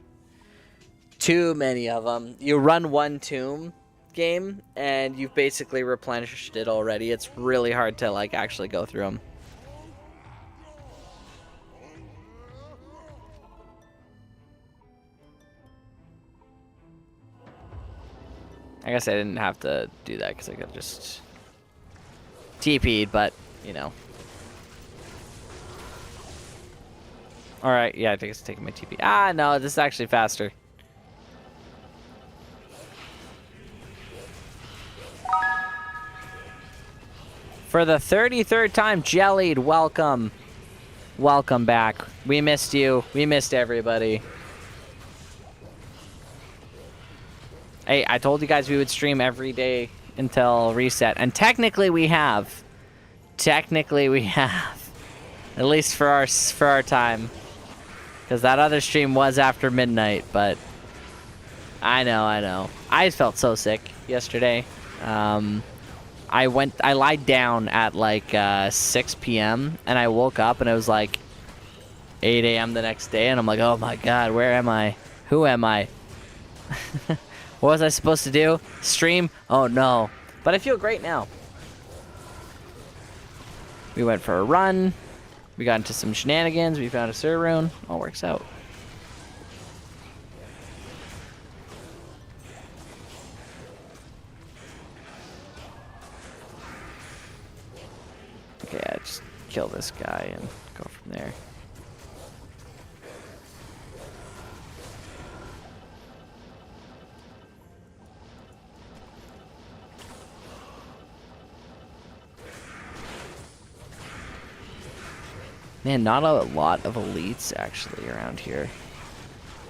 of them. You run one tomb game and you've basically replenished it already. It's really hard to like actually go through them. I guess I didn't have to do that because I could just TP'd, but you know. Alright, yeah, I think it's taking my TP. Ah, no, this is actually faster. For the 33rd time, Jellied, welcome. Welcome back. We missed you. We missed everybody. Hey, I told you guys we would stream every day until reset. And technically we have. Technically we have. At least for our time. Because that other stream was after midnight, but I know. I felt so sick yesterday. I lied down at like 6 p.m. and I woke up and it was like 8 a.m. the next day, and I'm like, oh my god, where am I? Who am I? What was I supposed to do? Stream? Oh no. But I feel great now. We went for a run. We got into some shenanigans. We found a Sir Rune. All works out. Okay, I just kill this guy and go from there. Man, not a lot of elites actually around here.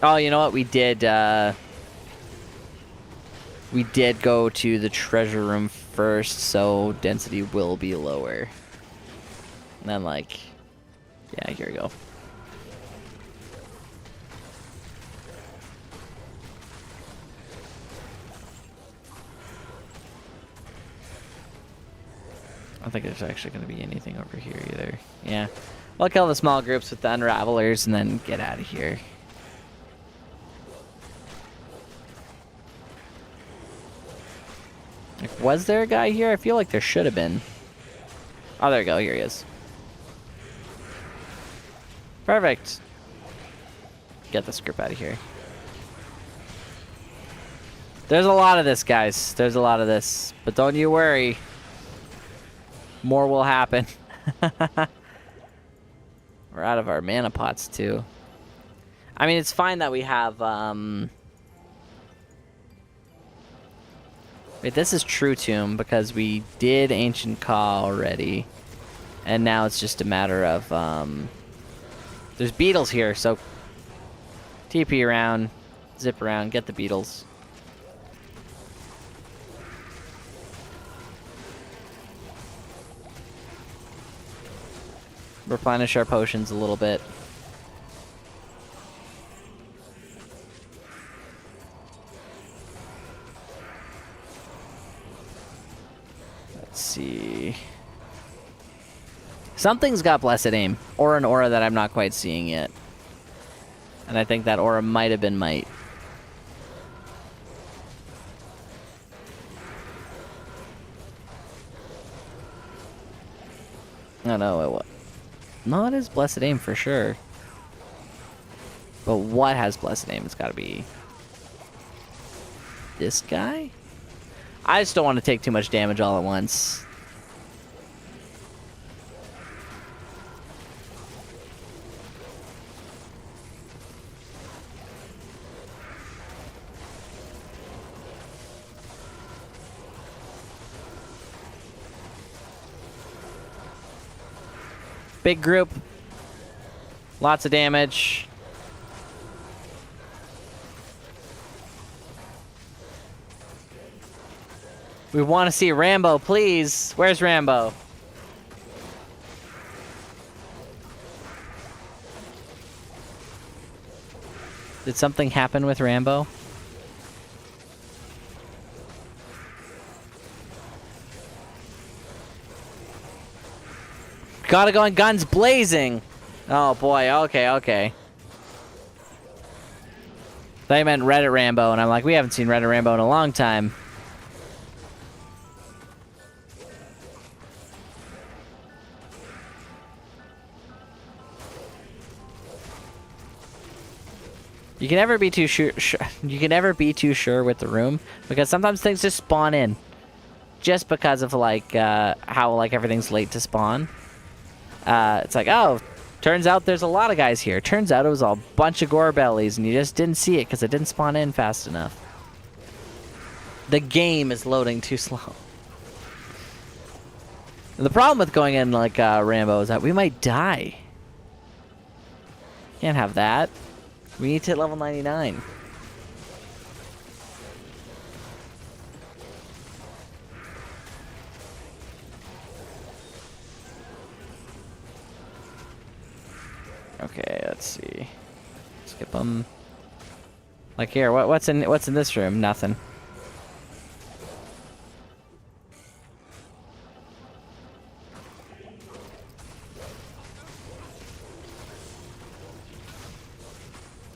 Oh, you know what? We did go to the treasure room first, so density will be lower. And then, like, yeah, here we go. I don't think there's actually going to be anything over here either. Yeah. I'll kill the small groups with the unravelers and then get out of here. Like, was there a guy here? I feel like there should have been. Oh, there we go. Here he is. Perfect. Get this group out of here. There's a lot of this, guys. There's a lot of this. But don't you worry. More will happen. We're out of our mana pots, too. I mean, it's fine that we have, Wait, this is True Tomb, because we did Ancient Caw already. And now it's just a matter of, there's beetles here, so... TP around, zip around, get the beetles. Replenish our potions a little bit. Let's see. Something's got Blessed Aim, or an aura that I'm not quite seeing yet. And I think that aura might have been Might. Oh no, it was. No, it is Blessed Aim for sure. But what has Blessed Aim? It's gotta be this guy? I just don't want to take too much damage all at once. Big group. Lots of damage. We want to see Rambo, please. Where's Rambo? Did something happen with Rambo? Gotta go in guns blazing. Oh boy, okay. They meant Reddit Rambo, and I'm like, we haven't seen Reddit Rambo in a long time. You can never be too sure. You can never be too sure with the room, because sometimes things just spawn in, just because of like how like everything's late to spawn. It's like, oh, turns out there's a lot of guys here. Turns out it was a bunch of gore bellies, and you just didn't see it because it didn't spawn in fast enough. The game is loading too slow. And the problem with going in like Rambo is that we might die. Can't have that. We need to hit level 99. Okay, let's see. Skip them. Like here, what's in this room? Nothing.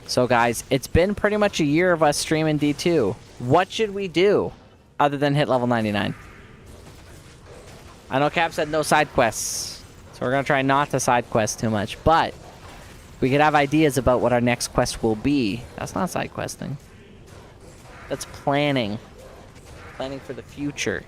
So guys, it's been pretty much a year of us streaming D2. What should we do other than hit level 99? I know Cap said no side quests, so we're going to try not to side quest too much, but we could have ideas about what our next quest will be. That's not side questing. That's planning. Planning for the future.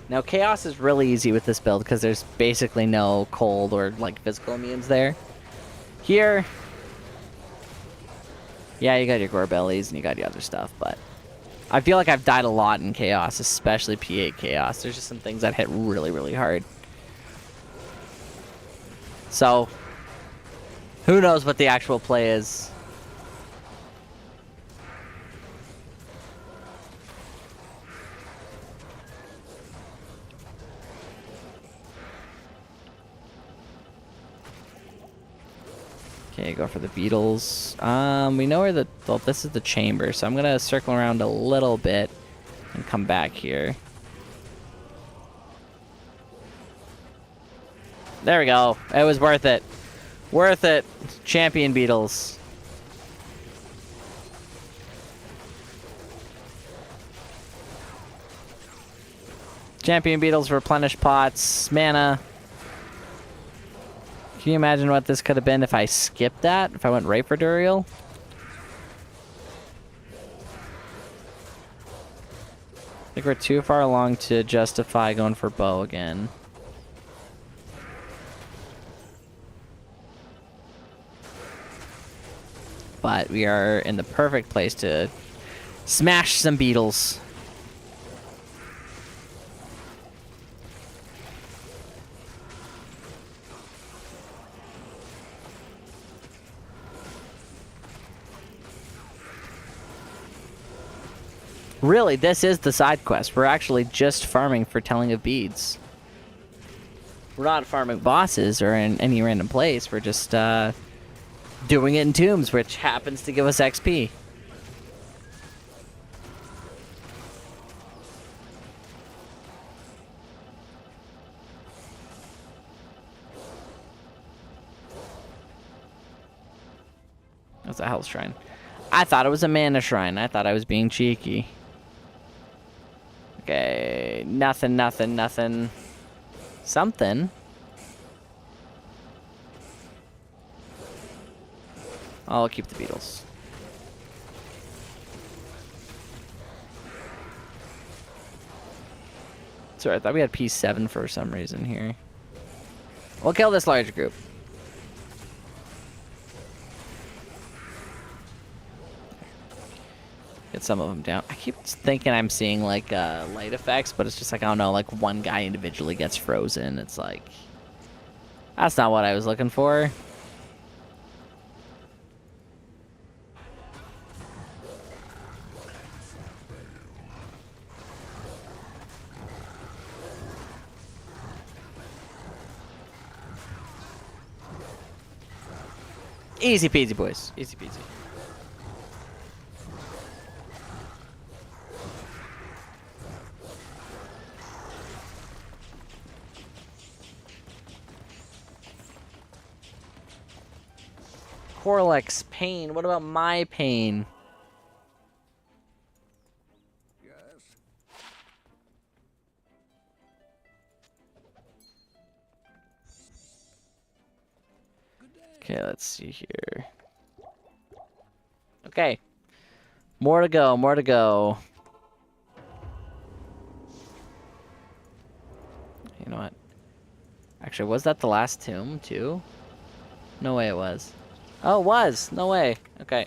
Now, Chaos is really easy with this build because there's basically no cold or, like, physical immunes there. Here, yeah, you got your gore bellies and you got your other stuff, but I feel like I've died a lot in Chaos, especially P8 Chaos. There's just some things that hit really, really hard. So, who knows what the actual play is. Okay, go for the beetles. We know where well, this is the chamber, so I'm gonna circle around a little bit and come back here. There we go. It was worth it. Worth it. Champion beetles. Champion beetles replenish pots, mana. Can you imagine what this could have been if I skipped that? If I went right for Duriel? I think we're too far along to justify going for bow again. But we are in the perfect place to smash some beetles. Really, this is the side quest. We're actually just farming for telling of beads. We're not farming bosses or in any random place. We're just doing it in tombs, which happens to give us XP. That's a health shrine. I thought it was a mana shrine. I thought I was being cheeky. Okay, nothing, nothing, nothing. Something. I'll keep the beetles. Sorry, I thought we had P7 for some reason here. We'll kill this large group. Get some of them down. I keep thinking I'm seeing like light effects, but it's just like, I don't know, like one guy individually gets frozen. It's like, that's not what I was looking for. Easy peasy, boys. Easy peasy. Corlex, pain. What about my pain? Yes. Okay, let's see here. Okay. More to go, more to go. You know what? Actually, was that the last tomb, too? No way it was. Oh, it was! No way. Okay.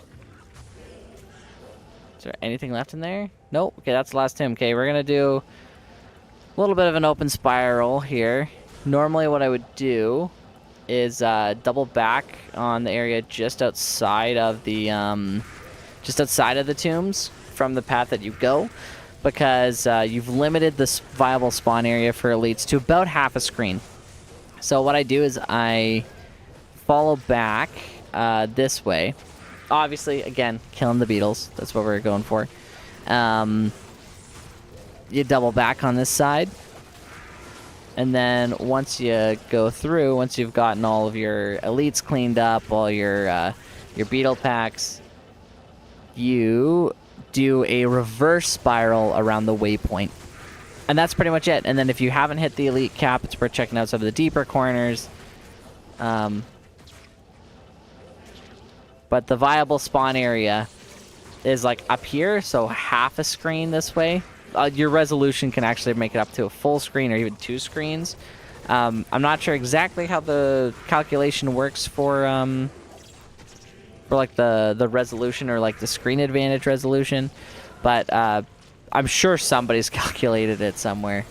Is there anything left in there? Nope. Okay, that's the last tomb. Okay, we're gonna do a little bit of an open spiral here. Normally what I would do is double back on the area just outside of the tombs from the path that you go, because you've limited this viable spawn area for elites to about half a screen. So what I do is I follow back this way. Obviously, again, killing the beetles. That's what we're going for. You double back on this side. And then once you go through, once you've gotten all of your elites cleaned up, all your beetle packs, you do a reverse spiral around the waypoint. And that's pretty much it. And then if you haven't hit the elite cap, it's worth checking out some of the deeper corners. But the viable spawn area is like up here, so half a screen this way. Your resolution can actually make it up to a full screen or even 2 screens. I'm not sure exactly how the calculation works for like the resolution or like the screen advantage resolution, but I'm sure somebody's calculated it somewhere.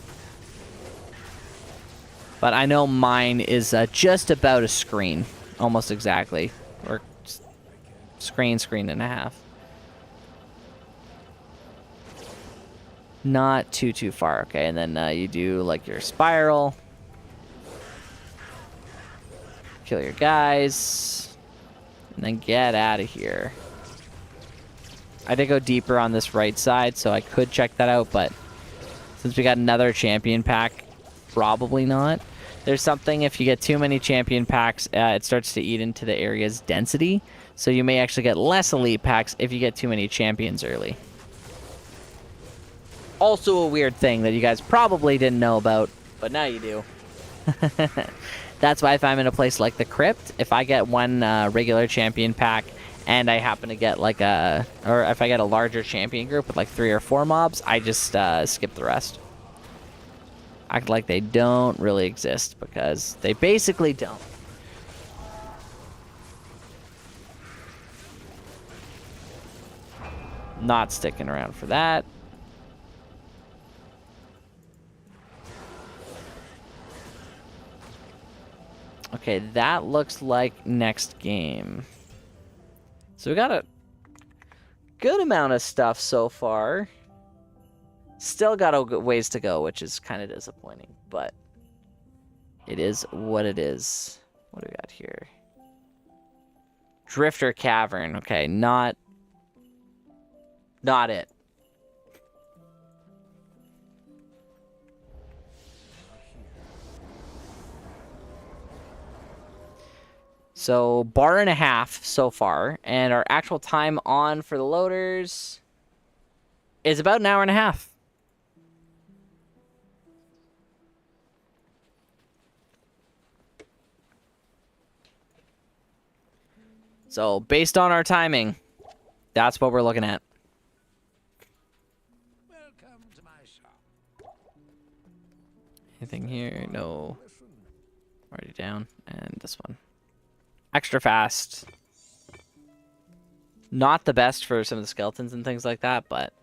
But I know mine is just about a screen, almost exactly, or screen and a half. Not too far. Okay, and then you do like your spiral, kill your guys, and then get out of here. I did go deeper on this right side, so I could check that out, but since we got another champion pack, probably not. There's something, if you get too many champion packs, it starts to eat into the area's density, so you may actually get less elite packs if you get too many champions early. Also a weird thing that you guys probably didn't know about, but now you do. That's why if I'm in a place like the crypt, if I get one regular champion pack and I happen to get like or if I get a larger champion group with like 3 or 4 mobs, I just skip the rest. Act like they don't really exist, because they basically don't. Not sticking around for that. Okay, that looks like next game. So we got a good amount of stuff so far. Still got a ways to go, which is kind of disappointing, but it is what it is. What do we got here? Drifter Cavern. Okay, not it. So, bar and a half so far, and our actual time on for the loaders is about an hour and a half. So, based on our timing, that's what we're looking at. Welcome to my shop. Anything here? No. Already down. And this one. Extra fast. Not the best for some of the skeletons and things like that, but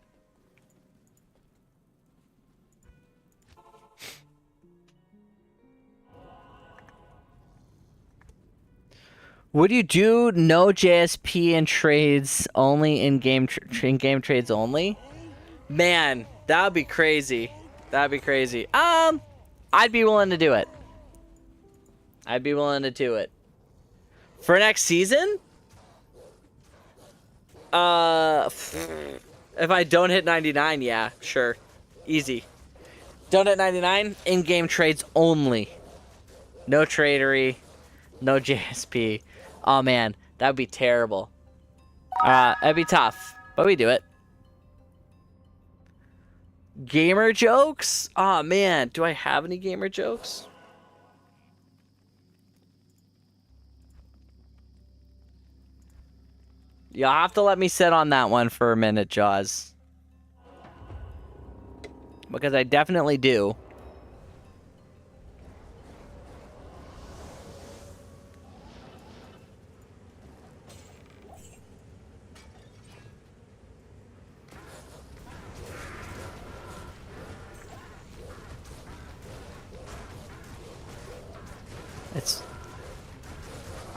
would you do no JSP in trades only in-game trades only? Man, that would be crazy. That'd be crazy. I'd be willing to do it. I'd be willing to do it. For next season? If I don't hit 99, yeah, sure. Easy. Don't hit 99, in-game trades only. No tradery, no JSP. Oh man, that would be terrible. That'd be tough, but we do it. Gamer jokes? Oh man, do I have any gamer jokes? You'll have to let me sit on that one for a minute, Jaws. Because I definitely do.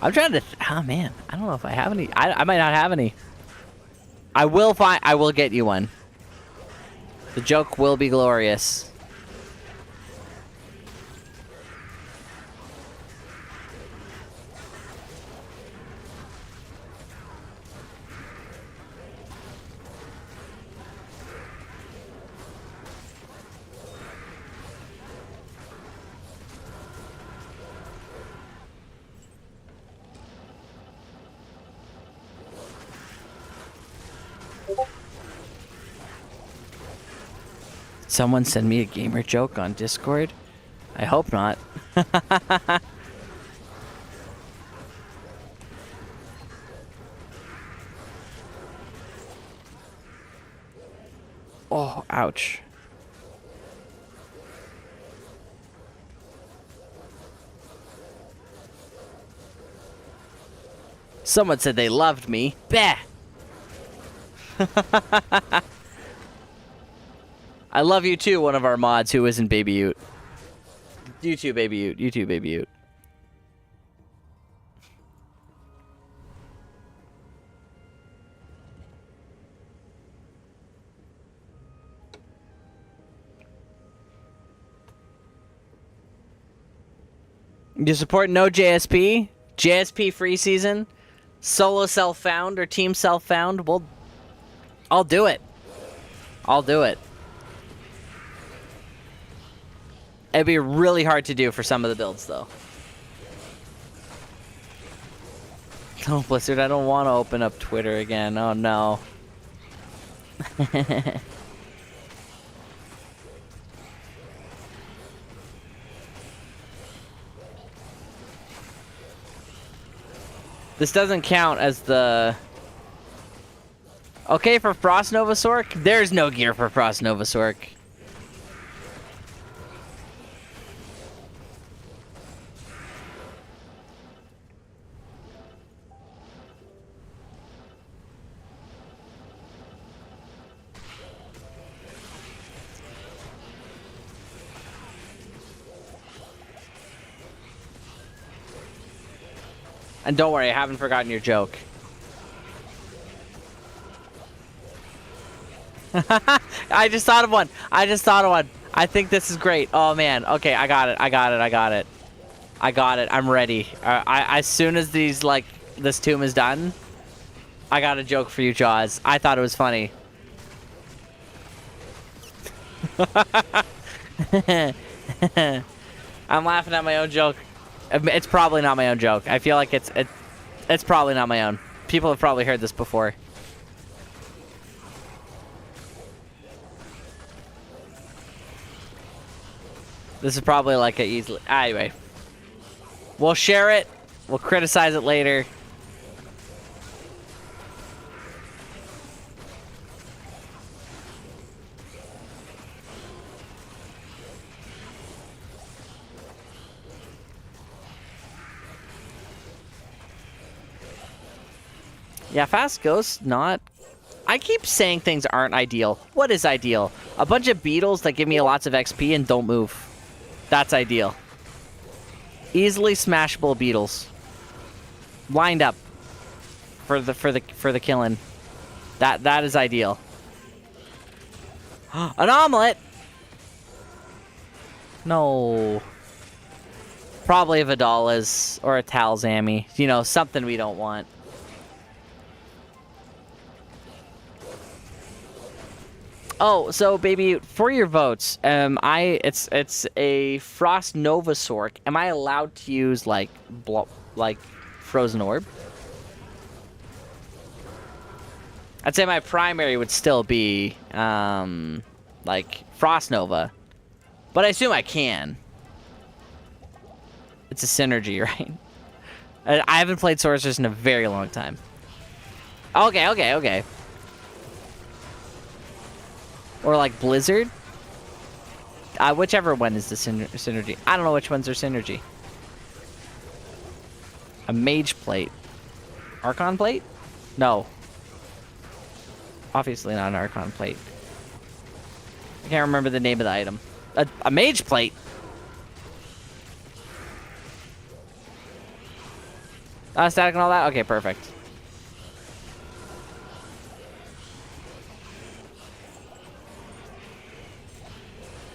I'm trying to. Oh man, I don't know if I have any. I might not have any. I will get you one. The joke will be glorious. Someone send me a gamer joke on Discord? I hope not. Oh, ouch. Someone said they loved me. Bah! I love you too, one of our mods who isn't Baby Ute. You too, Baby Ute. You too, Baby Ute. You support no JSP? JSP free season? Solo self-found or team self-found? Well, I'll do it. I'll do it. It'd be really hard to do for some of the builds, though. Oh, Blizzard, I don't want to open up Twitter again. Oh, no. This doesn't count as the... Okay, for Frost Novasork? There's no gear for Frost Novasork. And don't worry, I haven't forgotten your joke. I just thought of one. I just thought of one. I think this is great. Oh, man. Okay, I got it. I got it. I got it. I got it. I'm ready. As soon as these, like, this tomb is done, I got a joke for you, Jaws. I thought it was funny. I'm laughing at my own joke. It's probably not my own joke. I feel like it's probably not my own. People have probably heard this before. This is probably like a easily... Anyway. We'll share it. We'll criticize it later. Yeah, Fast Ghost, not... I keep saying things aren't ideal. What is ideal? A bunch of beetles that give me lots of XP and don't move. That's ideal. Easily smashable beetles. Lined up. For the killing. That is ideal. An omelet! No. Probably a Vidala's or a Talzami. You know, something we don't want. Oh, so baby, for your votes, it's a Frost Novasork. Am I allowed to use like Frozen Orb? I'd say my primary would still be like Frost Nova, but I assume I can. It's a synergy, right? I haven't played Sorceress in a very long time. Okay. Or like Blizzard. Whichever one is the synergy. I don't know which ones are synergy. A Mage Plate. Archon Plate? No. Obviously not an Archon Plate. I can't remember the name of the item. A Mage Plate? Static and all that? Okay, perfect.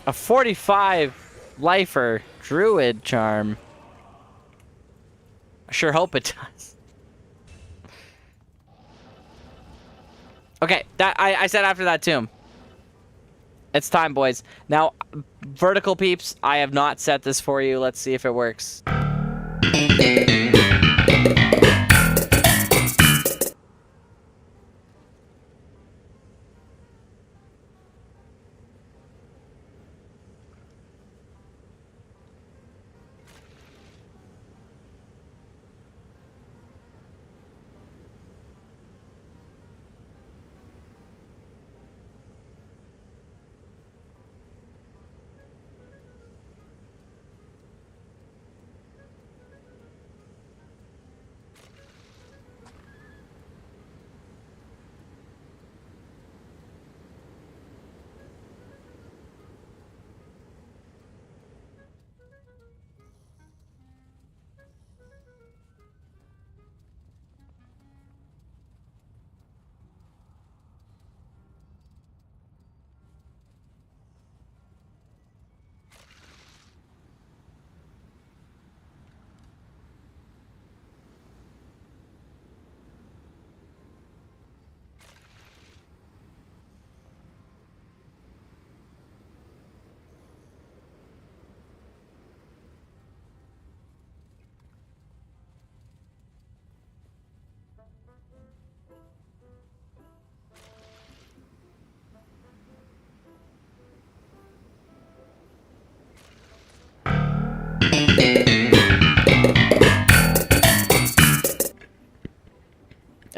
A 45 lifer druid charm. I sure hope it does. Okay, I said after that tomb. It's time, boys. Now, vertical peeps, I have not set this for you. Let's see if it works.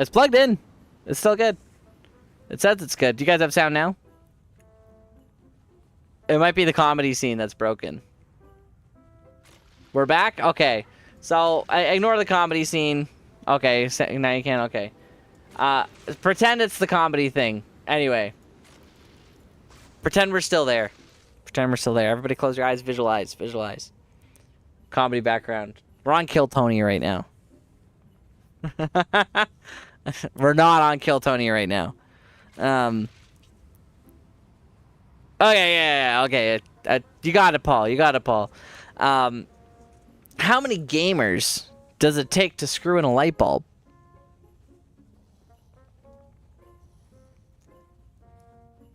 It's plugged in. It's still good. It says it's good. Do you guys have sound now? It might be the comedy scene that's broken. We're back? Okay. So, ignore the comedy scene. Okay, now you can. Okay. Pretend it's the comedy thing. Anyway. Pretend we're still there. Pretend we're still there. Everybody close your eyes. Visualize. Visualize. Comedy background. We're on Kill Tony right now. We're not on Kill Tony right now. Okay, yeah, okay. You got it, Paul. You got it, Paul. How many gamers does it take to screw in a light bulb?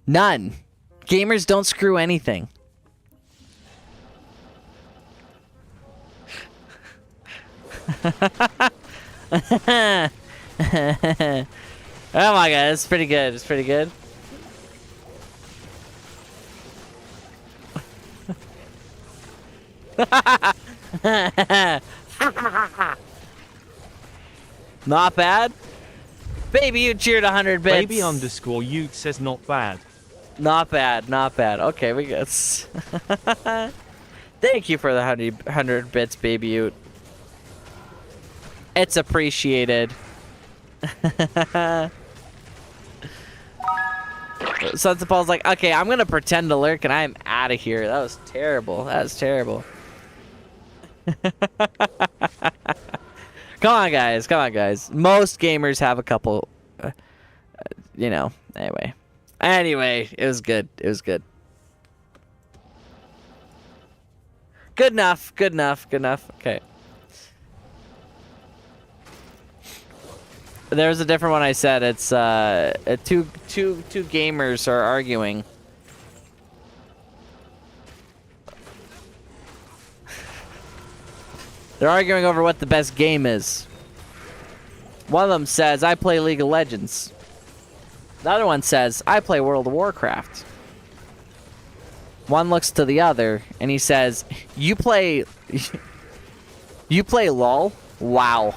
None. Gamers don't screw anything. Oh my god, it's pretty good. It's pretty good. Not bad. Baby, you cheered 100 bits. Baby underscore Ute says not bad. Not bad, not bad. Okay, we got. Thank you for the 100 bits, baby Ute. It's appreciated. So Paul's like, okay, I'm gonna pretend to lurk and I'm out of here. That was terrible. That was terrible. Come on, guys. Come on, guys. Most gamers have a couple, you know, anyway. Anyway, it was good. It was good. Good enough. Good enough. Good enough. Okay. There's a different one I said. It's two gamers are arguing. They're arguing over what the best game is. One of them says, I play League of Legends. The other one says, I play World of Warcraft. One looks to the other and he says, you play LOL? Wow.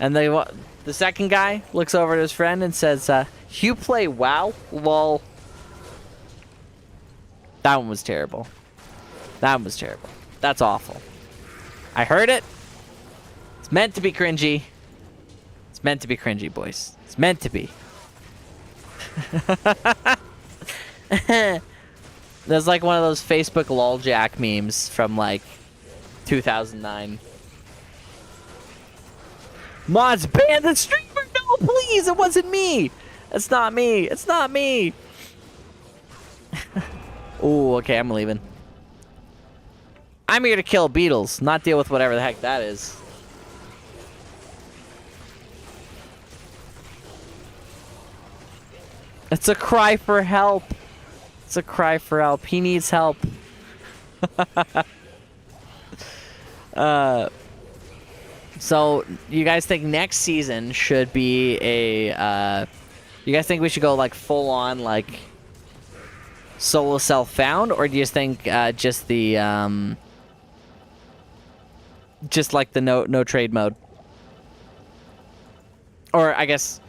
And the second guy looks over at his friend and says, you play WoW? LOL. That one was terrible. That one was terrible. That's awful. I heard it. It's meant to be cringy. It's meant to be cringy, boys. It's meant to be. There's like one of those Facebook loljack memes from like 2009. Mods banned the streamer. No, please. It wasn't me. It's not me. It's not me. Ooh, okay. I'm leaving. I'm here to kill beetles, not deal with whatever the heck that is. It's a cry for help. It's a cry for help. He needs help. So, you guys think next season should be a... you guys think we should go, like, full-on, like, solo self-found? Or do you think just the... just like the no trade mode? Or, I guess...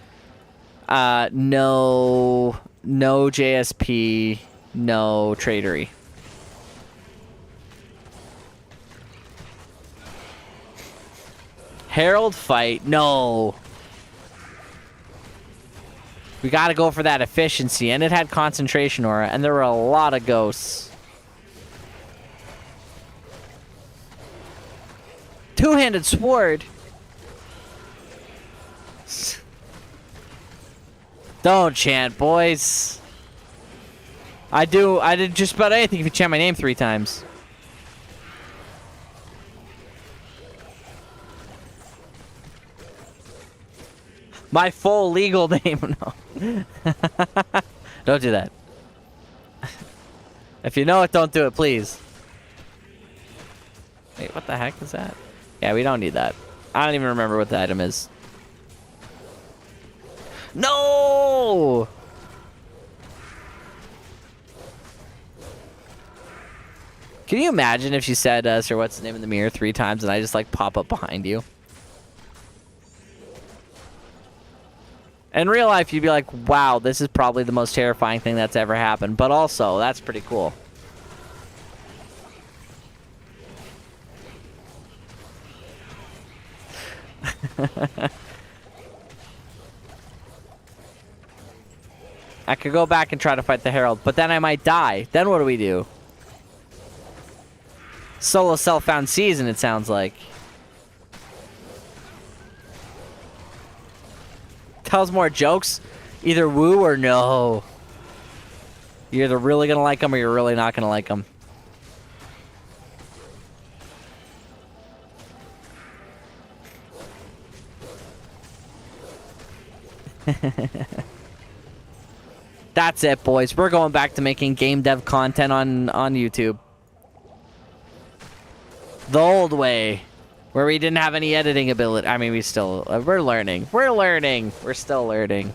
no JSP, no tradery. Herald fight? No. We gotta go for that efficiency, and it had concentration aura, and there were a lot of ghosts. Two-handed sword? Don't chant, boys. I did just about anything if you chant my name 3 times. My full legal name, no. Don't do that. If you know it, don't do it, please. Wait, what the heck is that? Yeah, we don't need that. I don't even remember what the item is. No! Can you imagine if she said, sir, what's the name in the mirror 3 times and I just, like, pop up behind you? In real life, you'd be like, wow, this is probably the most terrifying thing that's ever happened. But also, that's pretty cool. I could go back and try to fight the Herald, but then I might die. Then what do we do? Solo self-found season, it sounds like. Tells more jokes. Either woo or no. You're either really gonna like them or you're really not gonna like them. That's it, boys. We're going back to making game dev content on YouTube. The old way. Where we didn't have any editing ability. I mean, we're learning. We're learning. We're still learning.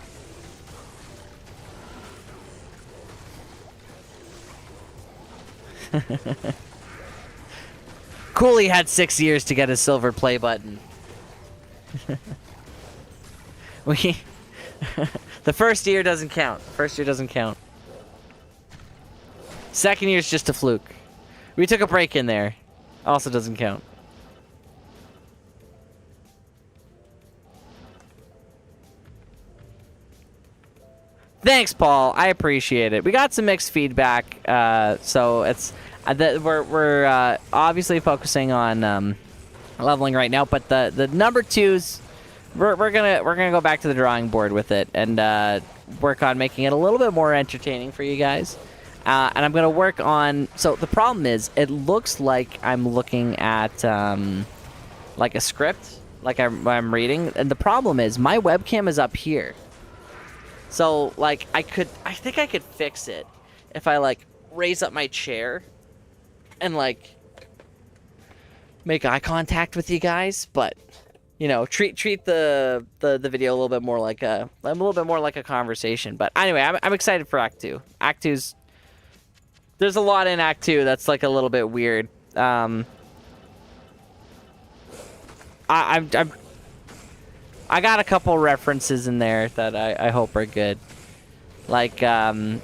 Cooley had 6 years to get a silver play button. The first year doesn't count. First year doesn't count. Second year's just a fluke. We took a break in there. Also doesn't count. Thanks, Paul. I appreciate it. We got some mixed feedback, so it's we're obviously focusing on leveling right now. But the number twos, we're gonna go back to the drawing board with it and work on making it a little bit more entertaining for you guys. And I'm gonna work on. So the problem is, it looks like I'm looking at like a script, like I'm reading, and the problem is my webcam is up here. So, like, I think I could fix it if I, like, raise up my chair and, like, make eye contact with you guys. But, you know, treat the video a little bit more like a conversation. But anyway, I'm excited for Act 2. Act 2's, there's a lot in Act 2 that's, like, a little bit weird. I got a couple references in there that I hope are good. Like, Act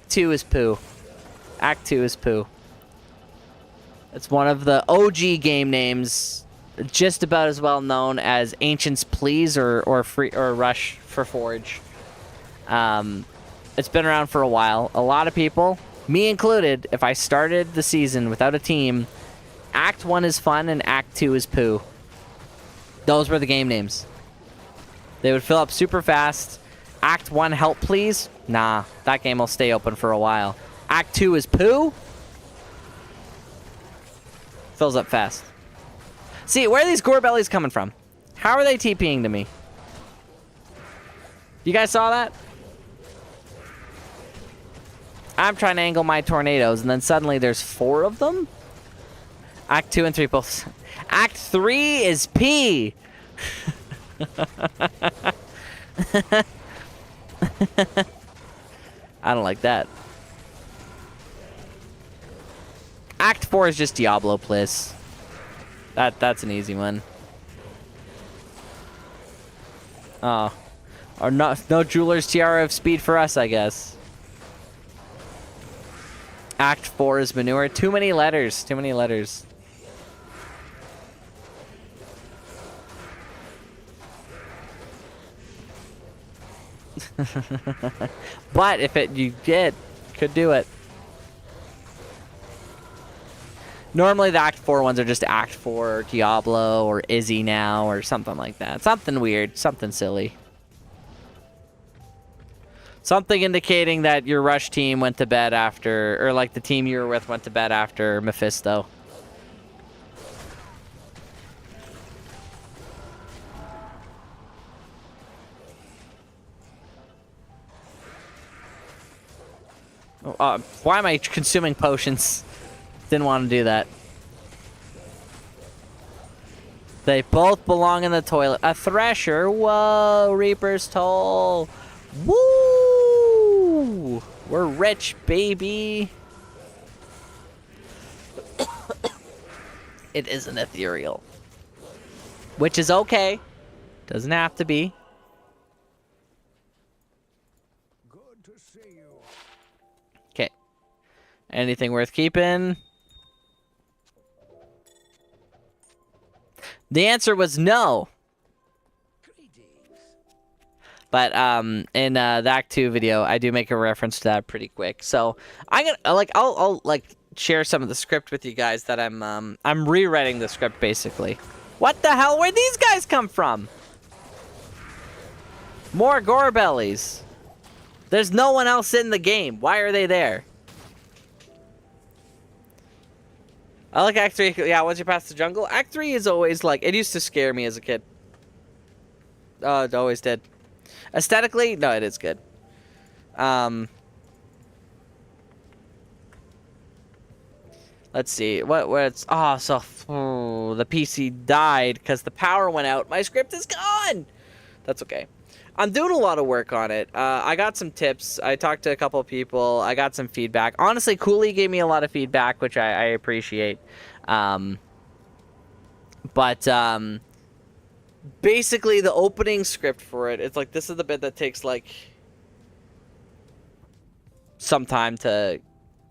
2 is poo. Act 2 is poo. It's one of the OG game names, just about as well known as Ancient's Pleas or Rush for Forge. It's been around for a while. A lot of people, me included, if I started the season without a team, Act 1 is fun and Act 2 is poo. Those were the game names. They would fill up super fast. Act 1, help please? Nah, that game will stay open for a while. Act 2 is poo? Fills up fast. See, where are these gore bellies coming from? How are they TPing to me? You guys saw that? I'm trying to angle my tornadoes, and then suddenly there's 4 of them? Act 2 and 3 both. Act 3 is P. I don't like that. Act 4 is just Diablo Bliss. That's an easy one. Oh. Or no Jeweler's Tiara of Speed for us, I guess. Act 4 is Manure. Too many letters. Too many letters. But if you could do it. Normally the Act 4 ones are just Act 4 or Diablo or Izzy now or something like that. Something weird, something silly. Something indicating that your Rush team went to bed after, or like the team you were with went to bed after Mephisto. Why am I consuming potions? Didn't want to do that. They both belong in the toilet. A Thresher. Whoa. Reaper's Toll. Woo! We're rich, baby. It is an ethereal. Which is okay. Doesn't have to be. Good to see you. Okay. Anything worth keeping? The answer was no. Greetings. But in the Act 2 video, I do make a reference to that pretty quick. So I'm gonna like I'll like share some of the script with you guys that I'm rewriting the script basically. What the hell? Where'd these guys come from? More gore bellies. There's no one else in the game. Why are they there? I like Act 3. Yeah, once you pass the jungle. Act 3 is always like, it used to scare me as a kid. Oh, it always did. Aesthetically, no, it is good. Let's see. What's... Oh, so... Oh, the PC died because the power went out. My script is gone! That's okay. I'm doing a lot of work on it. I got some tips. I talked to a couple of people. I got some feedback. Honestly, Cooley gave me a lot of feedback, which I appreciate. Basically, the opening script for it, it's like, this is the bit that takes, like, some time to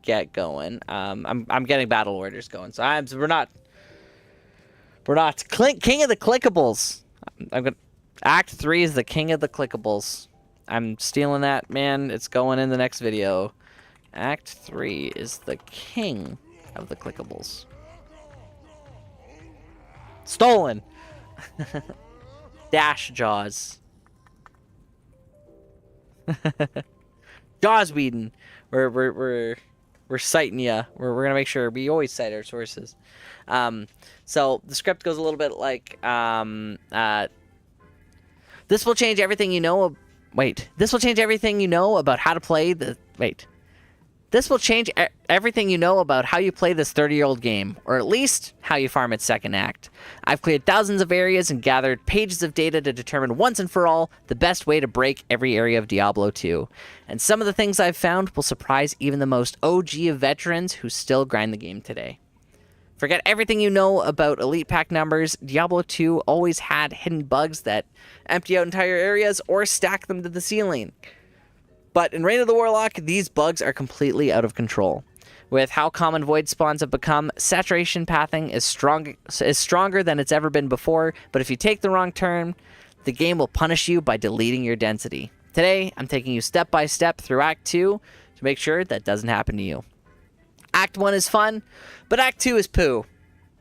get going. I'm getting battle orders going, so we're not king of the clickables. Act 3 is the king of the clickables. I'm stealing that, man. It's going in the next video. Act 3 is the king of the clickables. Stolen. Dash Jaws. Jaws Whedon. We're citing ya. We're gonna make sure we always cite our sources. So the script goes a little bit like this will change everything you know. This will change everything you know about how to play the. This will change everything you know about how you play this 30-year-old game, or at least how you farm its second act. I've cleared thousands of areas and gathered pages of data to determine once and for all the best way to break every area of Diablo 2. And some of the things I've found will surprise even the most OG of veterans who still grind the game today. Forget everything you know about elite pack numbers. Diablo 2 always had hidden bugs that empty out entire areas or stack them to the ceiling. But in Reign of the Warlock, these bugs are completely out of control. With how common void spawns have become, saturation pathing is stronger than it's ever been before, but if you take the wrong turn, the game will punish you by deleting your density. Today, I'm taking you step by step through Act 2 to make sure that doesn't happen to you. Act 1 is fun, but Act 2 is poo.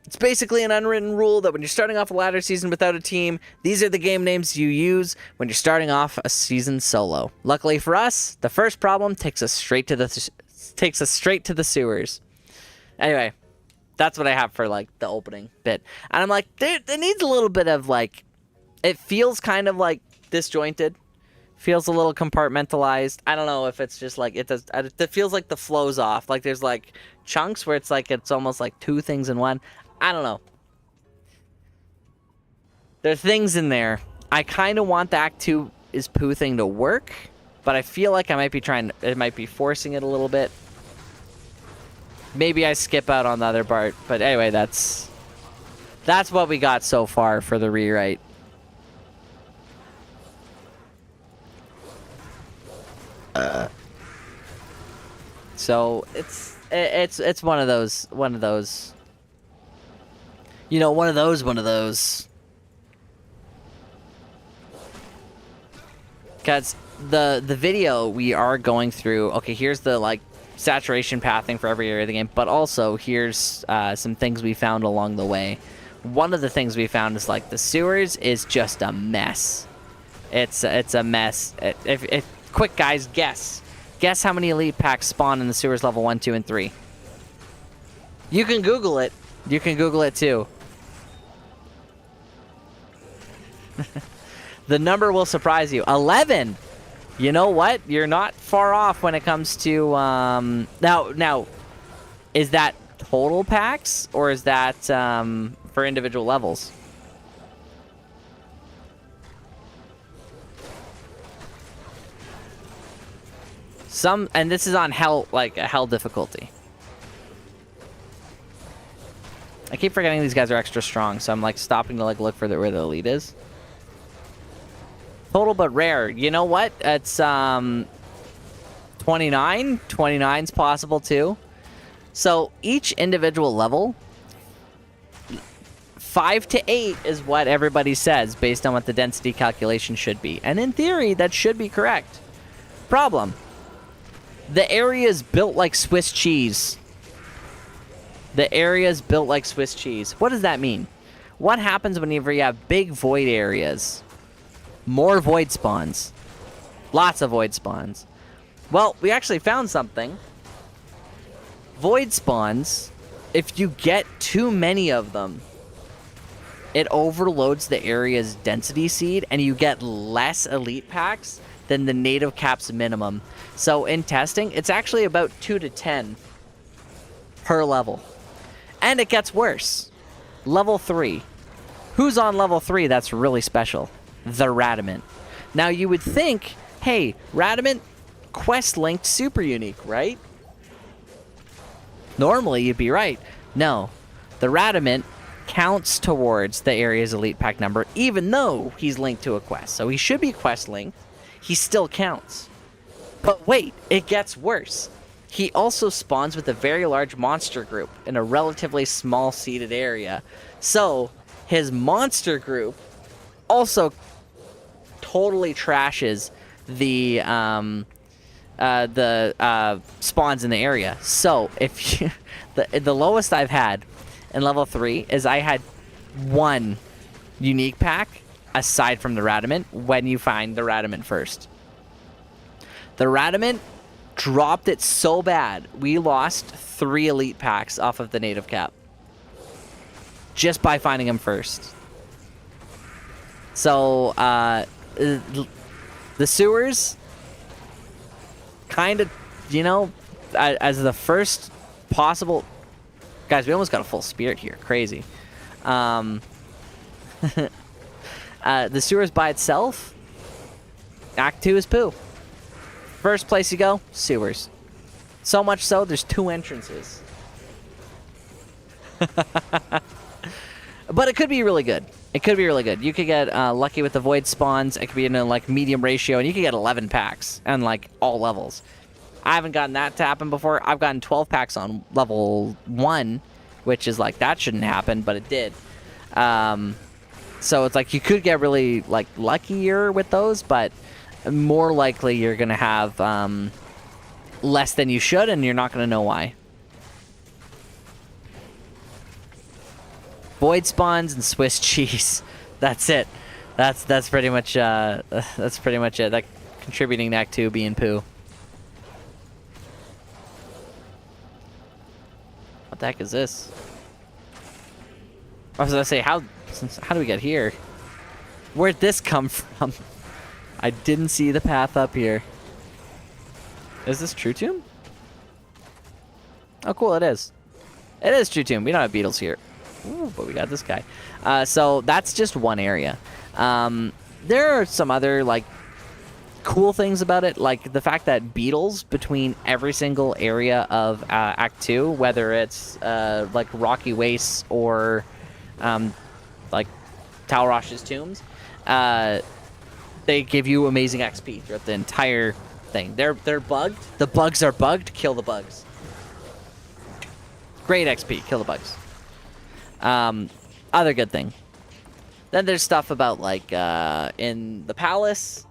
It's basically an unwritten rule that when you're starting off a ladder season without a team, these are the game names you use when you're starting off a season solo. Luckily for us, the first problem takes us straight to the sewers. Anyway, that's what I have for like the opening bit. And I'm like, it needs a little bit of like, it feels kind of like disjointed. Feels a little compartmentalized. I don't know if it's just like it does. It feels like the flow's off. Like there's like chunks where it's like it's almost like two things in one. I don't know. There are things in there. I kind of want the Act 2 is poo thing to work, but I feel like I might be it might be forcing it a little bit. Maybe I skip out on the other part, but anyway, that's what we got so far for the rewrite. So it's one of those, you know, one of those. Because the video we are going through, okay, here's the like saturation pathing for every area of the game, but also here's some things we found along the way. One of the things we found is like the sewers is just a mess. It's a mess. If quick guys, guess how many elite packs spawn in the sewers level 1, 2, and 3. You can Google it. You can Google it too. The number will surprise you. 11. You know what? You're not far off when it comes to now is that total packs or is that for individual levels? And this is on hell, like a hell difficulty. I keep forgetting these guys are extra strong, so I'm like stopping to like look for where the elite is. Total but rare. You know what? It's 29? 29's possible too. So each individual level, 5 to 8 is what everybody says based on what the density calculation should be. And in theory, that should be correct. Problem. The area is built like Swiss cheese. The area is built like Swiss cheese. What does that mean? What happens whenever you have big void areas? More void spawns. Lots of void spawns. Well, we actually found something. Void spawns, if you get too many of them, it overloads the area's density seed and you get less elite packs than the native cap's minimum. So in testing, it's actually about 2 to 10 per level. And it gets worse. Level 3. Who's on level 3 that's really special? The Radamant. Now you would think, hey, Radamant, quest linked, super unique, right? Normally you'd be right. No. The Radamant counts towards the area's elite pack number even though he's linked to a quest. So he should be quest linked. He still counts. But wait, it gets worse. He also spawns with a very large monster group in a relatively small seeded area. So his monster group also totally trashes the spawns in the area. So if you, the lowest I've had in level 3 is I had 1 unique pack aside from the Radamant when you find the Radamant first. The Radamant dropped it so bad, we lost 3 elite packs off of the native cap. Just by finding him first. So, the sewers, kind of, you know, as the first possible... Guys, we almost got a full spirit here. Crazy. The sewers by itself, Act 2 is poo. First place you go, sewers. So much so, there's 2 entrances. But it could be really good. It could be really good. You could get lucky with the void spawns. It could be in a like medium ratio, and you could get 11 packs and like all levels. I haven't gotten that to happen before. I've gotten 12 packs on level 1, which is like that shouldn't happen, but it did. So it's like you could get really like luckier with those, but more likely you're gonna have less than you should, and you're not gonna know why. Void spawns and Swiss cheese. That's it. That's pretty much that's pretty much it. That contributing to Act 2 being poo. What the heck is this? I was gonna say, how do we get here? Where'd this come from? I didn't see the path up here. Is this True Tomb? Oh, cool, it is. It is True Tomb. We don't have beetles here. Ooh, but we got this guy. So that's just one area. There are some other, like, cool things about it, like the fact that beetles between every single area of Act 2, whether it's like Rocky Wastes or like Talrosh's Tombs, they give you amazing XP throughout the entire thing. They're bugged. The bugs are bugged. Kill the bugs. Great XP. Kill the bugs. Other good thing. Then there's stuff about like in the palace.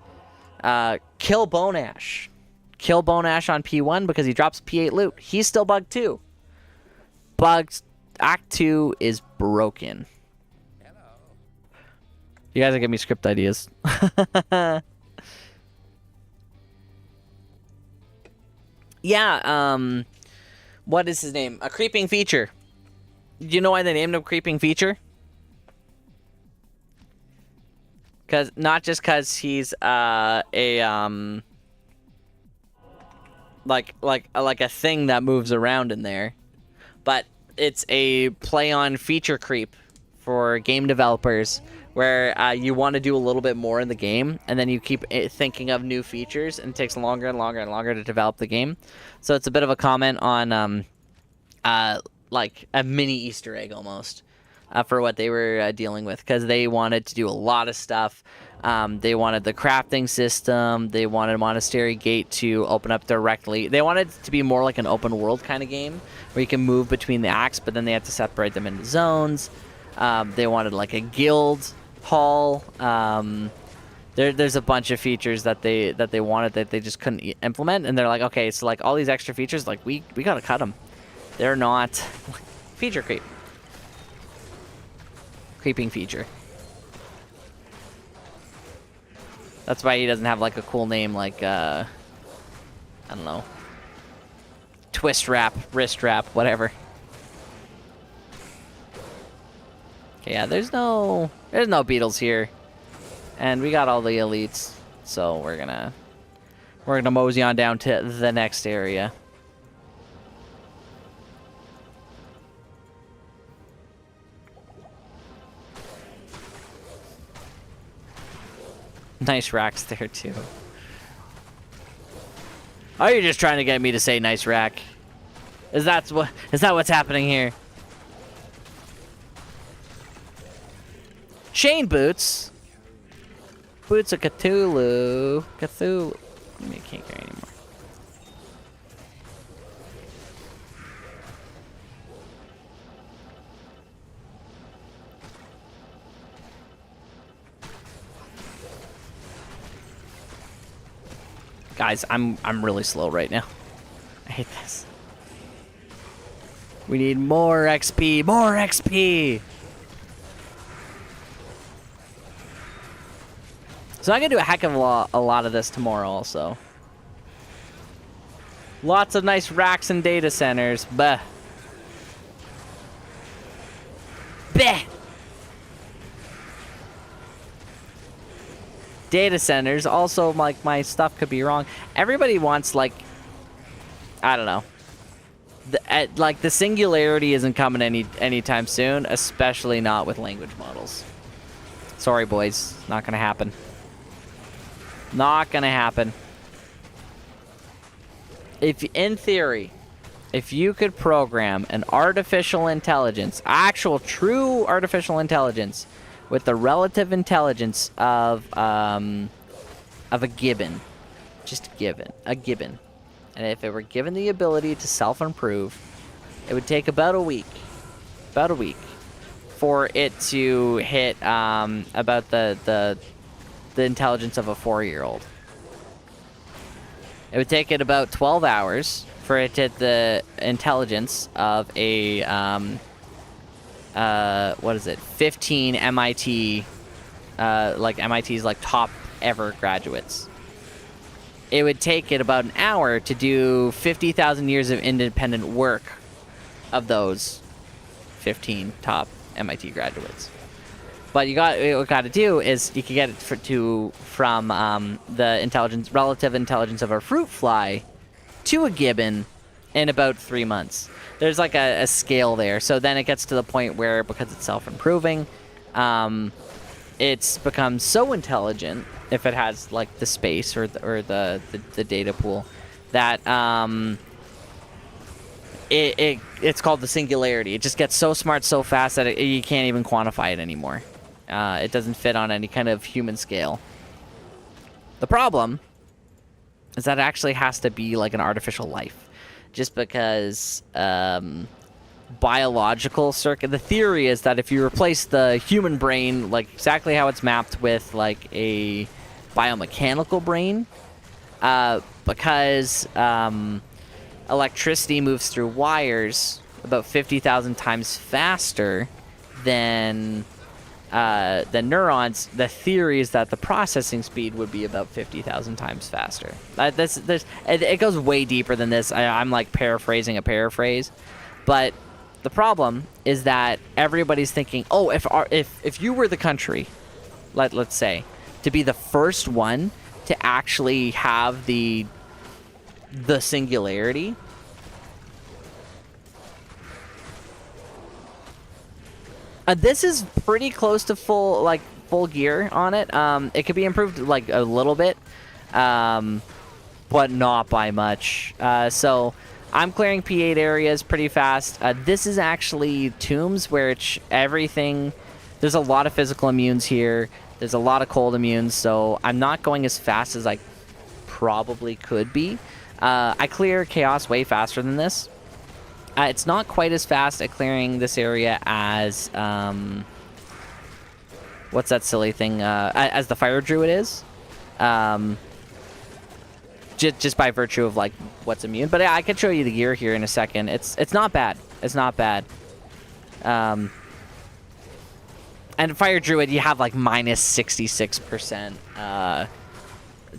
Kill Bone Ash. Kill Bone Ash on P1 because he drops P8 loot. He's still bugged too. Bugged. Act 2 is broken. Hello. You guys are giving me script ideas. Yeah, what is his name? A creeping feature. Do you know why they named him Creeping Feature? Not just because he's like a thing that moves around in there, but it's a play on feature creep for game developers where you want to do a little bit more in the game, and then you keep thinking of new features, and it takes longer and longer and longer to develop the game. So it's a bit of a comment on like a mini Easter egg almost. for what they were dealing with, because they wanted to do a lot of stuff. They wanted the crafting system. They wanted Monastery Gate to open up directly. They wanted it to be more like an open world kind of game where you can move between the acts, but then they had to separate them into zones. They wanted like a guild hall. There's a bunch of features that they wanted that they just couldn't implement, and they're like, okay, so like all these extra features, like we gotta cut them. They're not feature creep. Creeping feature. That's why he doesn't have like a cool name like I don't know, twist wrap, wrist wrap, whatever. Okay, yeah, there's no beetles here. And we got all the elites, so we're gonna mosey on down to the next area. Nice racks there too. Oh, you're just trying to get me to say nice rack? Is that what's happening here? Shane boots. Boots of Cthulhu. Cthulhu. I can't carry anymore. Guys, I'm really slow right now. I hate this. We need more XP. More XP. So I'm going to do a heck of a lot of this tomorrow also. Lots of nice racks and data centers. Bah. Bah. Data centers. Also, like, my stuff could be wrong. Everybody wants, like, I don't know. Like, the singularity isn't coming anytime soon, especially not with language models. Sorry, boys. Not going to happen. Not gonna happen. In theory, if you could program an artificial intelligence, actual true artificial intelligence, with the relative intelligence of a gibbon, just a gibbon, and if it were given the ability to self-improve, it would take about a week for it to hit about the intelligence of a 4-year-old. It would take it about 12 hours for it to hit the intelligence of a, 15 MIT, like MIT's like top ever graduates. It would take it about an hour to do 50,000 years of independent work of those 15 top MIT graduates. But what you got to do is you can get it from the relative intelligence of a fruit fly to a gibbon in about 3 months. There's like a scale there. So then it gets to the point where, because it's self-improving, it's become so intelligent, if it has like the space or the data pool, that it's called the singularity. It just gets so smart so fast that you can't even quantify it anymore. It doesn't fit on any kind of human scale. The problem is that it actually has to be like an artificial life, just because biological circuit. The theory is that if you replace the human brain, like exactly how it's mapped, with like a biomechanical brain, because electricity moves through wires about 50,000 times faster than neurons, the theory is that the processing speed would be about 50,000 times faster. It goes way deeper than this. I'm like paraphrasing a paraphrase, but the problem is that everybody's thinking, oh, if you were the country, let's say, to be the first one to actually have the singularity, this is pretty close to full gear on it. It could be improved like a little bit, but not by much. So I'm clearing P8 areas pretty fast. This is actually tombs where it's everything. There's a lot of physical immunes here. There's a lot of cold immunes, so I'm not going as fast as I probably could be. I clear chaos way faster than this. It's not quite as fast at clearing this area as what's that silly thing? As the fire druid is. Just by virtue of like what's immune, but yeah, I can show you the gear here in a second. It's not bad. It's not bad. And fire druid, you have like minus 66%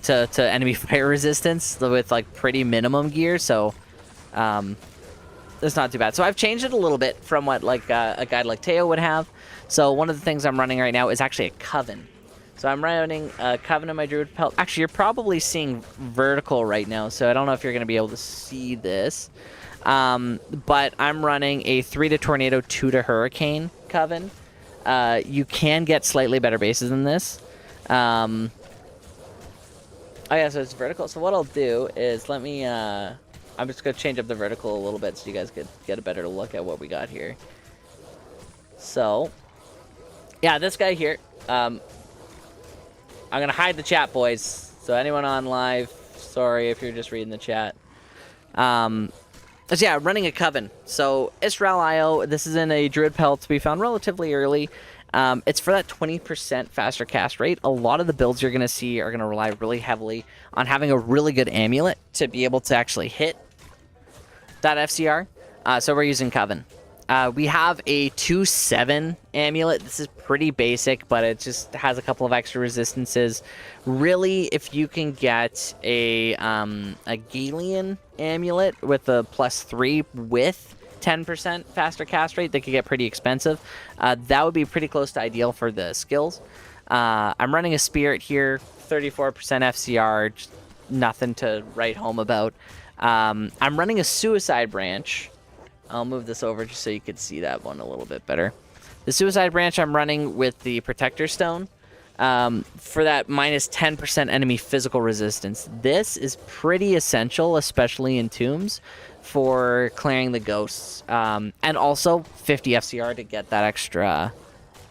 to enemy fire resistance with like pretty minimum gear, so it's not too bad. So I've changed it a little bit from what like a guy like Teo would have. So one of the things I'm running right now is actually a coven. So I'm running a coven in my druid pelt. Actually, you're probably seeing vertical right now, so I don't know if you're going to be able to see this. But I'm running a 3 to tornado, 2 to hurricane coven. You can get slightly better bases than this. Oh yeah, so it's vertical. So what I'll do is let me... I'm just going to change up the vertical a little bit so you guys could get a better look at what we got here. So, yeah, this guy here... I'm going to hide the chat, boys. So anyone on live, sorry if you're just reading the chat. So yeah, running a coven. So Israel IO, this is in a druid pelt we found relatively early. It's for that 20% faster cast rate. A lot of the builds you're going to see are going to rely really heavily on having a really good amulet to be able to actually hit that FCR. So we're using coven. We have a 2/7 amulet. This is pretty basic, but it just has a couple of extra resistances. Really, if you can get a Galian amulet with a +3 with 10% faster cast rate, they could get pretty expensive. That would be pretty close to ideal for the skills. I'm running a spirit here, 34% FCR, just nothing to write home about. I'm running a suicide branch. I'll move this over just so you could see that one a little bit better. The Suicide Branch I'm running with the Protector Stone for that minus 10% enemy physical resistance. This is pretty essential, especially in tombs, for clearing the ghosts. And also 50 FCR to get that extra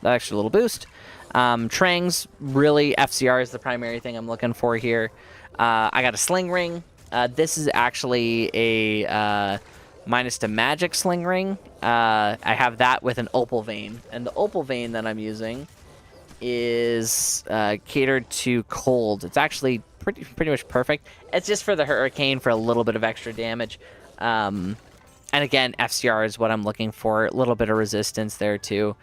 little boost. Trangs, really, FCR is the primary thing I'm looking for here. I got a Sling Ring. This is actually a... minus to magic sling ring. I have that with an opal vein, and the opal vein that I'm using is catered to cold. It's actually pretty much perfect. It's just for the hurricane for a little bit of extra damage. And again, FCR is what I'm looking for. A little bit of resistance there too.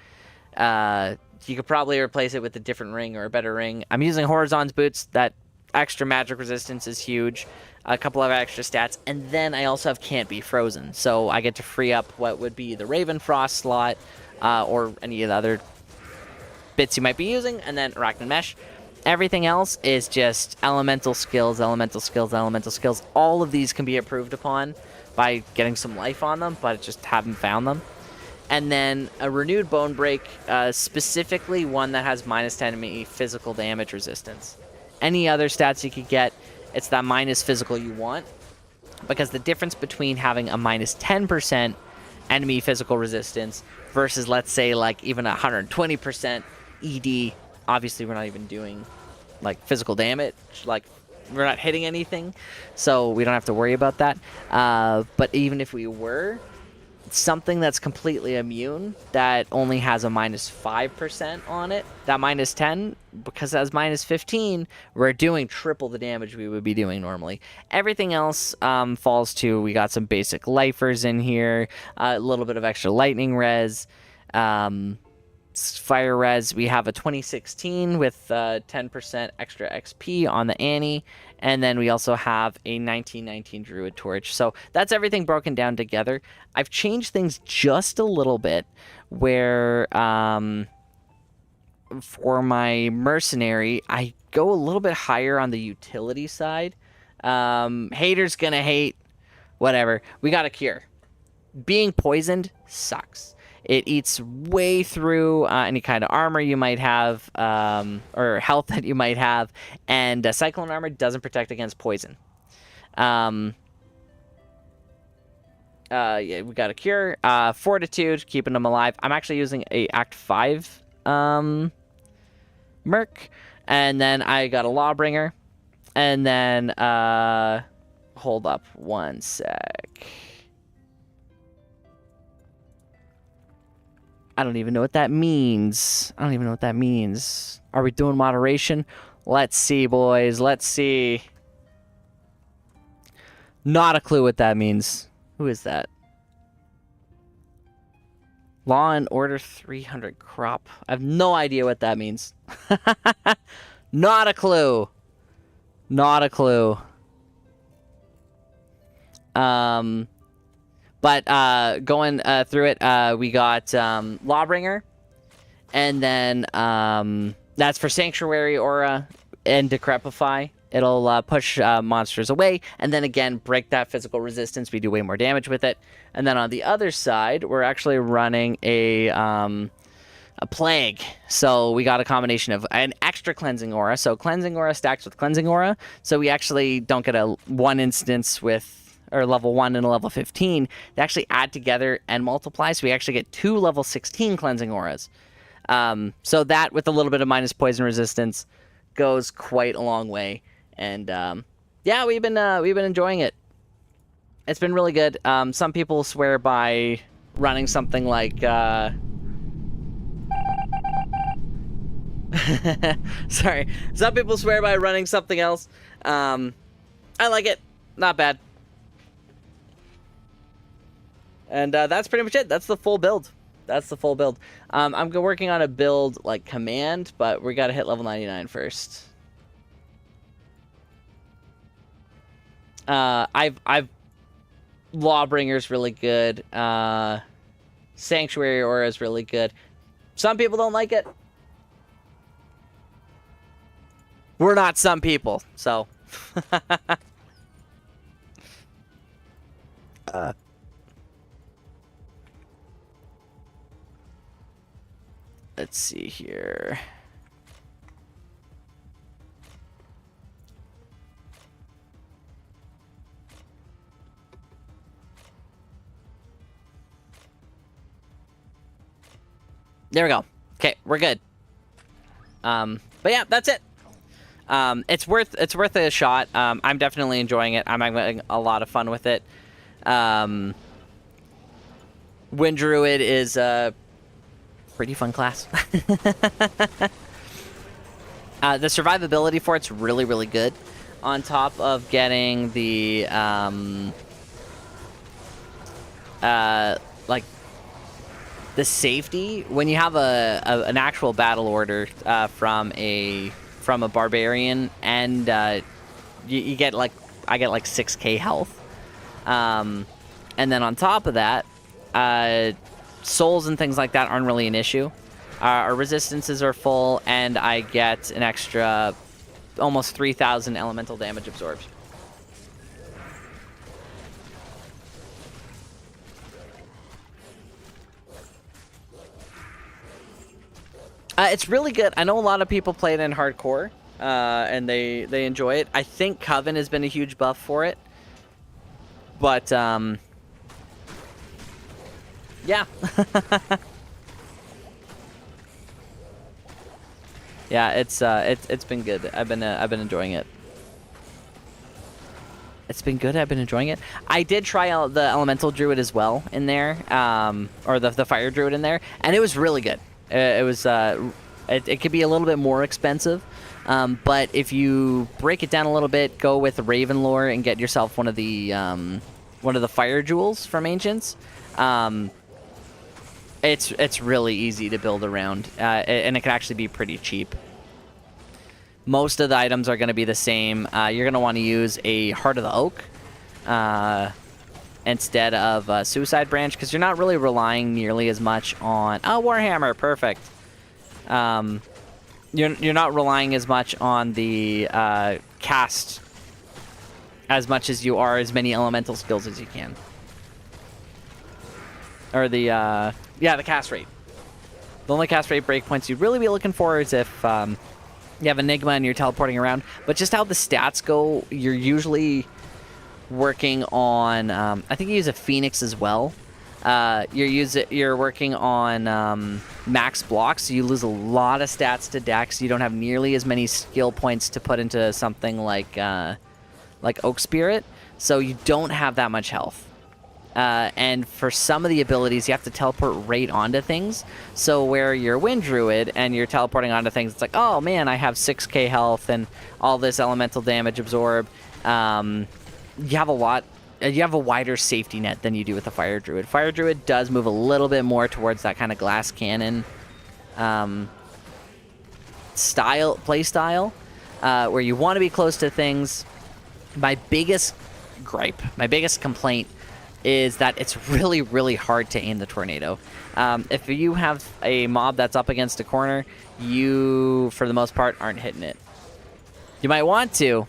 You could probably replace it with a different ring or a better ring. I'm using Horizon's boots. That extra magic resistance is huge. A couple of extra stats, and then I also have Can't Be Frozen, so I get to free up what would be the Raven Frost slot, or any of the other bits you might be using, and then Arachnid Mesh. Everything else is just elemental skills, elemental skills, elemental skills. All of these can be improved upon by getting some life on them, but just haven't found them. And then a Renewed Bone Break, specifically one that has minus 10 enemy physical damage resistance. Any other stats you could get, it's that minus physical you want, because the difference between having a minus 10% enemy physical resistance versus, let's say, like even 120% ED, obviously we're not even doing like physical damage, like we're not hitting anything, so we don't have to worry about that. But even if we were, something that's completely immune that only has a minus 5% on it, that minus 10, because as minus 15, we're doing triple the damage we would be doing normally. Everything else falls to, we got some basic lifers in here, a little bit of extra lightning res, fire res. We have a 2016 with 10% extra XP on the Annie, and then we also have a 1919 Druid Torch. So that's everything broken down together. I've changed things just a little bit where for my mercenary, I go a little bit higher on the utility side. Haters gonna hate, whatever. We got a cure. Being poisoned sucks. It eats way through any kind of armor you might have, or health that you might have, and Cyclone Armor doesn't protect against poison. Yeah, we got a cure. Fortitude, keeping them alive. I'm actually using a Act 5 Merc. And then I got a Lawbringer. And then, hold up one sec. I don't even know what that means. Are we doing moderation? Let's see, boys. Let's see. Not a clue what that means. Who is that? Law and Order 300 crop. I have no idea what that means. Not a clue. Not a clue. But going through it, we got Lawbringer, and then that's for Sanctuary Aura and Decrepify. It'll push monsters away, and then again break that physical resistance. We do way more damage with it. And then on the other side, we're actually running a Plague. So we got a combination of an extra Cleansing Aura. So Cleansing Aura stacks with Cleansing Aura. So we actually don't get a one instance with, or level 1 and a level 15. They actually add together and multiply. So we actually get 2 level 16 Cleansing Auras. So that, with a little bit of minus poison resistance, goes quite a long way. And yeah, we've been enjoying it. It's been really good. Some people swear by running something like sorry. Some people swear by running something else. I like it. Not bad. And that's pretty much it. That's the full build. I'm working on a build like command, but we gotta hit level 99 first. I've Lawbringer's really good. Sanctuary Aura is really good. Some people don't like it. We're not some people, so. Let's see here. There we go. Okay, we're good. But yeah, that's it. It's worth a shot. I'm definitely enjoying it. I'm having a lot of fun with it. Wind Druid is a pretty fun class. The survivability for it's really, really good. On top of getting the like the safety when you have an actual battle order from a barbarian, and you get like, I get like 6k health, and then on top of that, souls and things like that aren't really an issue. Our resistances are full, and I get an extra almost 3,000 elemental damage absorbed. It's really good. I know a lot of people play it in hardcore, and they enjoy it. I think Coven has been a huge buff for it, but yeah, yeah, it's been good. I've been enjoying it. It's been good. I've been enjoying it. I did try out the Elemental Druid as well in there, or the Fire Druid in there, and it was really good. It was it could be a little bit more expensive, but if you break it down a little bit, go with Ravenlore and get yourself one of the Fire Jewels from Ancients. It's really easy to build around, and it can actually be pretty cheap. Most of the items are going to be the same. You're going to want to use a Heart of the Oak instead of Suicide Branch, because you're not really relying nearly as much on... Oh, Warhammer, perfect. You're not relying as much on the cast as much as you are as many elemental skills as you can. Or the cast rate. The only cast rate breakpoints you'd really be looking for is if you have Enigma and you're teleporting around. But just how the stats go, you're usually working on, I think you use a Phoenix as well. You're working on max blocks, so you lose a lot of stats to Dex. You don't have nearly as many skill points to put into something like Oak Spirit, so you don't have that much health. And for some of the abilities, you have to teleport right onto things. So where you're Wind Druid and you're teleporting onto things, it's like, oh man, I have 6k health and all this elemental damage absorb. You have a wider safety net than you do with the Fire Druid. Fire Druid does move a little bit more towards that kind of glass cannon play style, where you want to be close to things. My biggest complaint is that it's really, really hard to aim the tornado. If you have a mob that's up against a corner, you, for the most part, aren't hitting it. You might want to,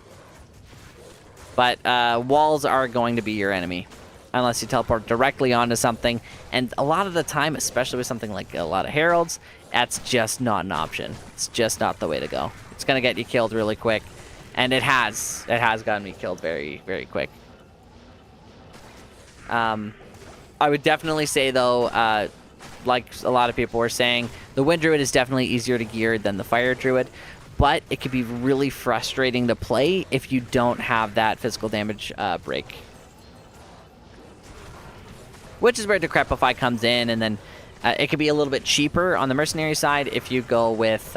but walls are going to be your enemy unless you teleport directly onto something. And a lot of the time, especially with something like a lot of heralds, that's just not an option. It's just not the way to go. It's going to get you killed really quick. And it has gotten me killed very, very quick. I would definitely say, though, like a lot of people were saying, the Wind Druid is definitely easier to gear than the Fire Druid, but it can be really frustrating to play if you don't have that physical damage break. Which is where Decrepify comes in, and then it can be a little bit cheaper on the Mercenary side if you go with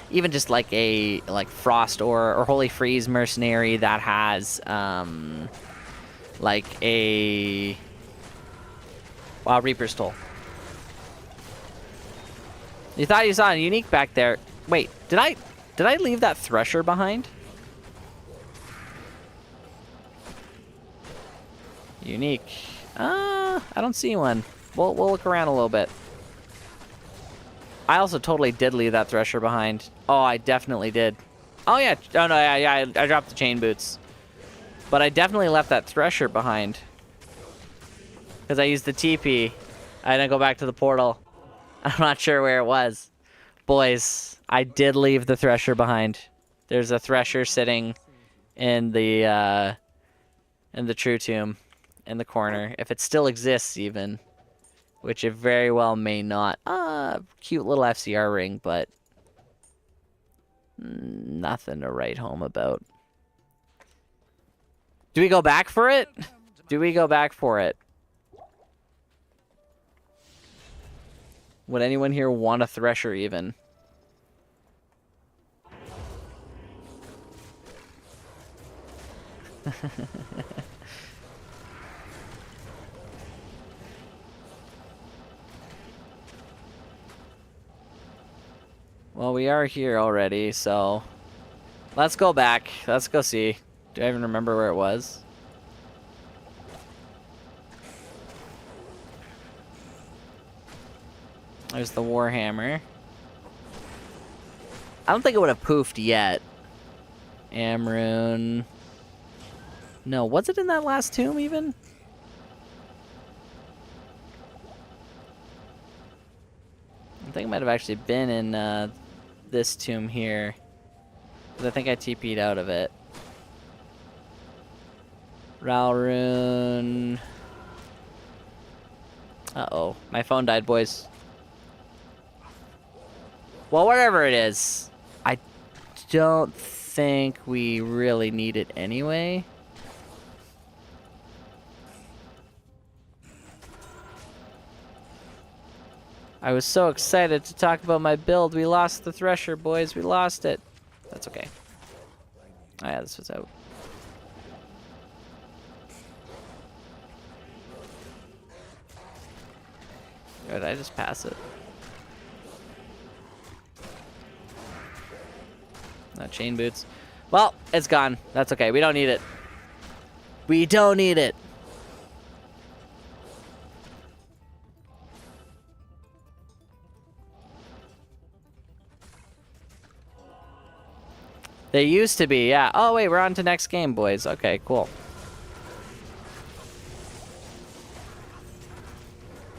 even just like a Frost or Holy Freeze Mercenary that has like a Reaper's Toll. You thought you saw a unique back there. Wait, did I leave that Thresher behind? Unique. I don't see one. We'll look around a little bit. I also totally did leave that Thresher behind. Oh, I definitely did. Oh yeah. Oh no, yeah. I dropped the chain boots. But I definitely left that Thresher behind. Because I used the TP. I didn't go back to the portal. I'm not sure where it was. Boys, I did leave the Thresher behind. There's a Thresher sitting in the True Tomb in the corner. If it still exists even. Which it very well may not. Cute little FCR ring, but nothing to write home about. Do we go back for it? Do we go back for it? Would anyone here want a Thresher even? Well, we are here already, so let's go back. Let's go see. Do I even remember where it was? There's the Warhammer. I don't think it would have poofed yet. Amrune. No, was it in that last tomb even? I think it might have actually been in this tomb here. 'Cause I think I TP'd out of it. Ralrune. Uh-oh. My phone died, boys. Well, whatever it is, I don't think we really need it anyway. I was so excited to talk about my build. We lost the Thresher, boys. We lost it. That's okay. Oh yeah, this was out. Or did I just pass it? No, chain boots. Well, it's gone. That's okay. We don't need it. We don't need it. They used to be, yeah. Oh, wait, we're on to next game, boys. Okay, cool.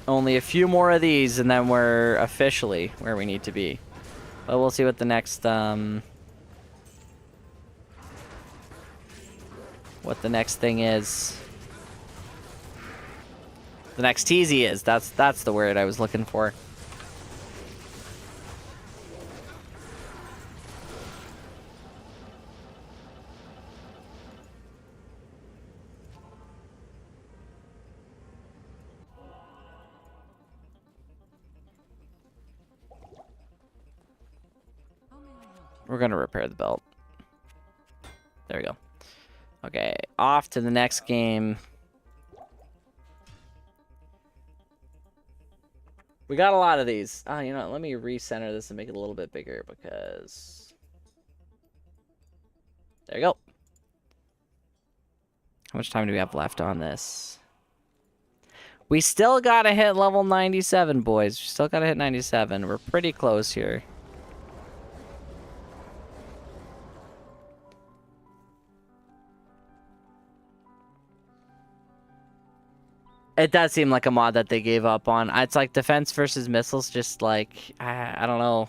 Only a few more of these, and then we're officially where we need to be. But we'll see what the next, the next thing is. The next teasy is. That's the word I was looking for. We're gonna repair the belt. There we go. Okay, off to the next game. We got a lot of these. You know what? Let me recenter this and make it a little bit bigger because... There you go. How much time do we have left on this? We still gotta hit level 97, boys. We still gotta hit 97. We're pretty close here. It does seem like a mod that they gave up on. It's like defense versus missiles, just like, I don't know.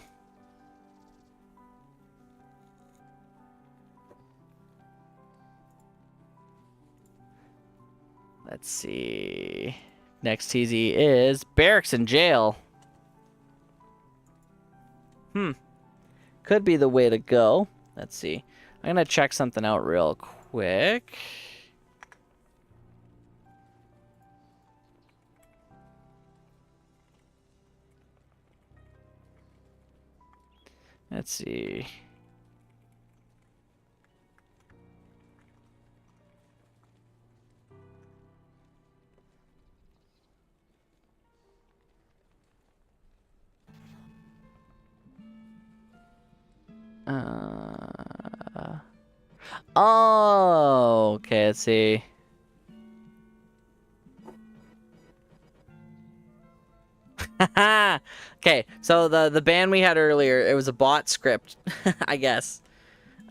Let's see. Next TZ is barracks and jail. Could be the way to go. Let's see. I'm going to check something out real quick. Let's see. Oh, okay, let's see. Okay, so the ban we had earlier, it was a bot script, I guess.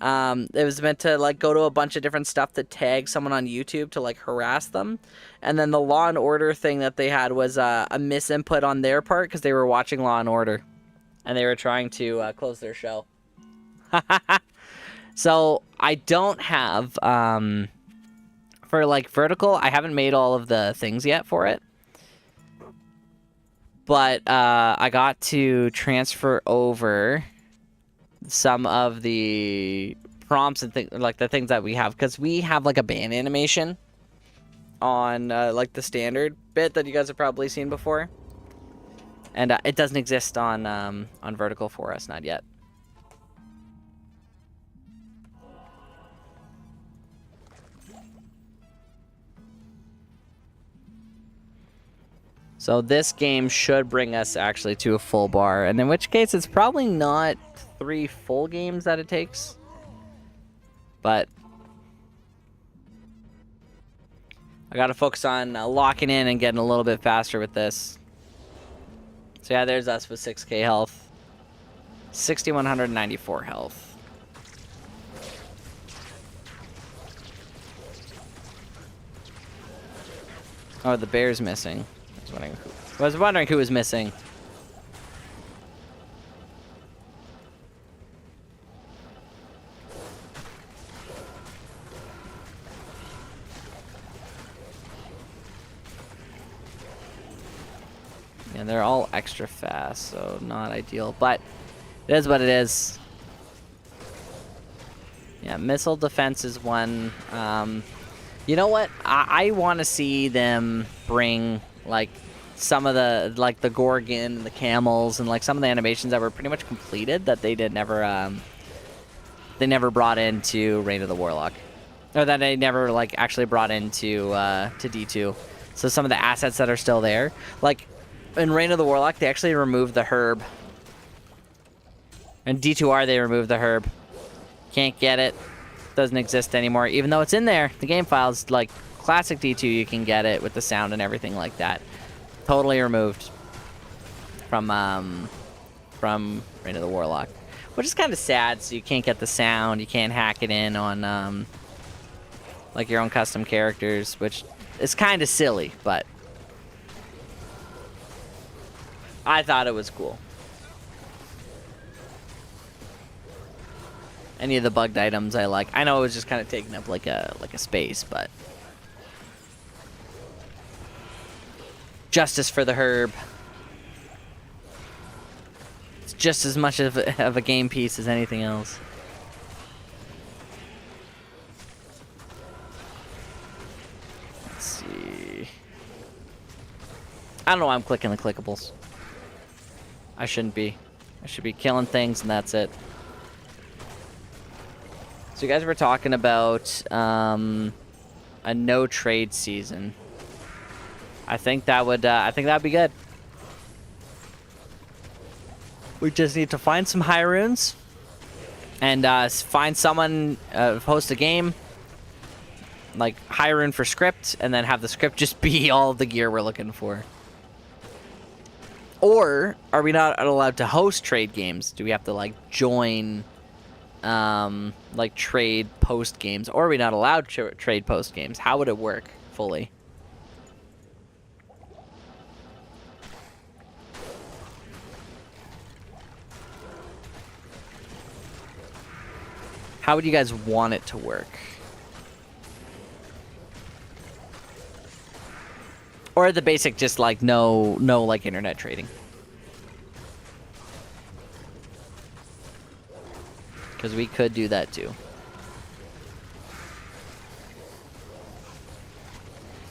It was meant to like go to a bunch of different stuff to tag someone on YouTube to like harass them, and then the Law and Order thing that they had was a misinput on their part because they were watching Law and Order, and they were trying to close their show. So I don't have for like vertical. I haven't made all of the things yet for it. But I got to transfer over some of the prompts and like the things that we have, because we have like a ban animation on like the standard bit that you guys have probably seen before, and it doesn't exist on vertical for us, not yet. So this game should bring us actually to a full bar, and in which case it's probably not 3 full games that it takes. But I gotta focus on locking in and getting a little bit faster with this. So yeah, there's us with 6k health. 6,194 health. Oh, the bear's missing. I was wondering who was missing. Yeah, they're all extra fast, so not ideal, but it is what it is. Yeah, missile defense is one. You know what? I want to see them bring like some of the like the Gorgon, the camels, and like some of the animations that were pretty much completed that they never brought into Reign of the Warlock, or that they never like actually brought into to D2. So some of the assets that are still there, like in Reign of the Warlock, they actually removed the herb. In D2R, they removed the herb. Can't get it. Doesn't exist anymore, even though it's in there. The game files, like classic D2, you can get it with the sound and everything like that. Totally removed from Reign of the Warlock, which is kind of sad. So you can't get the sound, you can't hack it in on like your own custom characters, which is kind of silly, but I thought it was cool. any of the bugged items I like. I know it was just kind of taking up like a space, but justice for the herb. It's just as much of a game piece as anything else. Let's see. I don't know why I'm clicking the clickables. I shouldn't be. I should be killing things and that's it. So you guys were talking about a no trade season. I think that would that'd be good. We just need to find some high runes and find someone host a game like high rune for script, and then have the script just be all of the gear we're looking for. Or are we not allowed to host trade games? Do we have to like join like trade post games, or are we not allowed to trade post games? How would it work fully? How would you guys want it to work? Or the basic just like no like internet trading. Because we could do that too.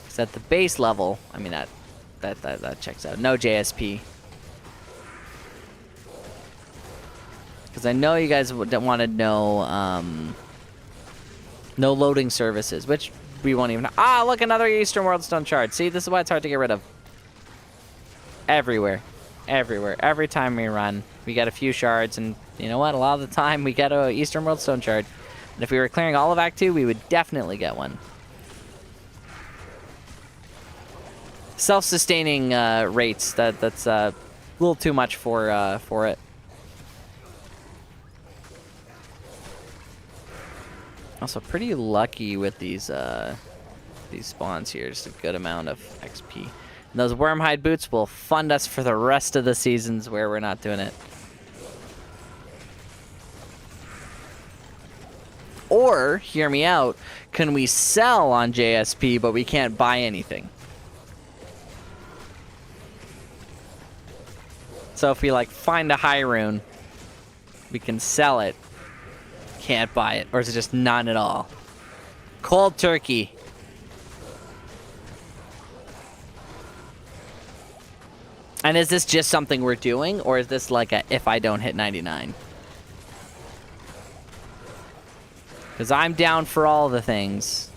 Because at the base level, I mean that checks out. No JSP. Because I know you guys wanted no loading services, which we won't even. Ah, look, another Eastern World Stone shard. See, this is why it's hard to get rid of. Everywhere, every time we run, we get a few shards, and you know what? A lot of the time, we get a Eastern World Stone shard. And if we were clearing all of Act 2, we would definitely get one. Self-sustaining rates. That's a little too much for it. Also, pretty lucky with these spawns here. Just a good amount of XP. And those Wormhide boots will fund us for the rest of the seasons where we're not doing it. Or, hear me out, can we sell on JSP, but we can't buy anything? So if we like find a high rune, we can sell it. Can't buy it, or is it just none at all? Cold turkey. And is this just something we're doing, or is this like a if I don't hit 99? Because I'm down for all the things.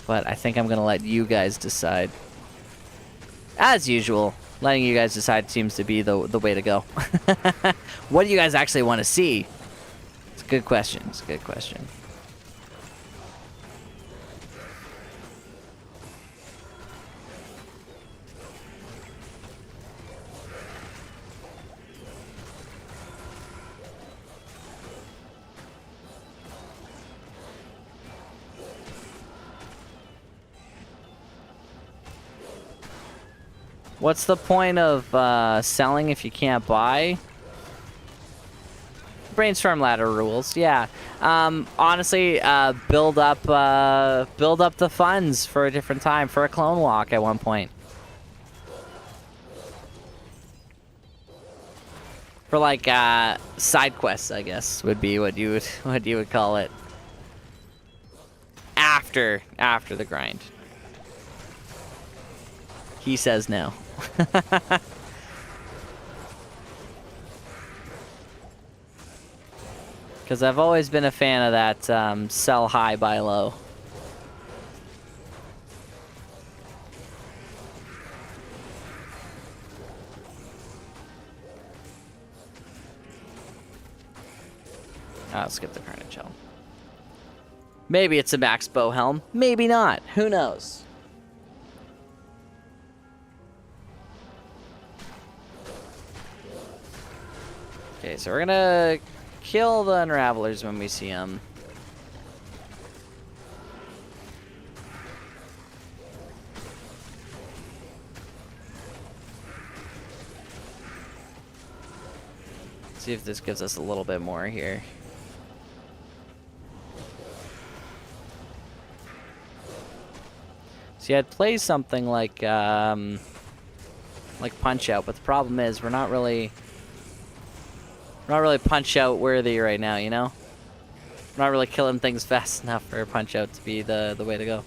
But I think I'm going to let you guys decide. As usual, letting you guys decide seems to be the way to go. What do you guys actually want to see? It's a good question. It's a good question. What's the point of selling if you can't buy? Brainstorm ladder rules, yeah. Honestly, build up the funds for a different time, for a clone walk at one point. For like side quests, I guess would be what you would call it. After the grind. He says no. Because I've always been a fan of that sell high, buy low. I'll skip the Carnage Helm. Maybe it's a Max Bow Helm. Maybe not. Who knows? Okay, so we're gonna kill the Unravelers when we see them. See if this gives us a little bit more here. See, I'd play something like Punch Out, but the problem is we're not really Punch Out worthy right now, you know? We're not really killing things fast enough for Punch Out to be the way to go.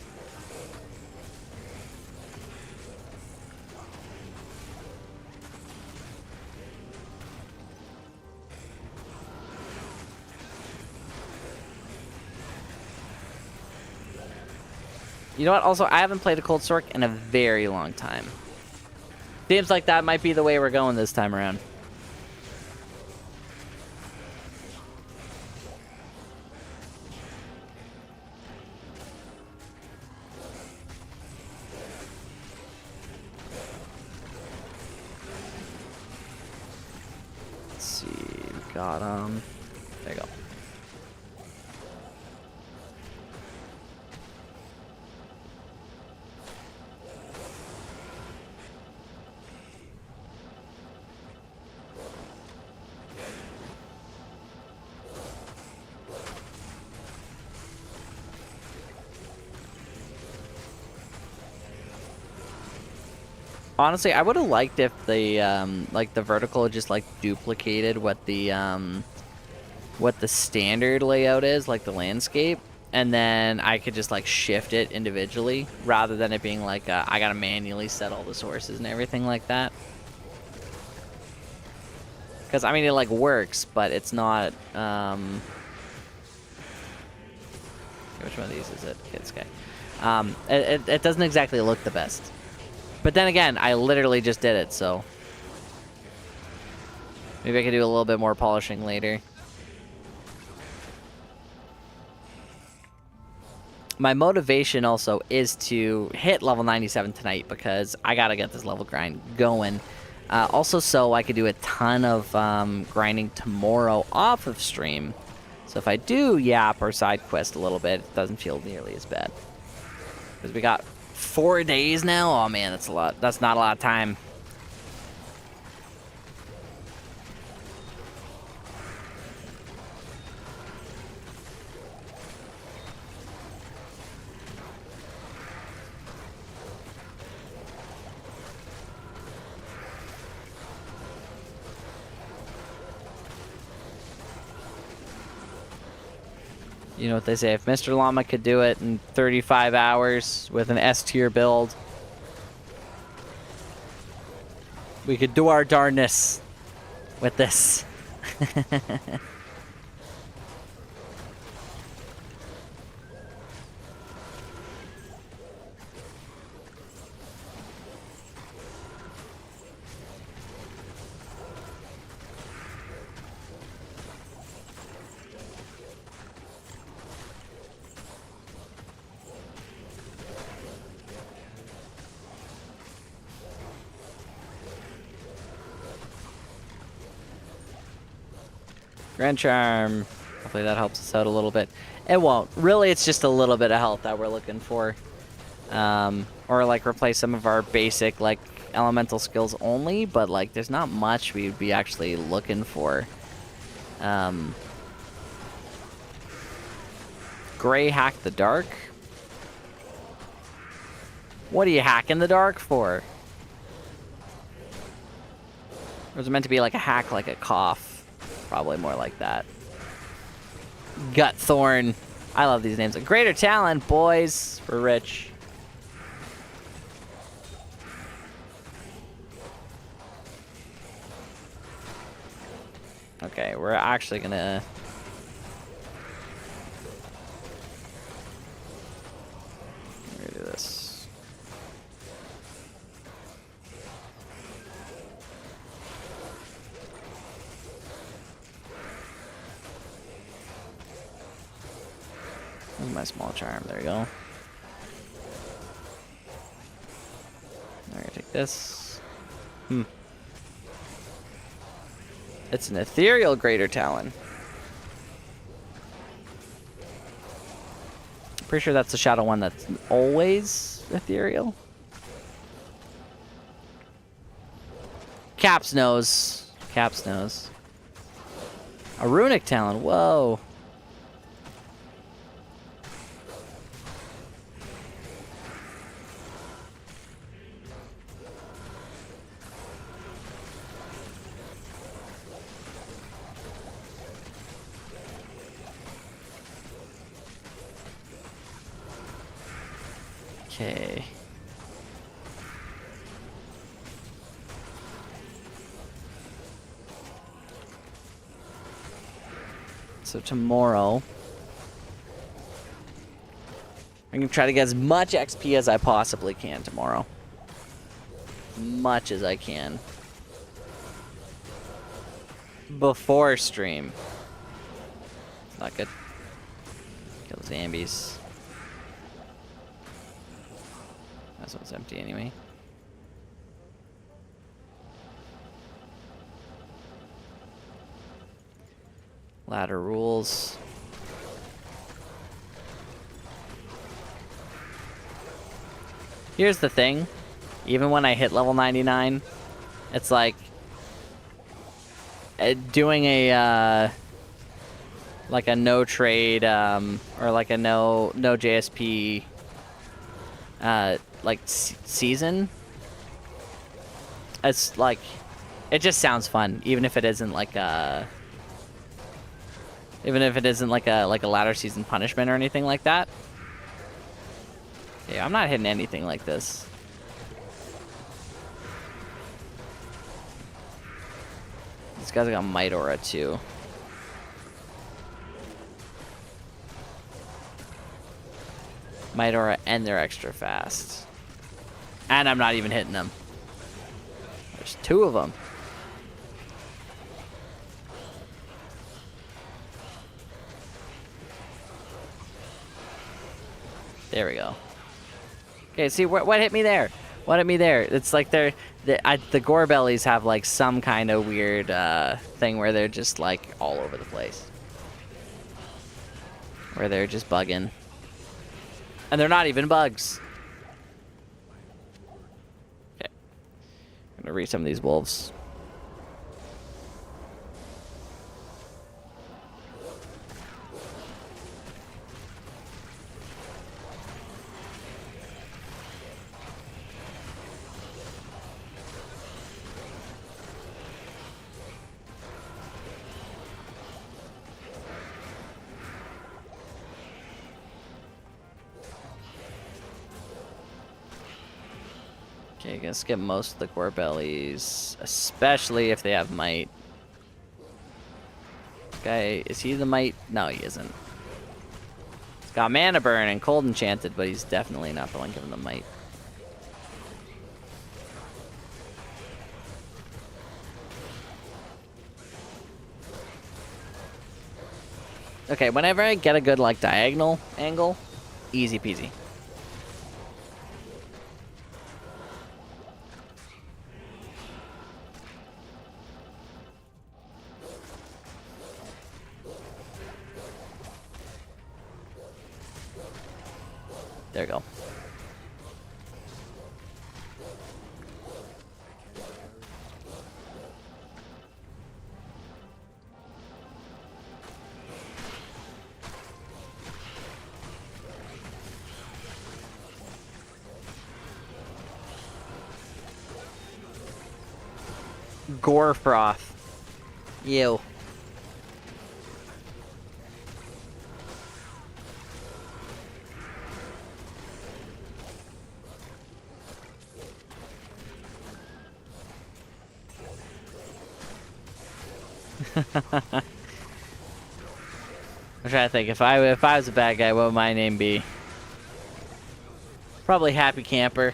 You know what? Also, I haven't played a Cold Stork in a very long time. Seems like that might be the way we're going this time around. Let's see. We got there you go. Honestly, I would have liked if the like the vertical just like duplicated what the standard layout is, like the landscape, and then I could just like shift it individually rather than it being like I gotta manually set all the sources and everything like that. Because I mean it like works, but it's not. Which one of these is it? This guy. It doesn't exactly look the best. But then again, I literally just did it, so maybe I could do a little bit more polishing later. My motivation also is to hit level 97 tonight because I gotta get this level grind going. Also, so I could do a ton of grinding tomorrow off of stream. So if I do yap or side quest a little bit, it doesn't feel nearly as bad. Because we got 4 days now? Oh man, that's a lot. That's not a lot of time. You know what they say, if Mr. Llama could do it in 35 hours with an S tier build, we could do our darnest with this. Grand Charm. Hopefully that helps us out a little bit. It won't. Really, it's just a little bit of health that we're looking for. Or like replace some of our basic like elemental skills only, but like there's not much we'd be actually looking for. Gray hack the dark? What are you hacking the dark for? Or was it meant to be like a hack like a cough? Probably more like that. Gut Thorn. I love these names. Greater Talent, boys. We're rich. Okay, we're actually gonna... We're gonna do this. My small charm, there you go. I'm gonna take this. It's an ethereal Greater Talon. Pretty sure that's the shadow one that's always ethereal. Caps knows. Caps knows. A runic talon. Whoa. Okay. So tomorrow, I'm gonna try to get as much XP as I possibly can tomorrow. Much as I can. Before stream. It's not good. Kill those ambies. This one's empty anyway. Ladder rules. Here's the thing. Even when I hit level 99, it's like doing a like a no trade or like a no JSP like season. It's like it just sounds fun, even if it isn't like a ladder season punishment or anything like that. Yeah, I'm not hitting anything like this. These guys got Might Aura too. Might Aura and they're extra fast. And I'm not even hitting them. There's two of them. There we go. Okay, see what hit me there? What hit me there? It's like the gore bellies have like some kind of weird thing where they're just like all over the place. Where they're just bugging. And they're not even bugs. Okay. I'm gonna read some of these wolves. Okay, gonna skip most of the gore bellies, especially if they have might. Guy, is he the might? No, he isn't. He's got mana burn and cold enchanted, but he's definitely not the one giving the might. Okay, whenever I get a good like diagonal angle, easy peasy. There we go. Gore froth. Ew. I'm trying to think. If I was a bad guy, what would my name be? Probably Happy Camper.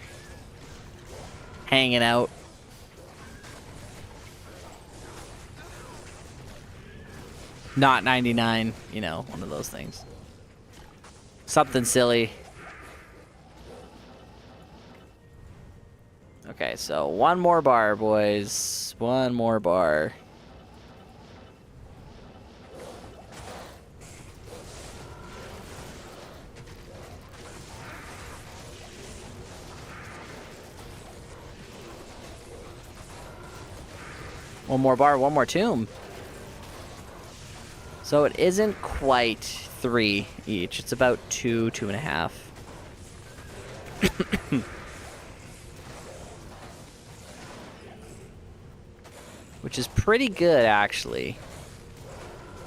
Hanging out. Not 99, you know, one of those things. Something silly. Okay, so one more bar, boys. One more bar. One more bar, one more tomb. So it isn't quite 3 each. It's about 2, 2.5. Which is pretty good, actually.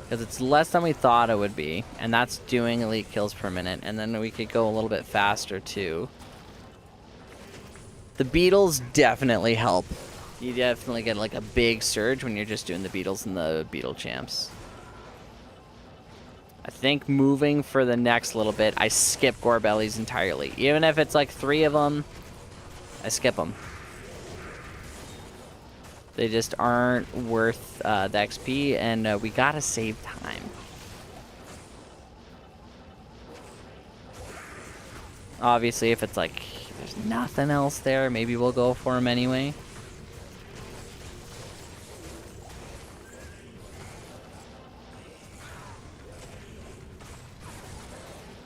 Because it's less than we thought it would be. And that's doing elite kills per minute. And then we could go a little bit faster, too. The beetles definitely help. You definitely get like a big surge when you're just doing the beetles and the beetle champs. I think moving for the next little bit, I skip Gorebellies entirely. Even if it's like 3 of them, I skip them. They just aren't worth the XP, and we gotta save time. Obviously, if it's like there's nothing else there, maybe we'll go for them anyway.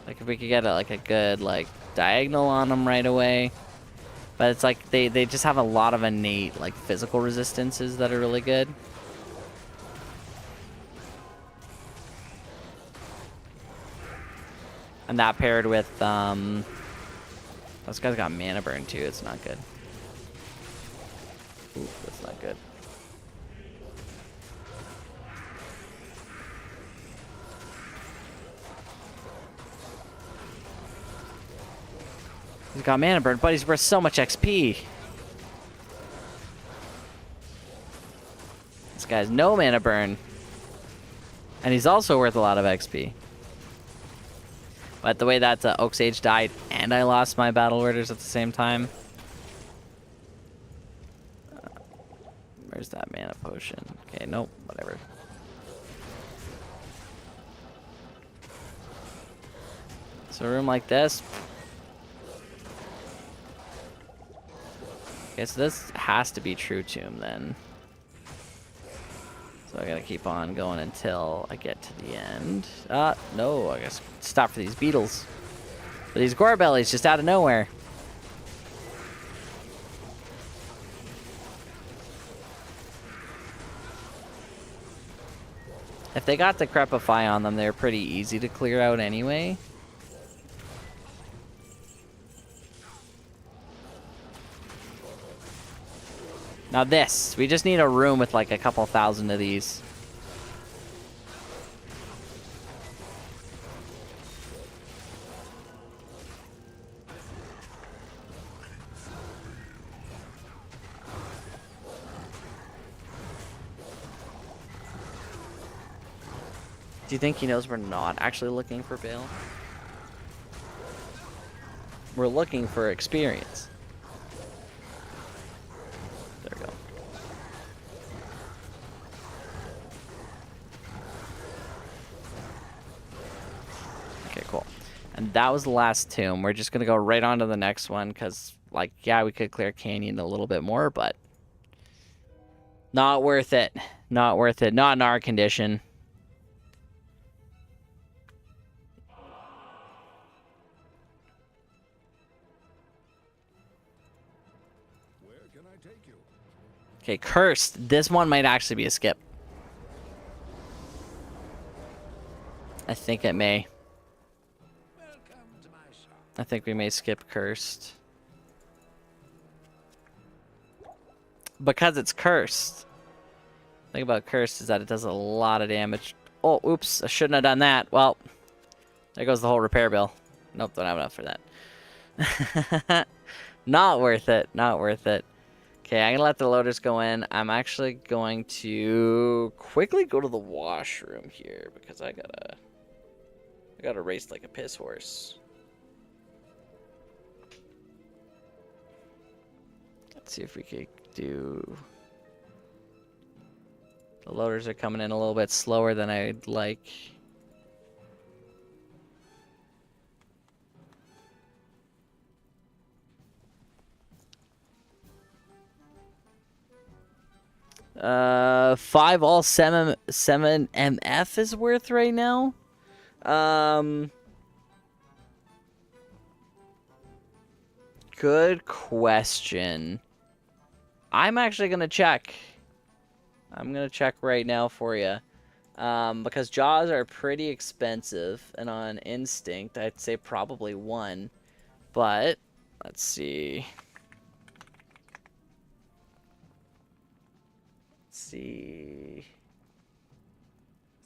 Like if we could get like a good like diagonal on them right away. But it's like they just have a lot of innate like physical resistances that are really good. And that paired with those guys got mana burn too, it's not good. Ooh, that's not good. He's got mana burn, but he's worth so much XP. This guy's no mana burn. And he's also worth a lot of XP. But the way that Oak Sage died and I lost my battle orders at the same time. Where's that mana potion? Okay, nope, whatever. So a room like this. Okay, so this has to be True Tomb then. So I gotta keep on going until I get to the end. No, I guess stop for these beetles. But these Gorebellies just out of nowhere. If they got the Crepify on them, they're pretty easy to clear out anyway. Now this, we just need a room with like a couple thousand of these. Do you think he knows we're not actually looking for Bale? We're looking for experience. There we go. Okay, cool. And that was the last tomb. We're just gonna go right on to the next one, because, like, yeah, we could clear Canyon a little bit more, but not worth it. Not worth it. Not in our condition. Where can I take you? Okay, Cursed. This one might actually be a skip. I think it may. Welcome to my shop. I think we may skip Cursed. Because it's Cursed. The thing about Cursed is that it does a lot of damage. Oh, oops. I shouldn't have done that. Well, there goes the whole repair bill. Nope, don't have enough for that. Not worth it. Not worth it. Okay, I'm going to let the loaders go in. I'm actually going to quickly go to the washroom here because I gotta race like a piss horse. Let's see if we could do... The loaders are coming in a little bit slower than I'd like. Five all 7 MF is worth right now. Good question. I'm actually gonna check. I'm gonna check right now for you. Because jaws are pretty expensive, and on instinct, I'd say probably 1. But let's see. Let's see.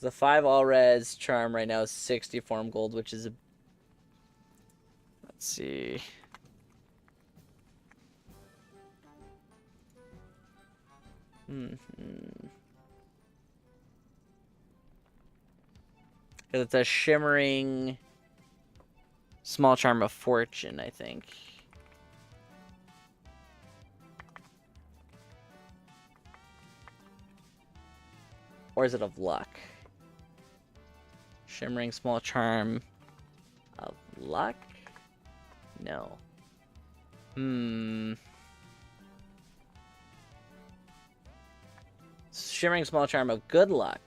The 5 all res charm right now is 60 form gold, which is a. Let's see. Because it's a shimmering small charm of fortune, I think. Or is it of luck? Shimmering small charm of luck? No. Shimmering small charm of good luck.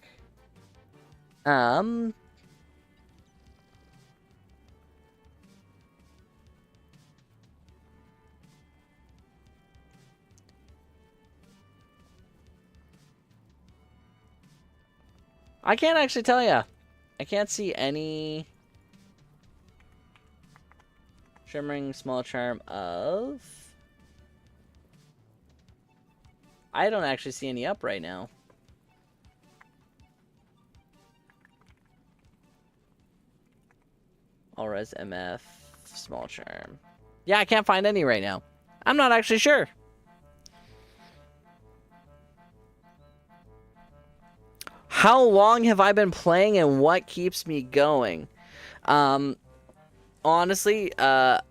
I can't actually tell ya. I can't see any shimmering small charm of. I don't actually see any up right now. All res MF small charm. Yeah, I can't find any right now. I'm not actually sure. How long have I been playing and what keeps me going? Honestly, it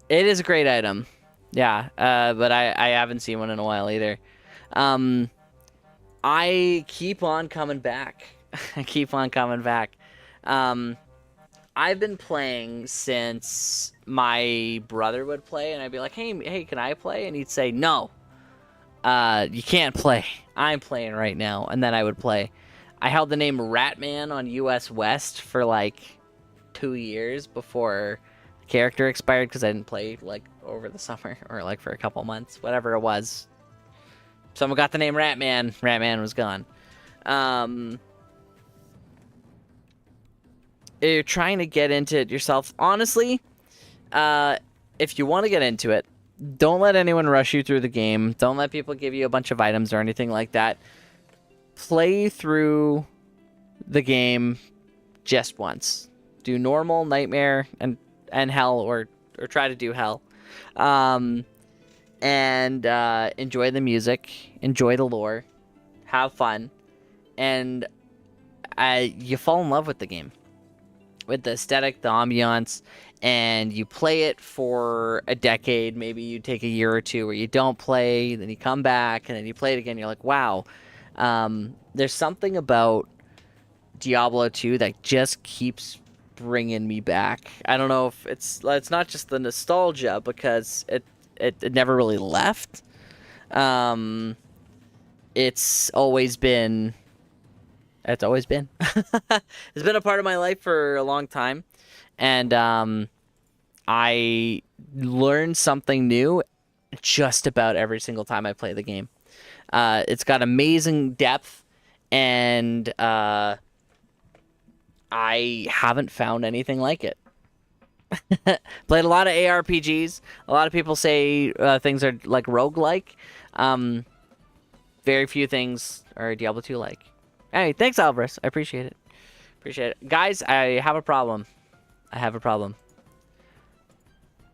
is a great item. Yeah, but I haven't seen one in a while either. I keep on coming back. I keep on coming back. I've been playing since my brother would play, and I'd be like, hey, can I play? And he'd say, no, you can't play. I'm playing right now. And then I would play. I held the name Ratman on US West for like 2 years before the character expired because I didn't play like over the summer or like for a couple months, whatever it was. Someone got the name Ratman. Ratman was gone. You're trying to get into it yourself. Honestly, if you want to get into it, don't let anyone rush you through the game. Don't let people give you a bunch of items or anything like that. Play through the game just once. Do normal, nightmare, and hell, or try to do hell. And enjoy the music, enjoy the lore, have fun, and you fall in love with the game, with the aesthetic, the ambiance, and you play it for a decade. Maybe you take a year or two where you don't play, then you come back, and then you play it again. You're like, wow. There's something about Diablo 2 that just keeps bringing me back. I don't know if it's not just the nostalgia, because it never really left. It's always been it's been a part of my life for a long time, and I learn something new just about every single time I play the game. It's got amazing depth, and I haven't found anything like it. Played a lot of ARPGs. A lot of people say things are like roguelike. Very few things are Diablo 2 like. Hey, thanks, Alvarez. I appreciate it. Appreciate it. Guys, I have a problem.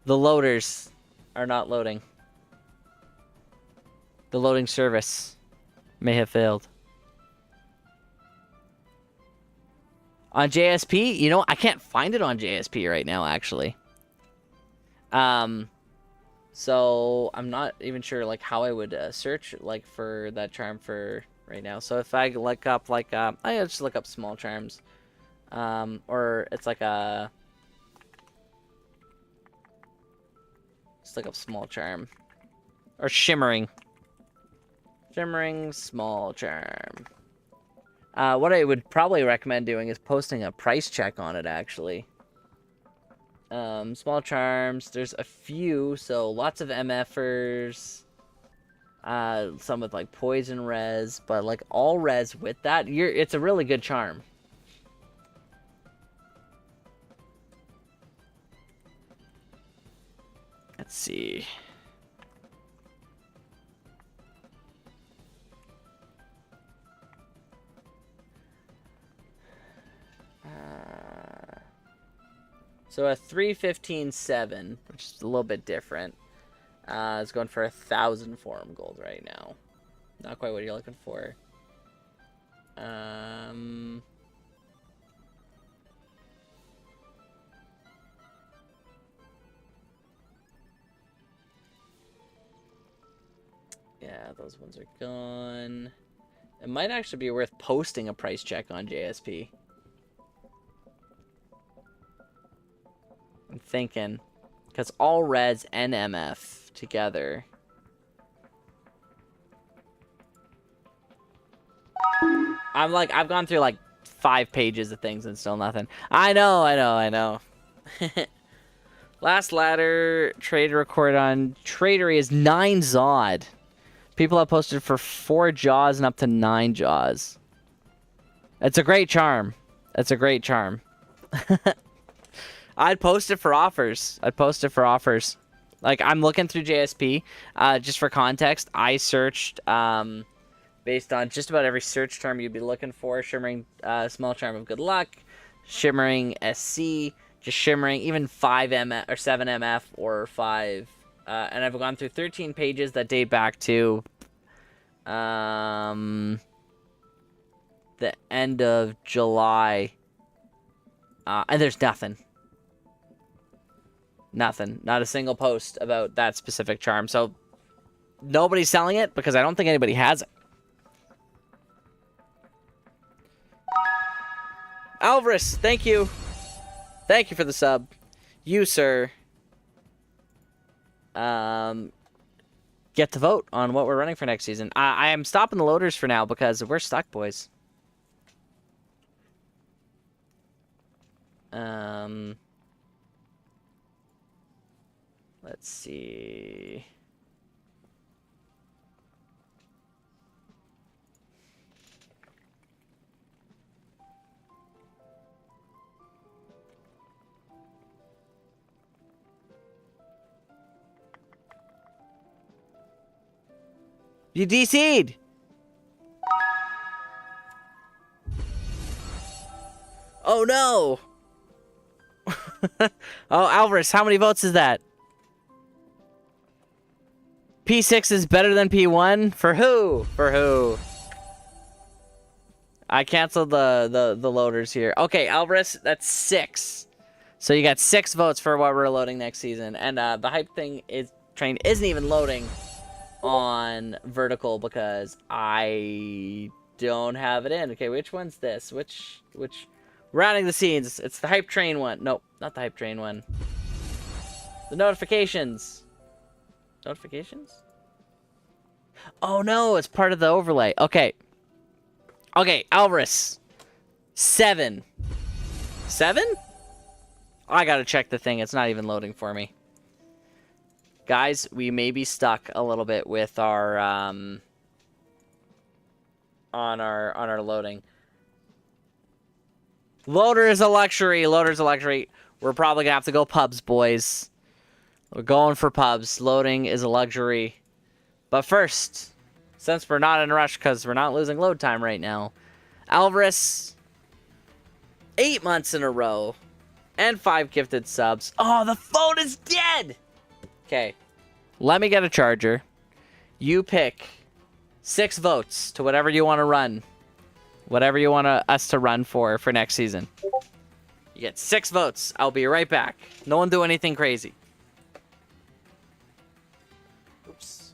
The loaders are not loading. The loading service may have failed. On JSP, you know, I can't find it on JSP right now, actually. So I'm not even sure like how I would search like for that charm for right now. So if I look up like I just look up small charms, or it's like a just look up small charm or shimmering small charm. What I would probably recommend doing is posting a price check on it, actually. Small charms, there's a few, so lots of MFers. Some with like poison res, but like all res with that, it's a really good charm. Let's see. So a 315.7, which is a little bit different. Is going for 1,000 forum gold right now. Not quite what you're looking for. Yeah, those ones are gone. It might actually be worth posting a price check on JSP. I'm thinking. Because all reds and MF together. I've gone through like 5 pages of things and still nothing. I know. Last ladder trader record on Tradery is 9 Zod. People have posted for 4 Jaws and up to 9 Jaws. It's a great charm. I'd post it for offers. Like, I'm looking through JSP. Just for context, I searched based on just about every search term you'd be looking for. Shimmering small charm of good luck. Shimmering SC. Just shimmering. Even 5 MF or 7 MF or 5. And I've gone through 13 pages that date back to the end of July. And there's nothing. Not a single post about that specific charm. So nobody's selling it because I don't think anybody has it. Alvarez, thank you. Thank you for the sub. You, sir, get to vote on what we're running for next season. I am stopping the loaders for now because we're stuck, boys. Let's see. You DC'd! Oh no! Oh, Alvarez, how many votes is that? P6 is better than P1? For who? I canceled the loaders here. Okay, Alvarez, that's 6. So you got 6 votes for what we're loading next season. And the hype train isn't even loading on vertical because I don't have it in. Okay, which one's this? Which rounding the scenes? It's the hype train one. Nope, not the hype train one. The notifications. Notifications? Oh no, it's part of the overlay. Okay, Alvarez. 7. 7? I gotta check the thing. It's not even loading for me. Guys, we may be stuck a little bit with our on our loading. Loader is a luxury. We're probably gonna have to go pubs, boys. We're going for pubs. Loading is a luxury. But first, since we're not in a rush because we're not losing load time right now, Alvarez, 8 months in a row, and 5 gifted subs. Oh, the phone is dead! Okay, let me get a charger. You pick 6 votes to whatever you want to run. Whatever you want us to run for next season. You get 6 votes. I'll be right back. No one do anything crazy. Oops.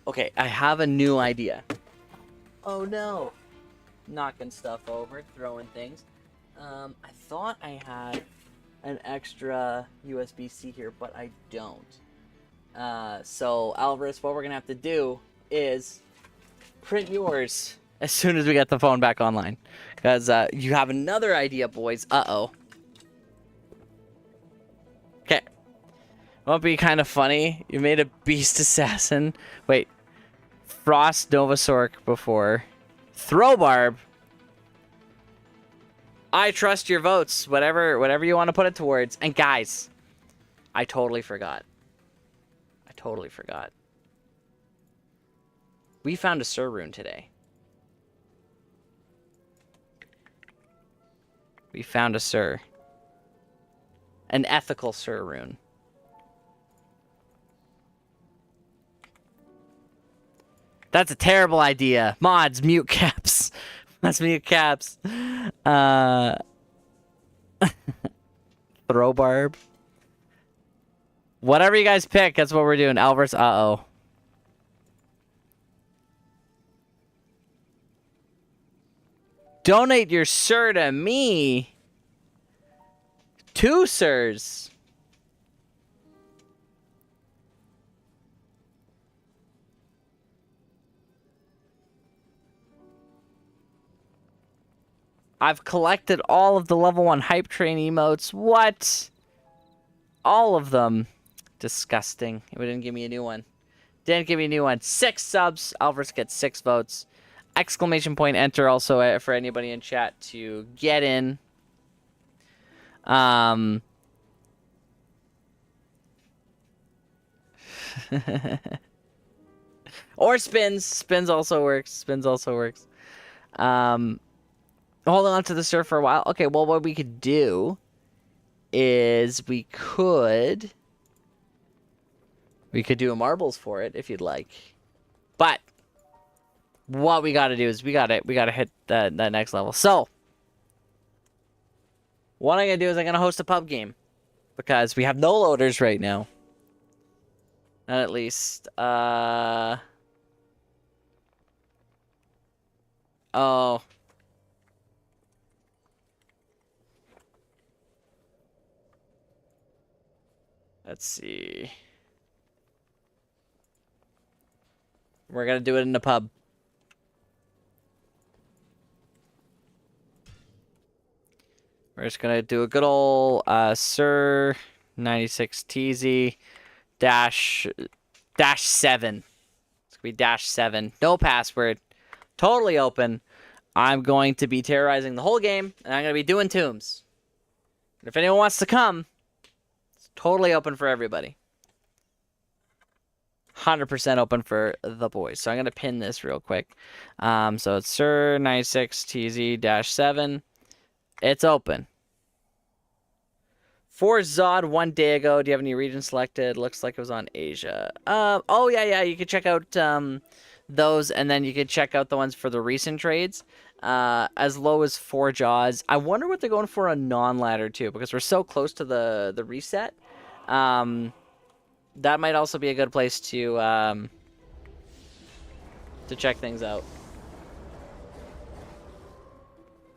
Okay, I have a new idea. Oh no. Knocking stuff over, throwing things. I thought I had an extra USB-C here, but I don't. So Alvarez, what we're gonna have to do is print yours as soon as we get the phone back online. Because you have another idea, boys. Uh-oh. Okay. Won't be kind of funny. You made a beast assassin. Wait. Frost Novasork before. Throwbarb. I trust your votes. Whatever you want to put it towards. And guys, I totally forgot. We found a Sur rune today. We found a Sur. An ethical Sur rune. That's a terrible idea. Mods, mute caps. Let's mute caps. Throwbarb. Whatever you guys pick, that's what we're doing. Alvarez, uh-oh. Donate your Sur to me. 2 Surs. I've collected all of the level 1 hype train emotes. What? All of them. Disgusting. It didn't give me a new one. 6 subs. Alvarez gets 6 votes. Exclamation point enter also for anybody in chat to get in. Or spins. Spins also works. Holding on to the Sur for a while. Okay, well, what we could do is we could do a marbles for it if you'd like. But what we got to do is we got to hit that next level. So what I'm going to do is I'm going to host a pub game because we have no loaders right now. Not at least. Oh. Let's see. We're going to do it in the pub. We're just going to do a good old Sur 96 TZ dash 7. It's going to be -7. No password. Totally open. I'm going to be terrorizing the whole game, and I'm going to be doing tombs. If anyone wants to come, it's totally open for everybody. 100% open for the boys. So I'm going to pin this real quick. So it's Sur 96 TZ-7. It's open. 4 Zod 1 day ago. Do you have any region selected? Looks like it was on Asia. Oh, yeah. You can check out those, and then you can check out the ones for the recent trades. As low as 4 Jaws. I wonder what they're going for on non-ladder, too, because we're so close to the reset. That might also be a good place to check things out.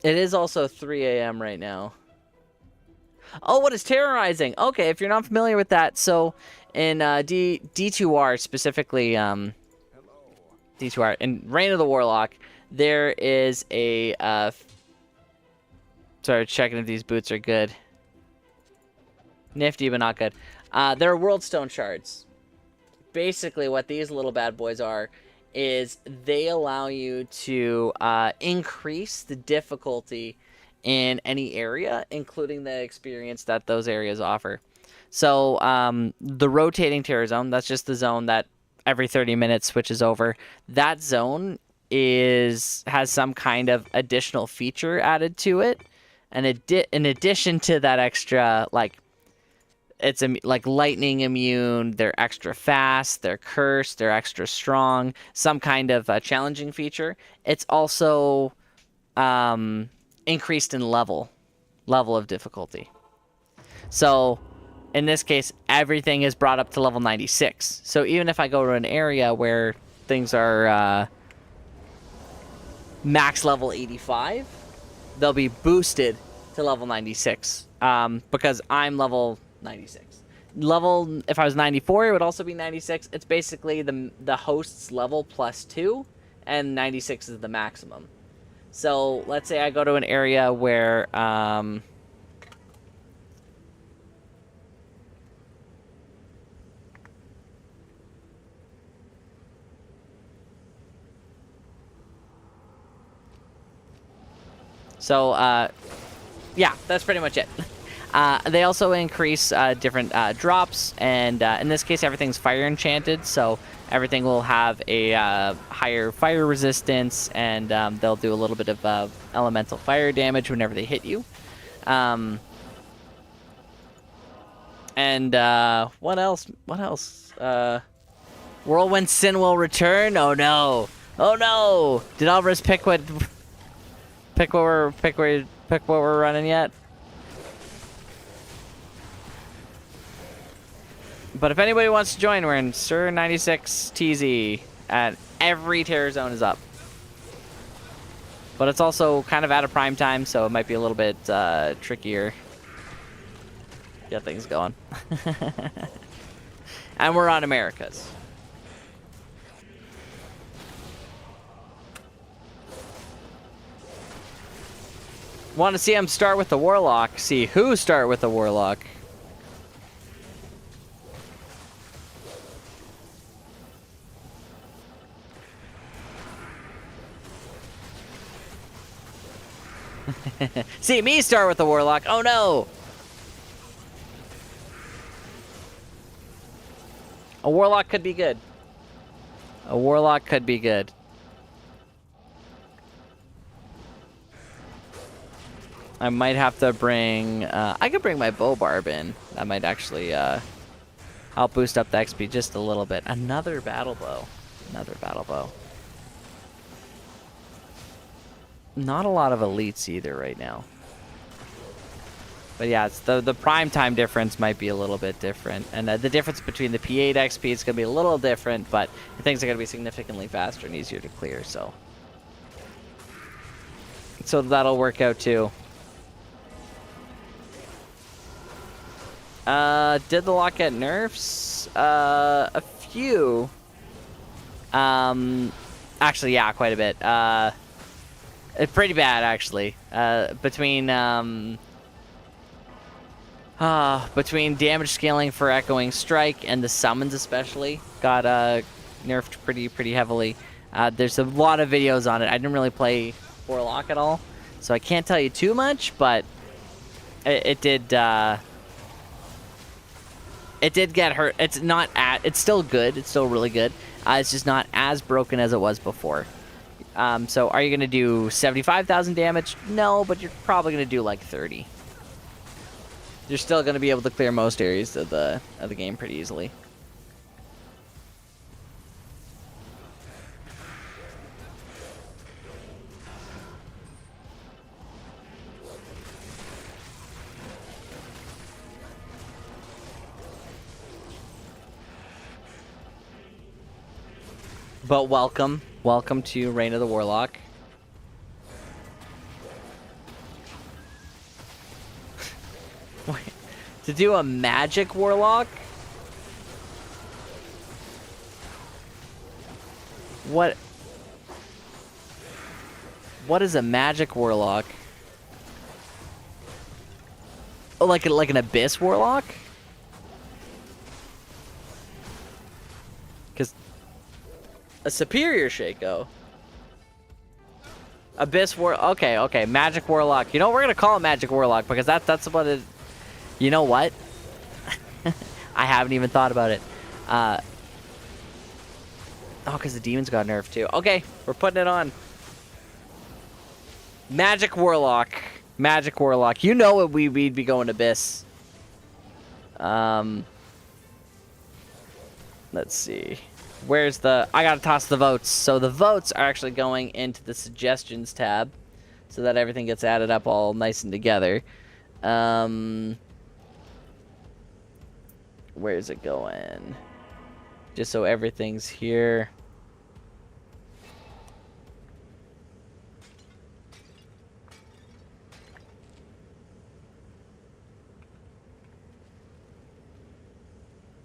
It is also 3 a.m. right now. Oh, what is terrorizing? Okay, if you're not familiar with that, so in D2R specifically, D2R, in Reign of the Warlock, there is a, sorry, checking if these boots are good. Nifty, but not good. They're World Stone shards. Basically, what these little bad boys are is they allow you to increase the difficulty in any area, including the experience that those areas offer. So the rotating terror zone, that's just the zone that every 30 minutes switches over. That zone has some kind of additional feature added to it. And in addition to that extra, like, it's like lightning immune, they're extra fast, they're cursed, they're extra strong, some kind of challenging feature. It's also increased in level of difficulty. So in this case, everything is brought up to level 96. So even if I go to an area where things are max level 85, they'll be boosted to level 96 because I'm level 96. If I was 94, it would also be 96. It's basically the host's level plus 2, and 96 is the maximum. So let's say I go to an area where yeah, that's pretty much it. They also increase different drops, and in this case, everything's fire enchanted, so everything will have a higher fire resistance, and they'll do a little bit of elemental fire damage whenever they hit you. And what else? What else? Whirlwind Sin will return. Oh no! Oh no! Did Alvarez pick what we're running yet? But if anybody wants to join, we're in Sir 96 TZ, and every terror zone is up. But it's also kind of out of prime time, so it might be a little bit trickier. Get things going. And we're on Americas. Want to see him start with the Warlock? See who start with the Warlock. See me start with the Warlock. Oh no! A Warlock could be good. A Warlock could be good. I might have to bring... I could bring my bow barb in. That might actually help boost up the XP just a little bit. Another battle bow. Another battle bow. Not a lot of elites either right now. But yeah, it's the prime time difference might be a little bit different. And the difference between the P8 XP is going to be a little different, but things are going to be significantly faster and easier to clear, so that'll work out too. Did the lock get nerfs? A few. Actually, yeah, quite a bit. It's pretty bad, actually. Between damage scaling for Echoing Strike and the summons especially got nerfed pretty heavily. There's a lot of videos on it. I didn't really play Warlock at all, so I can't tell you too much, but it did get hurt. It's still good. It's still really good. It's just not as broken as it was before. So are you going to do 75,000 damage? No, but you're probably going to do like 30. You're still going to be able to clear most areas of the game pretty easily. But welcome to Reign of the Warlock. Wait, to do a magic Warlock? What is a magic Warlock? Oh, like an Abyss Warlock? Because a Superior Shaco. Abyss okay, Magic Warlock. You know, we're gonna call it Magic Warlock because that's what it. You know what? I haven't even thought about it. Oh, because the demons got nerfed too. Okay, we're putting it on. Magic Warlock. Magic Warlock. You know what we'd be going Abyss. Let's see. Where's the... I gotta toss the votes. So the votes are actually going into the suggestions tab so that everything gets added up all nice and together. Where's it going? Just so everything's here.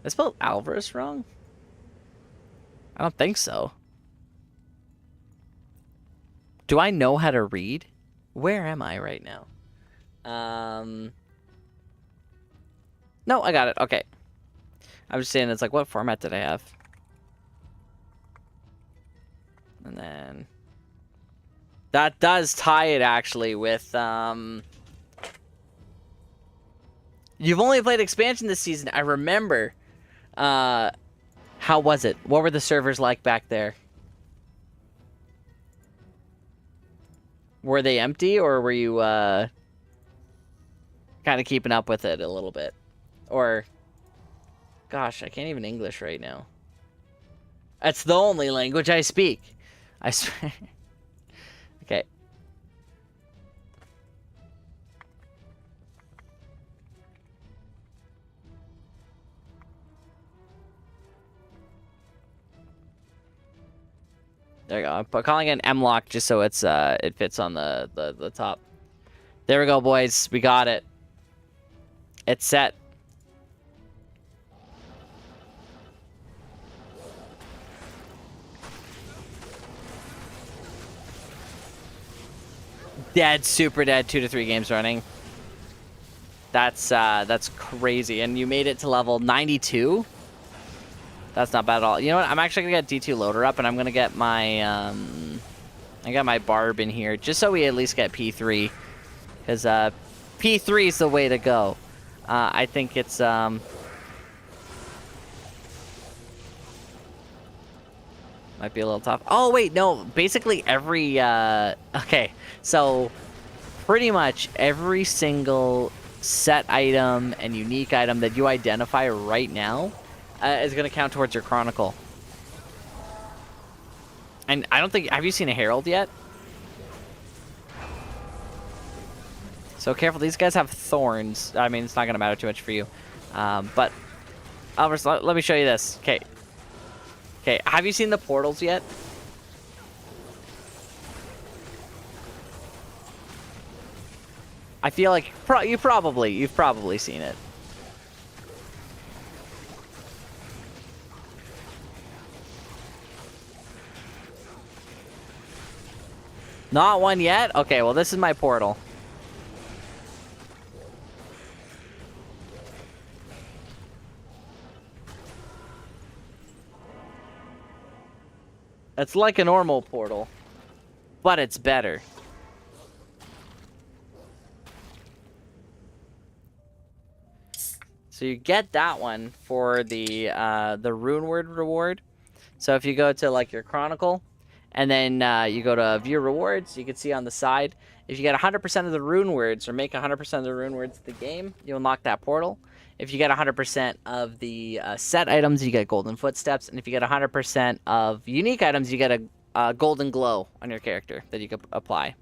I spelled Alvarez wrong? I don't think so. Do I know how to read? Where am I right now? No, I got it. Okay. I was saying, it's like, what format did I have? And then... That does tie it, actually, with, You've only played expansion this season. I remember. How was it? What were the servers like back there? Were they empty, or were you, kind of keeping up with it a little bit? Or... Gosh, I can't even English right now. That's the only language I speak. I swear. Okay. There you go. I'm calling it an M-lock just so it's it fits on the top. There we go, boys. We got it. It's set. Dead, super dead, 2 to 3 games running. That's crazy. And you made it to level 92? That's not bad at all. You know what? I'm actually gonna get D2 loader up, and I'm gonna get my I got my barb in here just so we at least get P3, because P3 is the way to go. I think it's might be a little tough. Oh wait, no. Basically every okay, so pretty much every single set item and unique item that you identify right now is going to count towards your chronicle. And I don't think... Have you seen a herald yet? So careful. These guys have thorns. I mean, it's not going to matter too much for you. But Alvarez, let me show you this. Okay. Okay. Have you seen the portals yet? I feel like you've probably seen it. Not one yet? Okay, well, this is my portal. It's like a normal portal, but it's better. So you get that one for the rune word reward. So if you go to like your chronicle, and then you go to view rewards, you can see on the side, if you get 100% of the rune words, or make 100% of the rune words of the game, you unlock that portal. If you get 100% of the set items, you get golden footsteps. And if you get 100% of unique items, you get a golden glow on your character that you can apply.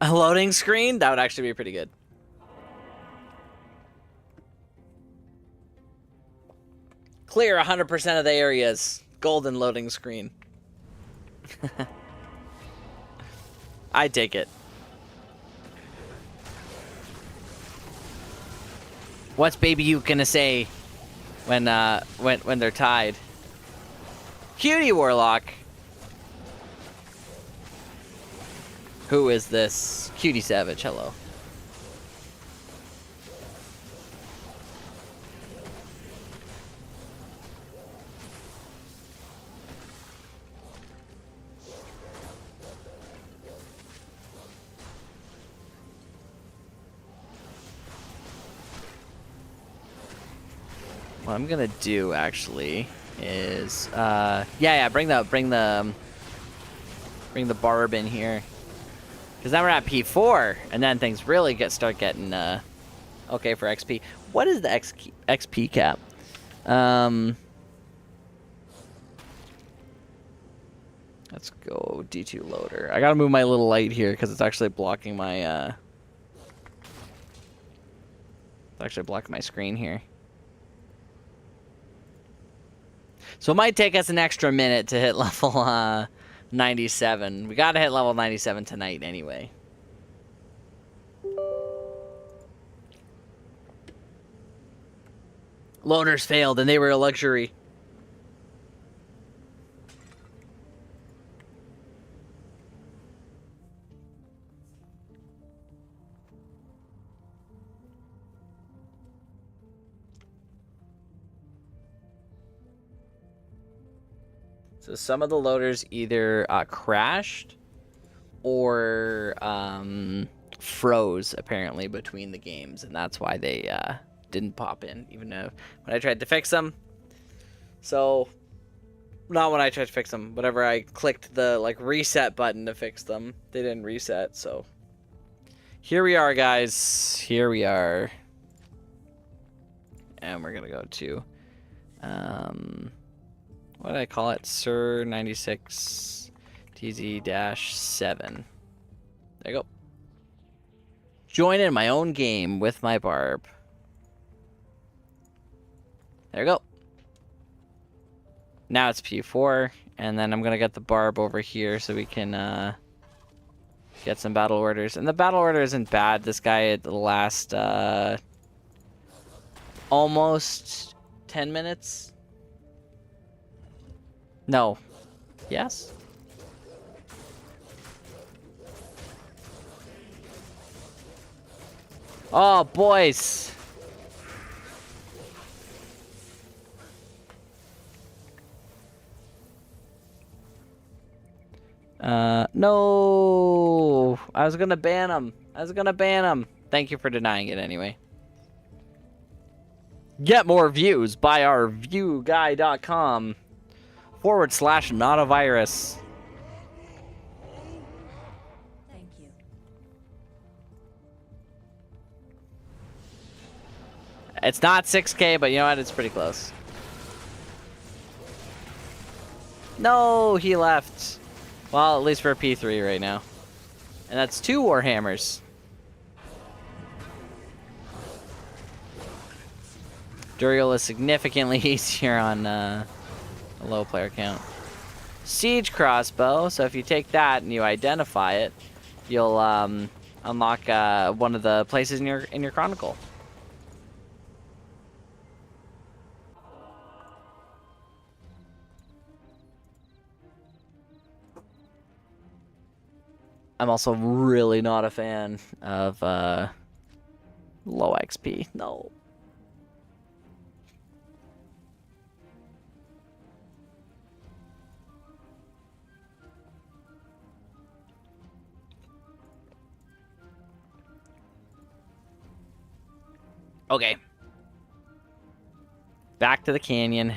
A loading screen? That would actually be pretty good. Clear 100% of the areas. Golden loading screen. I take it. What's Baby Uke gonna say when they're tied? Cutie Warlock. Who is this? Cutie Savage, hello. What I'm gonna do actually is bring the barb in here, because now we're at P4, and then things really start getting okay for XP. What is the XP cap? Let's go D2 loader. I gotta move my little light here because it's actually blocking my screen here. So it might take us an extra minute to hit level 97. We gotta hit level 97 tonight anyway. Loaders failed, and they were a luxury. So some of the loaders either crashed or froze, apparently, between the games, and that's why they didn't pop in, even though when I tried to fix them. So, not when I tried to fix them. Whenever I clicked the like reset button to fix them, they didn't reset. So, here we are, guys. Here we are, and we're gonna go to what did I call it? Sir 96 TZ-7. There you go. Join in my own game with my barb. There you go. Now it's P4, and then I'm gonna get the barb over here so we can get some battle orders. And the battle order isn't bad. This guy at the last almost 10 minutes. No. Yes? Oh, boys. No. I was gonna ban him. Thank you for denying it anyway. Get more views by our viewguy.com/notavirus. Thank you. It's not 6K, but you know what? It's pretty close. No, he left. Well, at least for P3 right now. And that's 2 Warhammers. Duriel is significantly easier on a low player count. Siege crossbow, so if you take that and you identify it, you'll unlock one of the places in your chronicle. I'm also really not a fan of low XP. No. Okay. Back to the canyon.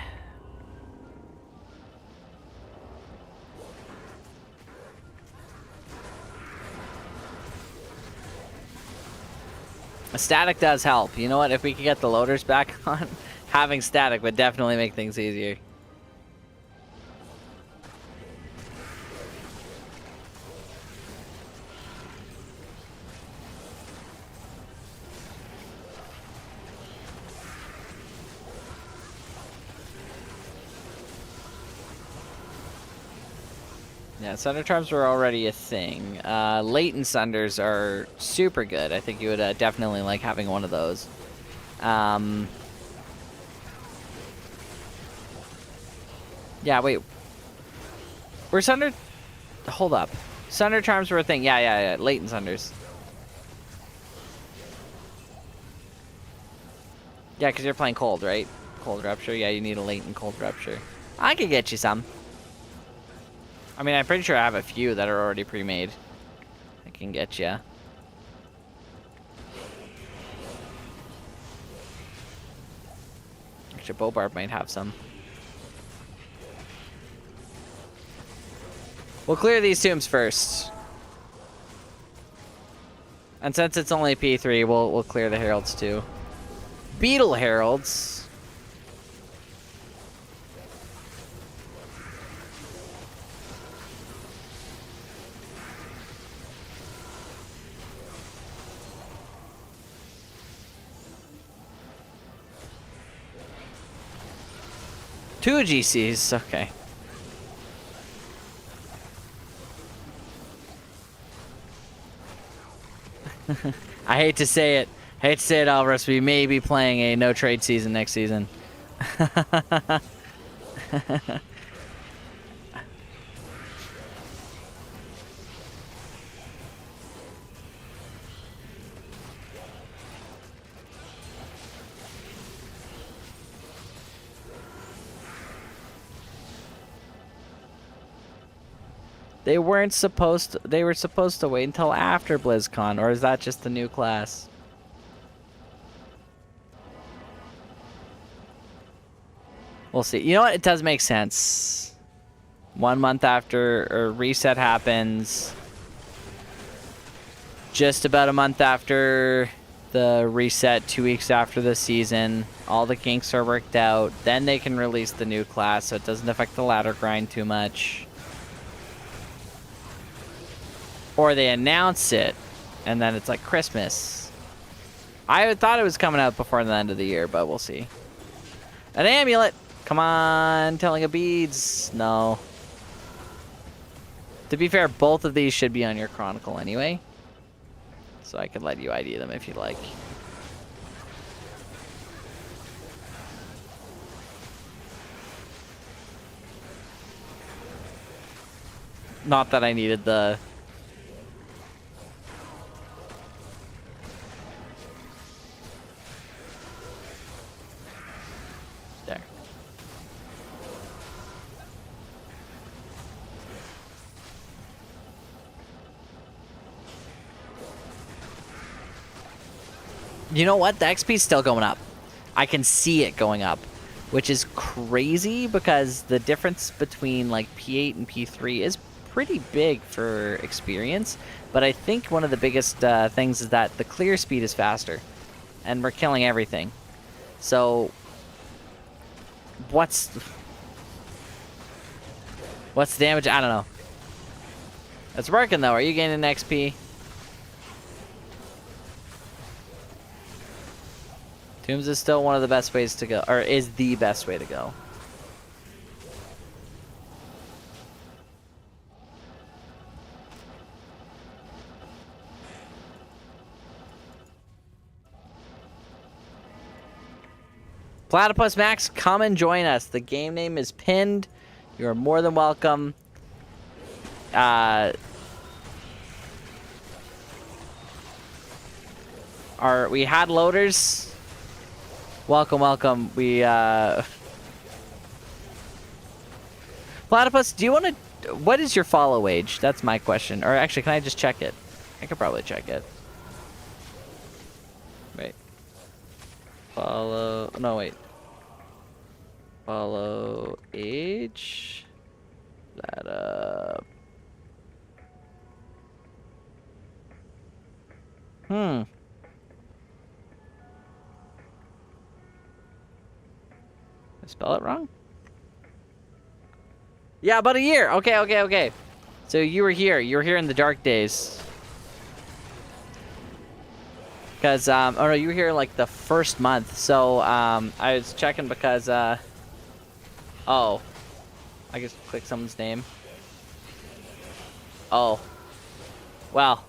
Static does help. You know what? If we could get the loaders back on, having static would definitely make things easier. Yeah, Sunder Charms were already a thing. Latent Sunders are super good. I think you would definitely like having one of those. Yeah, wait. Were Sunder... Hold up. Sunder Charms were a thing. Yeah. Latent Sunders. Yeah, because you're playing Cold, right? Cold Rupture. Yeah, you need a Latent Cold Rupture. I could get you some. I mean, I'm pretty sure I have a few that are already pre-made. I can get you. Actually, Bobarb might have some. We'll clear these tombs first. And since it's only P3, we'll clear the Heralds too. Beetle Heralds. Two GCs, okay. I hate to say it, Alvarez. We may be playing a no trade season next season. They weren't supposed to, they were supposed to wait until after BlizzCon, or is that just the new class? We'll see. You know what? It does make sense. 1 month after a reset happens, just about a month after the reset, 2 weeks after the season, all the kinks are worked out, then they can release the new class so it doesn't affect the ladder grind too much. Or they announce it, and then it's like Christmas. I thought it was coming out before the end of the year, but we'll see. An amulet! Come on, telling of beads. No. To be fair, both of these should be on your Chronicle anyway. So I could let you ID them if you'd like. Not that I needed the... There. You know what? The XP's still going up. I can see it going up, which is crazy because the difference between like P8 and P3 is pretty big for experience. But I think one of the biggest things is that the clear speed is faster, and we're killing everything. So, what's the damage? I don't know. It's working though. Are you gaining XP? Tombs is still one of the best ways to go, or is the best way to go. Platypus Max, come and join us. The game name is pinned. You are more than welcome. We had loaders. Welcome, welcome. Platypus, do you want to... What is your follow age? That's my question. Or actually, can I just check it? I could probably check it. Wait. Follow... No, wait. Follow age. That up. I spell it wrong? Yeah, about a year. Okay. So you were here. You were here in the dark days. Because, oh no, you were here like the first month. So, I was checking because, oh. I just click someone's name. Oh. Well.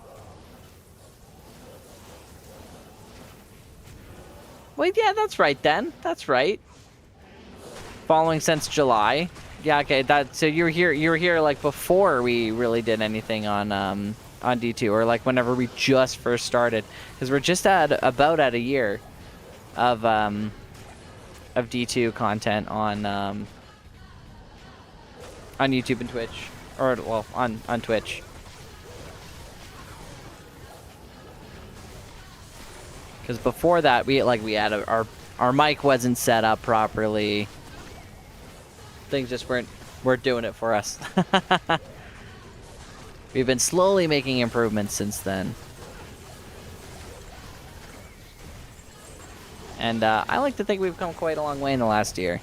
Wait, yeah, that's right then. That's right. Following since July. Yeah, okay. So you were here like before we really did anything on D2, or like whenever we just first started, because we're just about a year of D2 content on YouTube and Twitch, or well on Twitch. Because before that we had our mic wasn't set up properly. Things just weren't doing it for us. We've been slowly making improvements since then. And I like to think we've come quite a long way in the last year.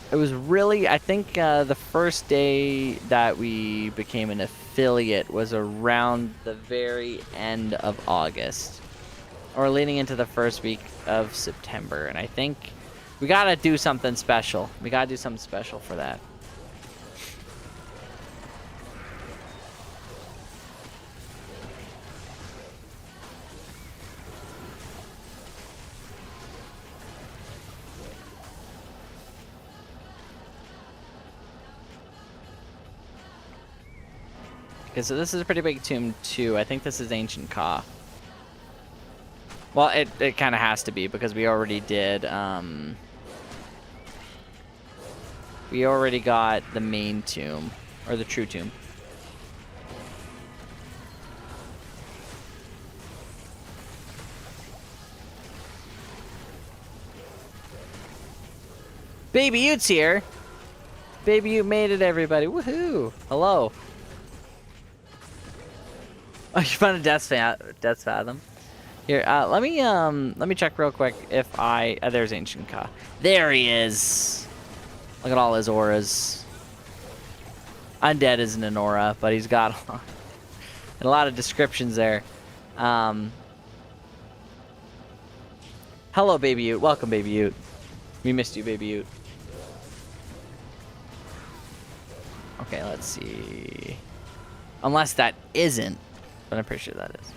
It was really, I think the first day that we became an affiliate was around the very end of August. Or leading into the first week of September. And I think we gotta do something special. We gotta do something special for that. Okay, so this is a pretty big tomb too. I think this is Ancient Ka. Well, it kind of has to be because we already did. We already got the main tomb, or the true tomb. Baby Utes here. Baby Ute made it, everybody. Woohoo! Hello. Oh, you found a Death Fathom. Here, let me check real quick if there's Ancient Ka. There he is. Look at all his auras. Undead isn't an aura, but he's got a lot of descriptions there. Hello, Baby Ute. Welcome, Baby Ute. We missed you, Baby Ute. Okay, let's see. Unless that isn't, but I'm pretty sure that is.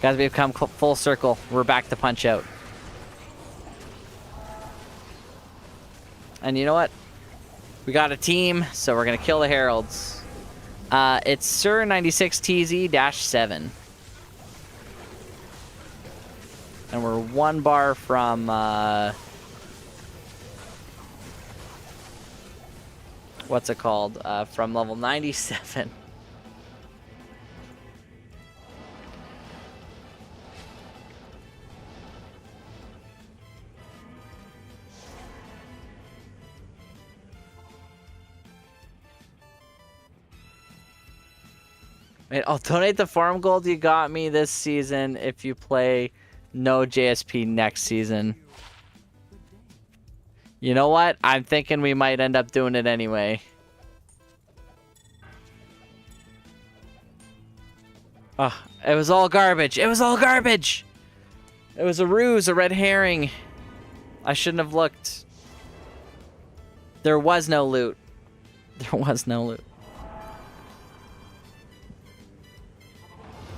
Guys, we've come full circle. We're back to Punch Out. And you know what? We got a team, so we're going to kill the Heralds. It's Sir 96TZ-7. And we're 1 bar from... what's it called? From level 97. Wait, I'll donate the farm gold you got me this season if you play no JSP next season. You know what? I'm thinking we might end up doing it anyway. Oh, it was all garbage. It was all garbage. It was a ruse, a red herring. I shouldn't have looked. There was no loot. There was no loot.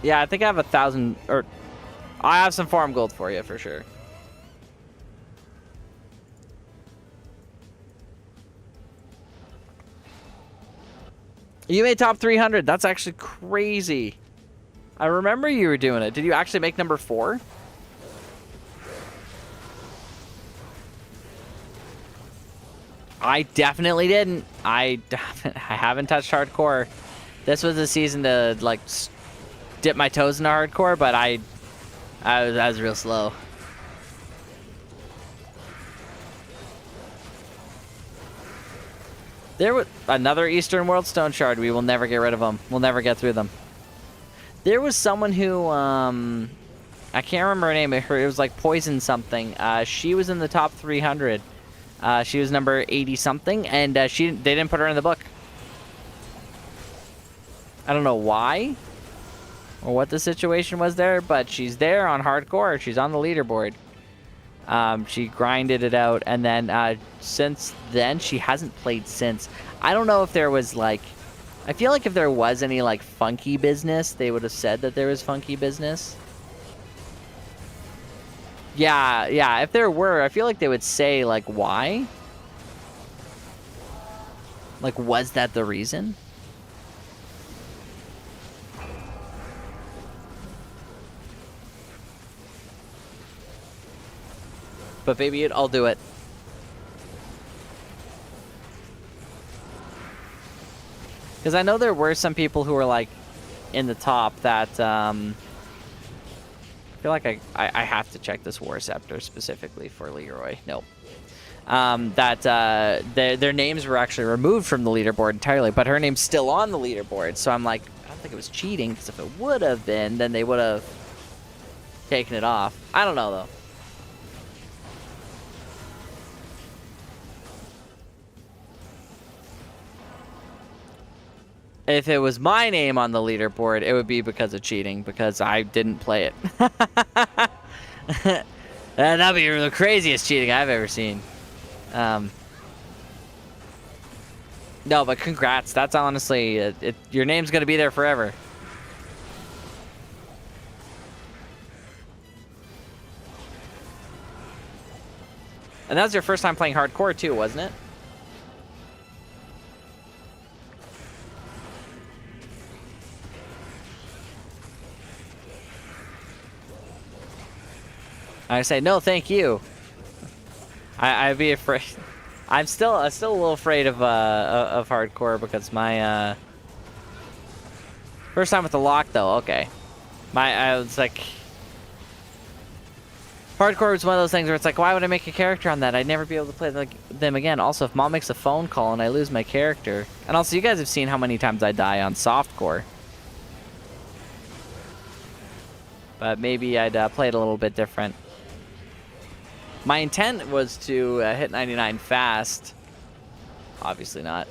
Yeah, I think I have 1,000, or I have some farm gold for you for sure. You made top 300. That's actually crazy. I remember you were doing it. Did you actually make number 4? I definitely didn't. I haven't touched hardcore. This was a season to like dip my toes into hardcore, but I was real slow. There was another Eastern World Stone Shard. We will never get rid of them. We'll never get through them. There was someone who I can't remember her name. It was like Poison something. She was in the top 300. She was number 80 something, and they didn't put her in the book. I don't know why or what the situation was there, but she's there on hardcore. She's on the leaderboard. She grinded it out, and then since then she hasn't played since. I don't know if there was like, I feel like if there was any like funky business, they would have said that there was funky business. Yeah, if there were, I feel like they would say like why. Like, was that the reason? But baby, I'll do it. Because I know there were some people who were like in the top that I feel like I have to check this War Scepter specifically for Leroy. Nope. Their names were actually removed from the leaderboard entirely, but her name's still on the leaderboard. So I'm like, I don't think it was cheating, because if it would have been, then they would have taken it off. I don't know though. If it was my name on the leaderboard, it would be because of cheating, because I didn't play it. And that'd be the craziest cheating I've ever seen. No, but congrats. That's honestly, your name's going to be there forever. And that was your first time playing hardcore too, wasn't it? I say no, thank you. I'd be afraid. I'm still a little afraid of hardcore because my first time with the lock though. Okay, I was like, hardcore was one of those things where it's like, why would I make a character on that? I'd never be able to play them again. Also, if mom makes a phone call and I lose my character, and also you guys have seen how many times I die on softcore. But maybe I'd play it a little bit different. My intent was to hit 99 fast. Obviously not.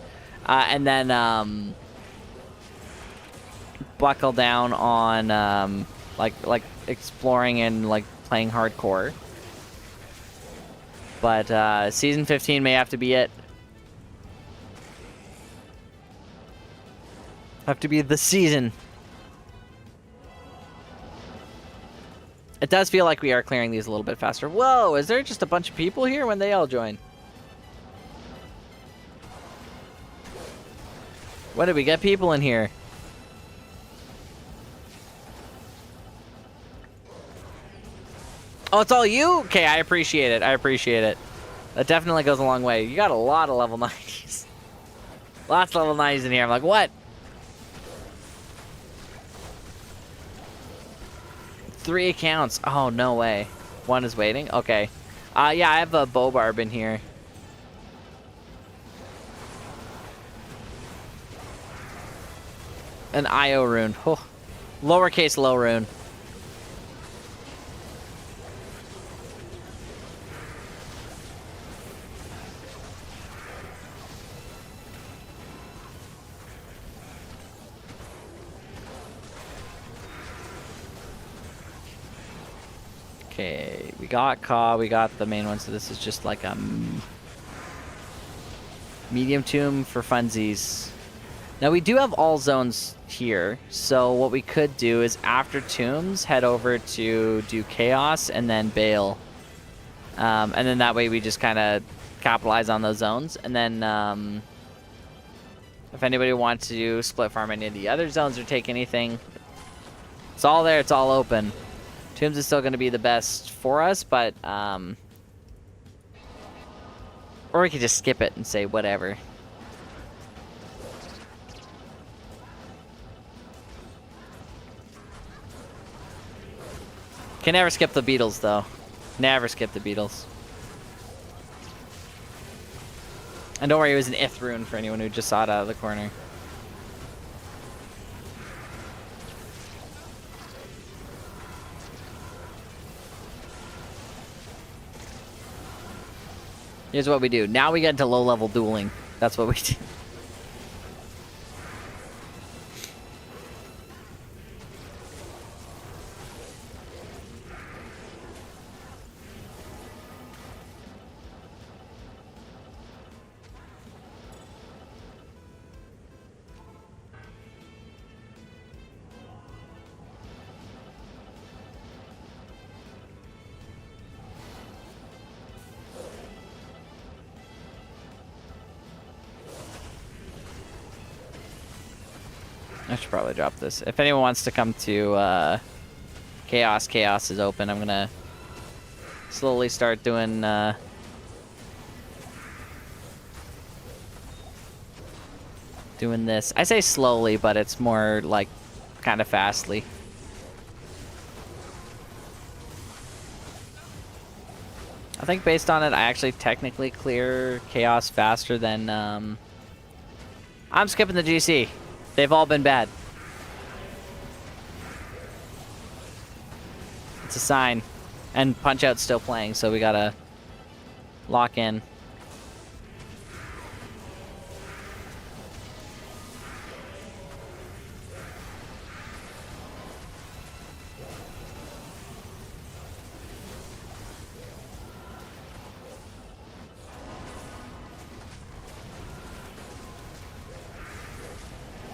And then buckle down on like exploring and like playing hardcore. But season 15 may have to be it. Have to be the season. It does feel like we are clearing these a little bit faster. Whoa, is there just a bunch of people here? When they all join? When did we get people in here? Oh, it's all you? Okay, I appreciate it. I appreciate it. That definitely goes a long way. You got a lot of level 90s. Lots of level 90s in here. I'm like, what? 3 accounts. Oh, no way. 1 is waiting? Okay. Yeah, I have a bow barb in here. An IO rune. Oh. Lowercase low rune. Okay, we got Ka, we got the main one, so this is just like a medium tomb for funsies. Now we do have all zones here, so what we could do is after tombs, head over to do chaos and then Bale. And then that way we just kind of capitalize on those zones. And then if anybody wants to split farm any of the other zones or take anything, it's all there, it's all open. Tombs is still going to be the best for us, but or we could just skip it and say whatever. Can never skip the Beatles, though. Never skip the Beatles. And don't worry, it was an Ith rune for anyone who just saw it out of the corner. Here's what we do. Now we get into low-level dueling. That's what we do. I should probably drop this. If anyone wants to come to Chaos, Chaos is open. I'm gonna slowly start doing doing this. I say slowly, but it's more like kind of fastly. I think based on it, I actually technically clear Chaos faster than I'm skipping the GC. They've all been bad. It's a sign. And Punch-Out's still playing, so we gotta lock in.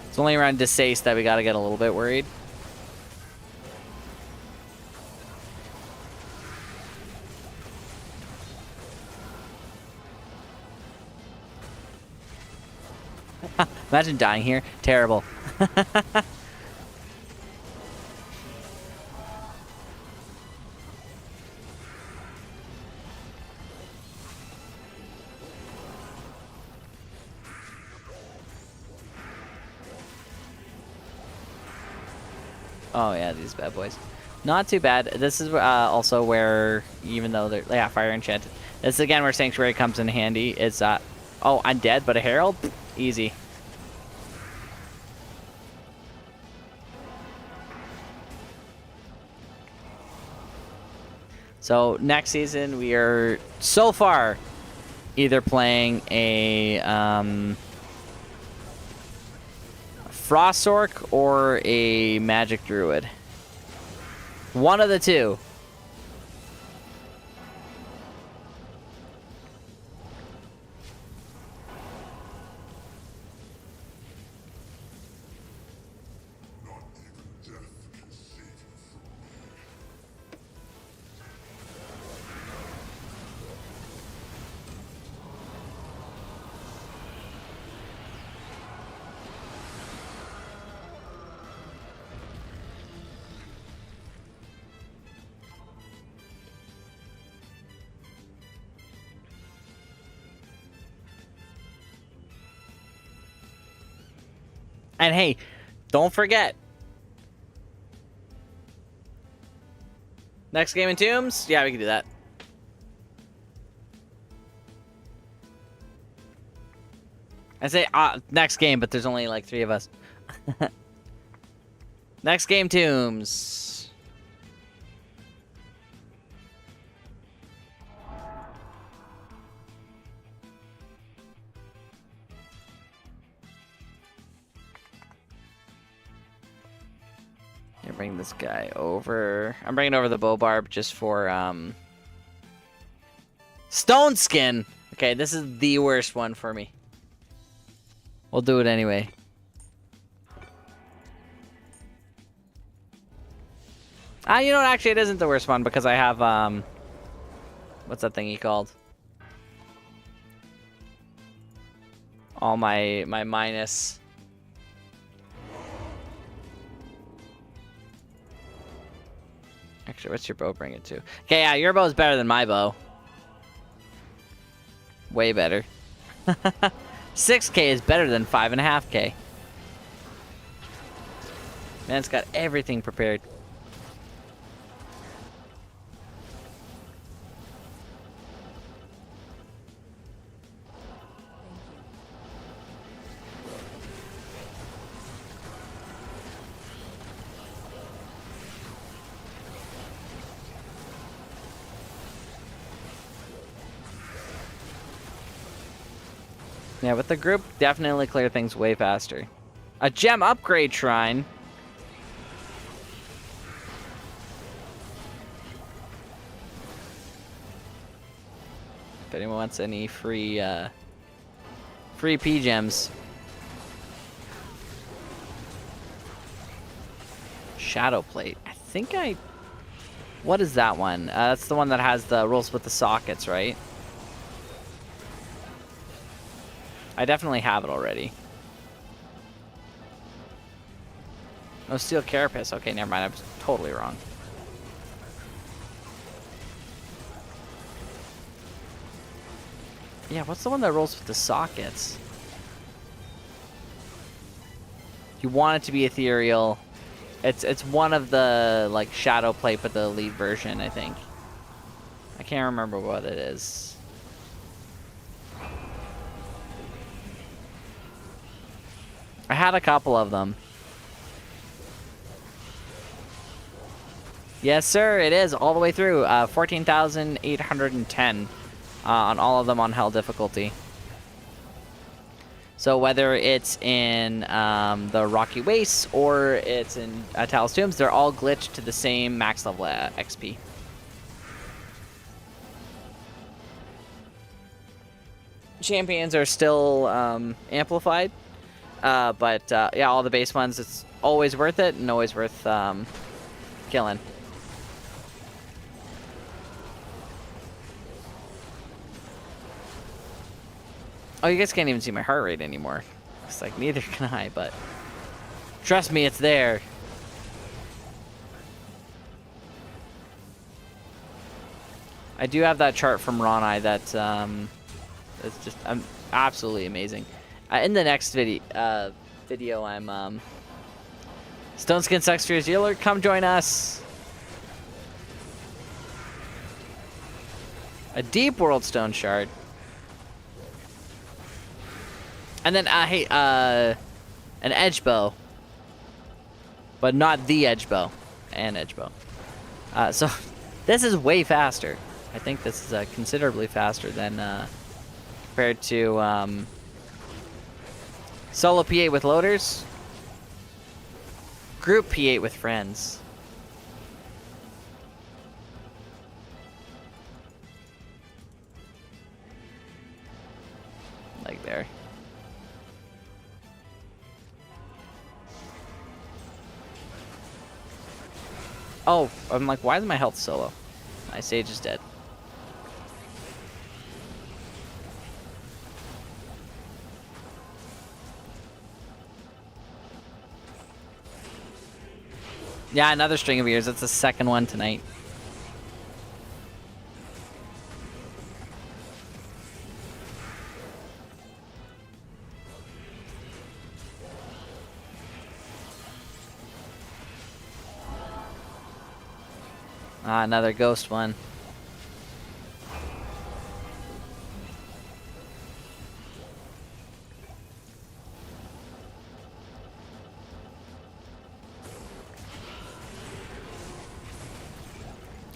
It's only around Desace that we gotta get a little bit worried. Imagine dying here. Terrible. Oh yeah, these bad boys. Not too bad. This is also where, even though they're, yeah, fire enchanted. This is again where Sanctuary comes in handy. It's oh, I'm dead, but a Herald? Easy. So next season we are so far either playing a Frost Orc or a Magic Druid. One of the two. And hey, don't forget. Next game in Tombs? Yeah, we can do that. I say next game, but there's only like 3 of us. Next game, Tombs. Bring this guy over. I'm bringing over the bow barb just for stone skin. Okay, this is the worst one for me. We'll do it anyway. You know what? Actually, it isn't the worst one because I have what's that thingy called? All my minus. Actually, what's your bow bring it to? Okay, yeah, your bow is better than my bow. Way better. 6K is better than 5.5K. Man, it's got everything prepared. Yeah, with the group, definitely clear things way faster. A gem upgrade shrine. If anyone wants any free P gems. Shadow plate. I think what is that one? That's the one that has the rolls with the sockets, right? I definitely have it already. No steel carapace. Okay, never mind. I was totally wrong. Yeah, what's the one that rolls with the sockets? You want it to be ethereal. It's one of the like shadow plate, but the elite version, I think. I can't remember what it is. I had a couple of them. Yes, sir, it is all the way through. 14,810 on all of them on hell difficulty. So whether it's in the Rocky Wastes or it's in Tal's Tombs, they're all glitched to the same max level XP. Champions are still amplified. But yeah, all the base ones, it's always worth it and always worth killing. Oh, you guys can't even see my heart rate anymore. It's like, neither can I, but trust me, it's there. I do have that chart from Ronai that's just absolutely amazing. In the next video I'm Stone Skin Sucks Fears Healer, come join us. A Deep World Stone Shard. And then, hey, an Edge Bow. But not the Edge Bow. An Edge Bow. So, this is way faster. I think this is considerably faster than compared to solo P8 with loaders. Group P8 with friends. Like there. Oh, I'm like, why is my health so low? My sage is dead. Yeah, another string of ears. That's the second one tonight. Ah, another ghost one.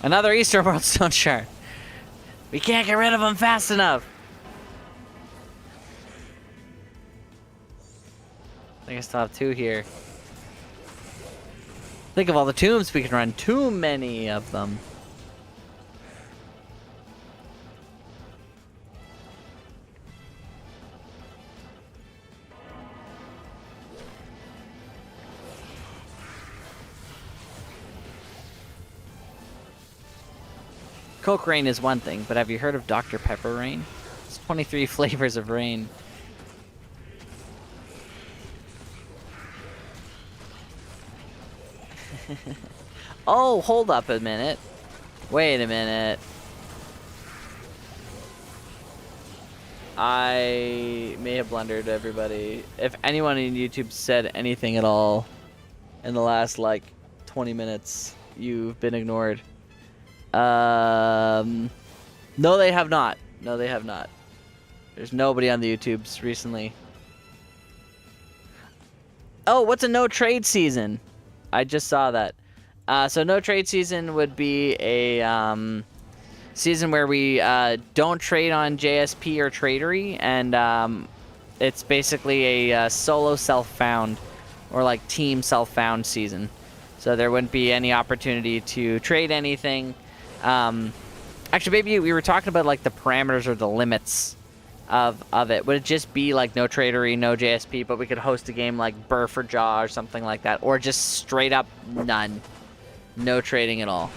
Another Eastern World Stone Shard. We can't get rid of them fast enough. I think I still have 2 here. Think of all the tombs we can run. Too many of them. Coke Rain is one thing, but have you heard of Dr. Pepper Rain? It's 23 flavors of rain. Oh, hold up a minute. Wait a minute. I may have blundered everybody. If anyone in YouTube said anything at all in the last, like, 20 minutes, you've been ignored. No, they have not. No, they have not. There's nobody on the YouTubes recently. Oh, what's a no trade season? I just saw that. So no trade season would be a season where we don't trade on JSP or Tradery, and it's basically a solo self-found or like team self-found season. So there wouldn't be any opportunity to trade anything. Actually, maybe we were talking about like the parameters or the limits of it. Would it just be like no Tradery, no JSP, but we could host a game like Burr for Jaw or something like that, or just straight up none, no trading at all?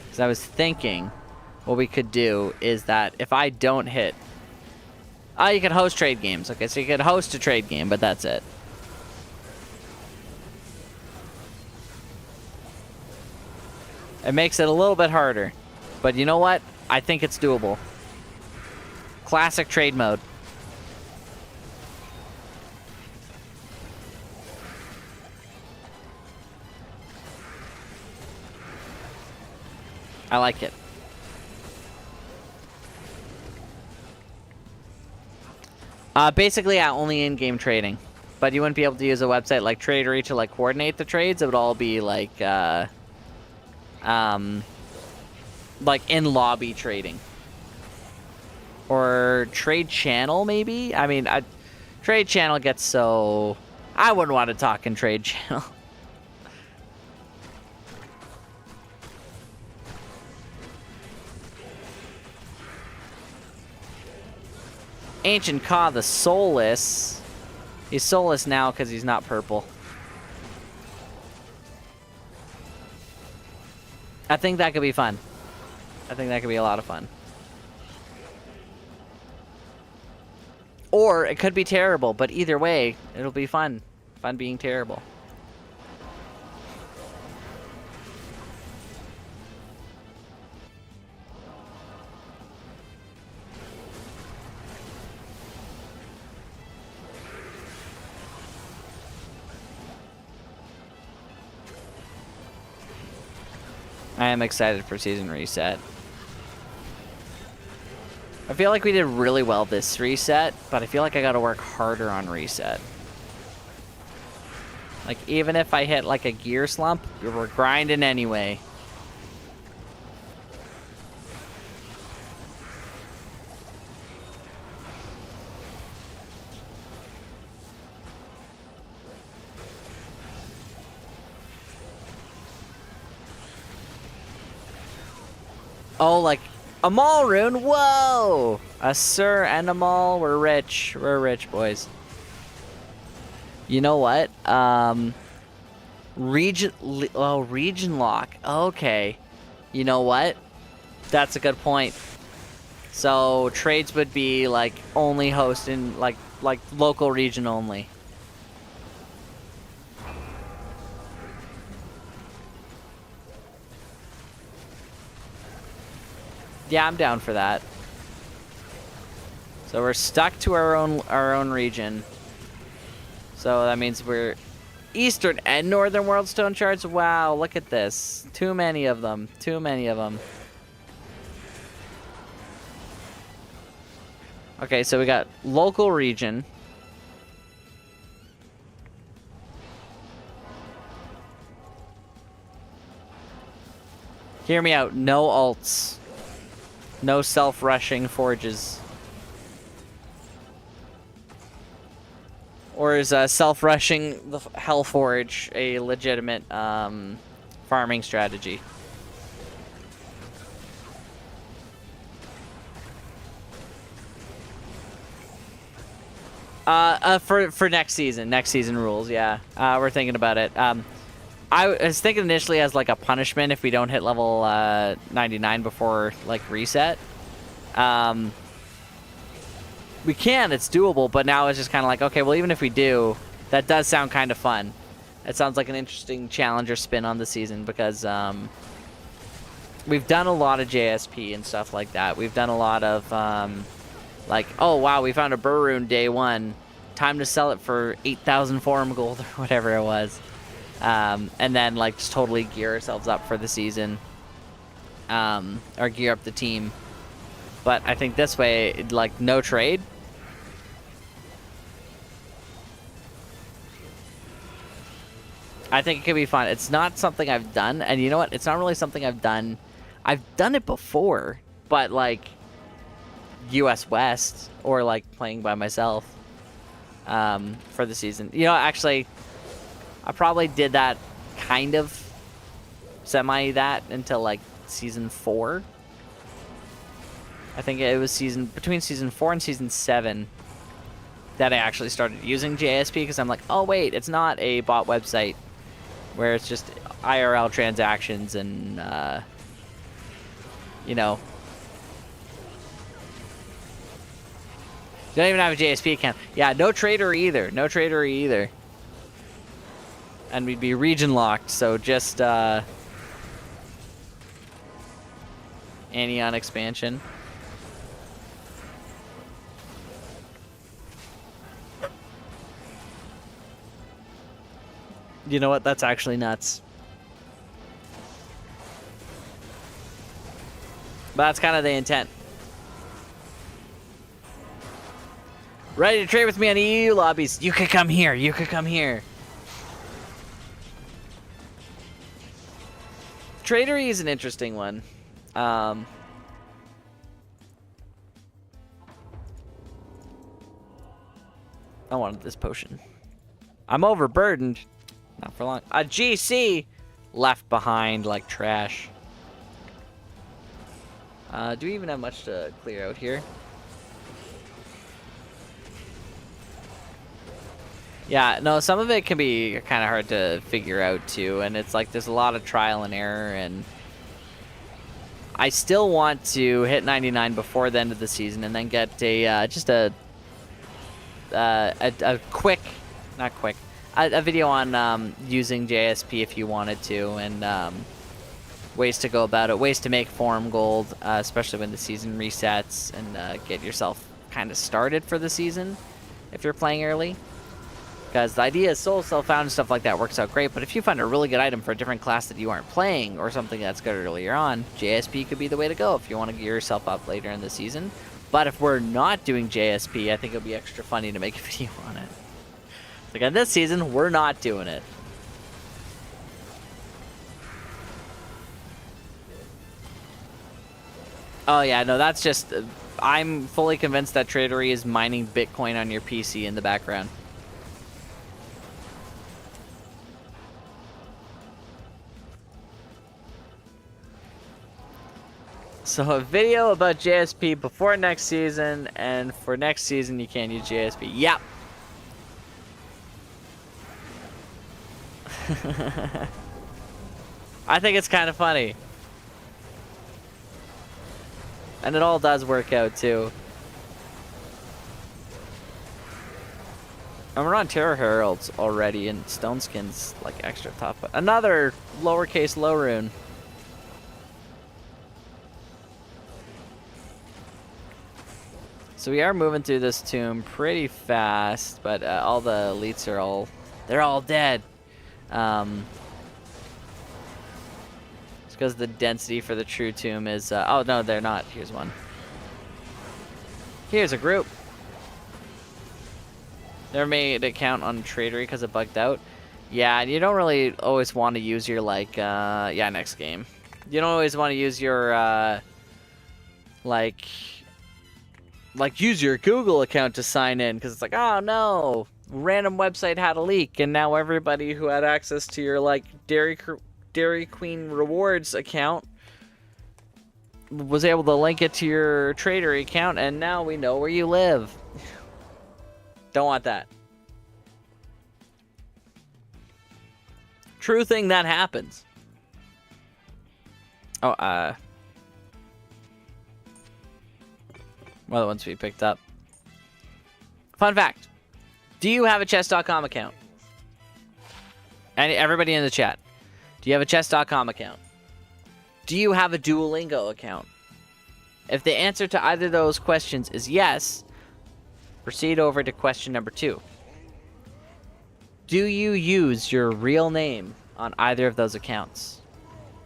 Because I was thinking what we could do is that if I don't hit, you could host trade games. Okay, so you could host a trade game, but that's it. It makes it a little bit harder. But you know what? I think it's doable. Classic trade mode. I like it. Basically, yeah, only in-game trading. But you wouldn't be able to use a website like Tradery to like coordinate the trades. It would all be like in-lobby trading. Or Trade Channel, maybe? I mean, Trade Channel gets so... I wouldn't want to talk in Trade Channel. Ancient Ka the Soulless. He's soulless now because he's not purple. I think that could be fun. I think that could be a lot of fun. Or it could be terrible, but either way, it'll be fun. Fun being terrible. I am excited for season reset. I feel like we did really well this reset, but I feel like I gotta work harder on reset. Like, even if I hit like a gear slump, we're grinding anyway. Oh, like a mall rune? Whoa! A Sir and a mall. We're rich. We're rich, boys. You know what? Region lock. Okay. You know what? That's a good point. So trades would be like only hosting like local region only. Yeah, I'm down for that. So we're stuck to our own region. So that means we're Eastern and Northern World Stone Shards. Wow, look at this. Too many of them. Too many of them. Okay, so we got local region. Hear me out. No alts. No self-rushing forges. Or is self-rushing the Hell Forge a legitimate farming strategy? For next season rules, yeah. We're thinking about it. I was thinking initially as like a punishment if we don't hit level 99 before like reset. We can, it's doable, but now it's just kind of like, okay, well, even if we do, that does sound kind of fun. It sounds like an interesting challenger spin on the season because we've done a lot of JSP and stuff like that. We've done a lot of like, oh wow, we found a Burr Rune day 1. Time to sell it for 8,000 forum gold or whatever it was. And then like just totally gear ourselves up for the season. Or gear up the team. But I think this way, like, no trade. I think it could be fun. It's not something I've done. And you know what? It's not really something I've done. I've done it before. But, like, US West. Or, like, playing by myself. For the season. You know, actually, I probably did that kind of semi that until, like, season 4. I think it was between season 4 and season 7 that I actually started using JSP because I'm like, oh wait, it's not a bot website where it's just IRL transactions and you know, you don't even have a JSP account. Yeah, no trader either. No trader either. And we'd be region locked, so just Anion expansion. You know what? That's actually nuts. But that's kind of the intent. Ready to trade with me on EU lobbies? You could come here. You could come here. Tradery is an interesting one. I wanted this potion. I'm overburdened. Not for long. A GC left behind like trash. Do we even have much to clear out here? Yeah, no, some of it can be kind of hard to figure out too, and it's like there's a lot of trial and error, and I still want to hit 99 before the end of the season and then get a just a quick, not quick, a video on using JSP if you wanted to, and ways to go about it, ways to make forum gold, especially when the season resets, and get yourself kind of started for the season if you're playing early. Because the idea is soul self-found and stuff like that works out great, but if you find a really good item for a different class that you aren't playing, or something that's good earlier on, JSP could be the way to go if you want to gear yourself up later in the season. But if we're not doing JSP, I think it'll be extra funny to make a video on it. Like, on this season, we're not doing it. Oh yeah, no, that's just... I'm fully convinced that Tradery is mining Bitcoin on your PC in the background. So a video about JSP before next season, and for next season you can't use JSP. Yep. I think it's kind of funny. And it all does work out too. And we're on Terror Heralds already, and Stone Skin's like extra tough. But another lowercase low rune. So we are moving through this tomb pretty fast, but all the elites are they're all dead. It's because the density for the true tomb is, oh no, they're not. Here's one. Here's a group. Never made an account on Tradery because it bugged out. Yeah, and you don't really always want to use your, like, yeah, next game. You don't always want to use your, like, use your Google account to sign in, because it's like, oh no, random website had a leak, and now everybody who had access to your, like, Dairy Queen rewards account was able to link it to your Tradery account, and now we know where you live. Don't want that. True thing that happens. Oh, one of the ones we picked up. Fun fact. Do you have a chess.com account? And everybody in the chat. Do you have a chess.com account? Do you have a Duolingo account? If the answer to either of those questions is yes, proceed over to question number 2. Do you use your real name on either of those accounts?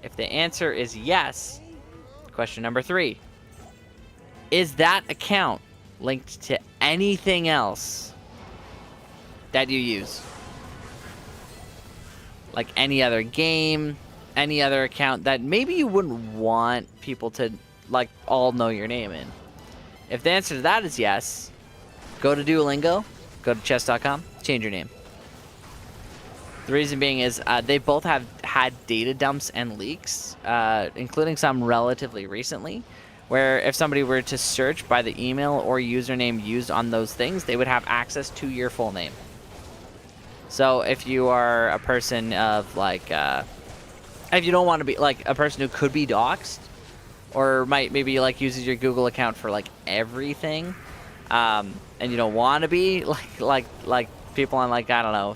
If the answer is yes, question number 3. Is that account linked to anything else that you use? Like any other game, any other account that maybe you wouldn't want people to, like, all know your name in. If the answer to that is yes, go to Duolingo, go to chess.com, change your name. The reason being is they both have had data dumps and leaks, including some relatively recently, where if somebody were to search by the email or username used on those things, they would have access to your full name. So if you are a person of, like, if you don't want to be, like, a person who could be doxxed, or might maybe, like, uses your Google account for, like, everything, and you don't want to be, like people on, like, I don't know,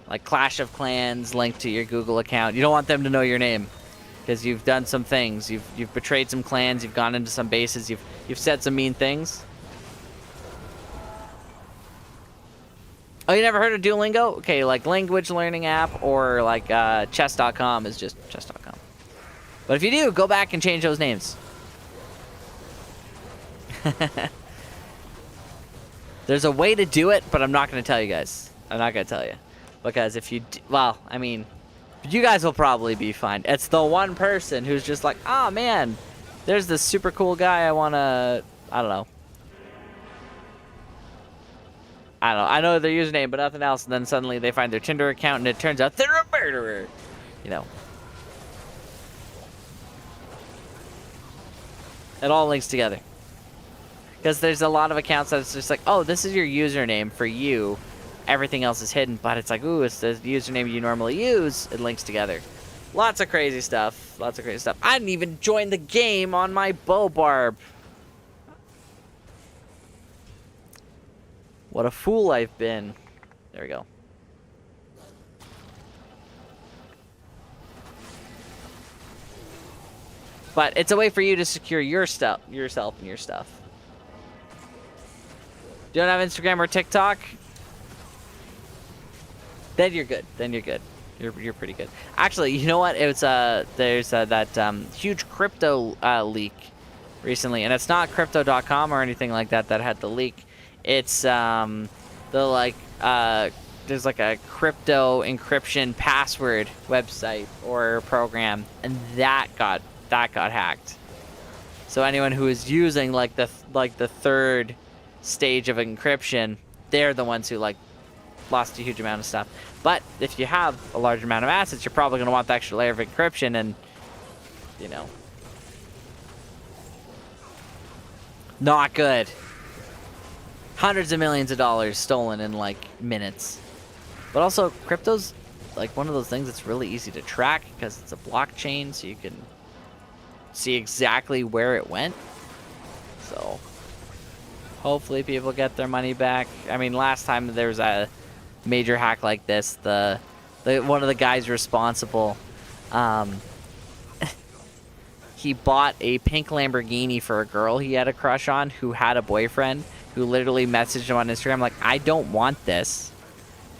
like Clash of Clans linked to your Google account. You don't want them to know your name, because you've done some things. You've betrayed some clans. You've gone into some bases. You've said some mean things. Oh, you never heard of Duolingo? Okay, like language learning app, or like chess.com is just chess.com. But if you do, go back and change those names. There's a way to do it, but I'm not going to tell you guys. I'm not going to tell you. Because if you do, well, I mean, you guys will probably be fine. It's the one person who's just like, oh man, there's this super cool guy I want to, I don't know. I know their username, but nothing else. And then suddenly they find their Tinder account, and it turns out they're a murderer. You know. It all links together. Because there's a lot of accounts that it's just like, oh, this is your username for you. Everything else is hidden, but it's like, ooh, it's the username you normally use. It links together. Lots of crazy stuff. Lots of crazy stuff. I didn't even join the game on my bow barb. What a fool I've been. There we go. But it's a way for you to secure your stuff, yourself and your stuff. You don't have Instagram or TikTok? Then you're good. Then you're good. You're pretty good. Actually, you know what? It was there's that huge crypto leak recently, and it's not crypto.com or anything like that that had the leak. It's the like there's like a crypto encryption password website or program, and that got hacked. So anyone who is using like the third stage of encryption, they're the ones who like lost a huge amount of stuff. But if you have a large amount of assets, you're probably going to want the extra layer of encryption, and you know, not good. Hundreds of millions of dollars stolen in like minutes. But also, crypto's like one of those things that's really easy to track because it's a blockchain, so you can see exactly where it went. So hopefully people get their money back. I mean, last time there was a major hack like this, the one of the guys responsible, he bought a pink Lamborghini for a girl he had a crush on who had a boyfriend, who literally messaged him on Instagram like, I don't want this.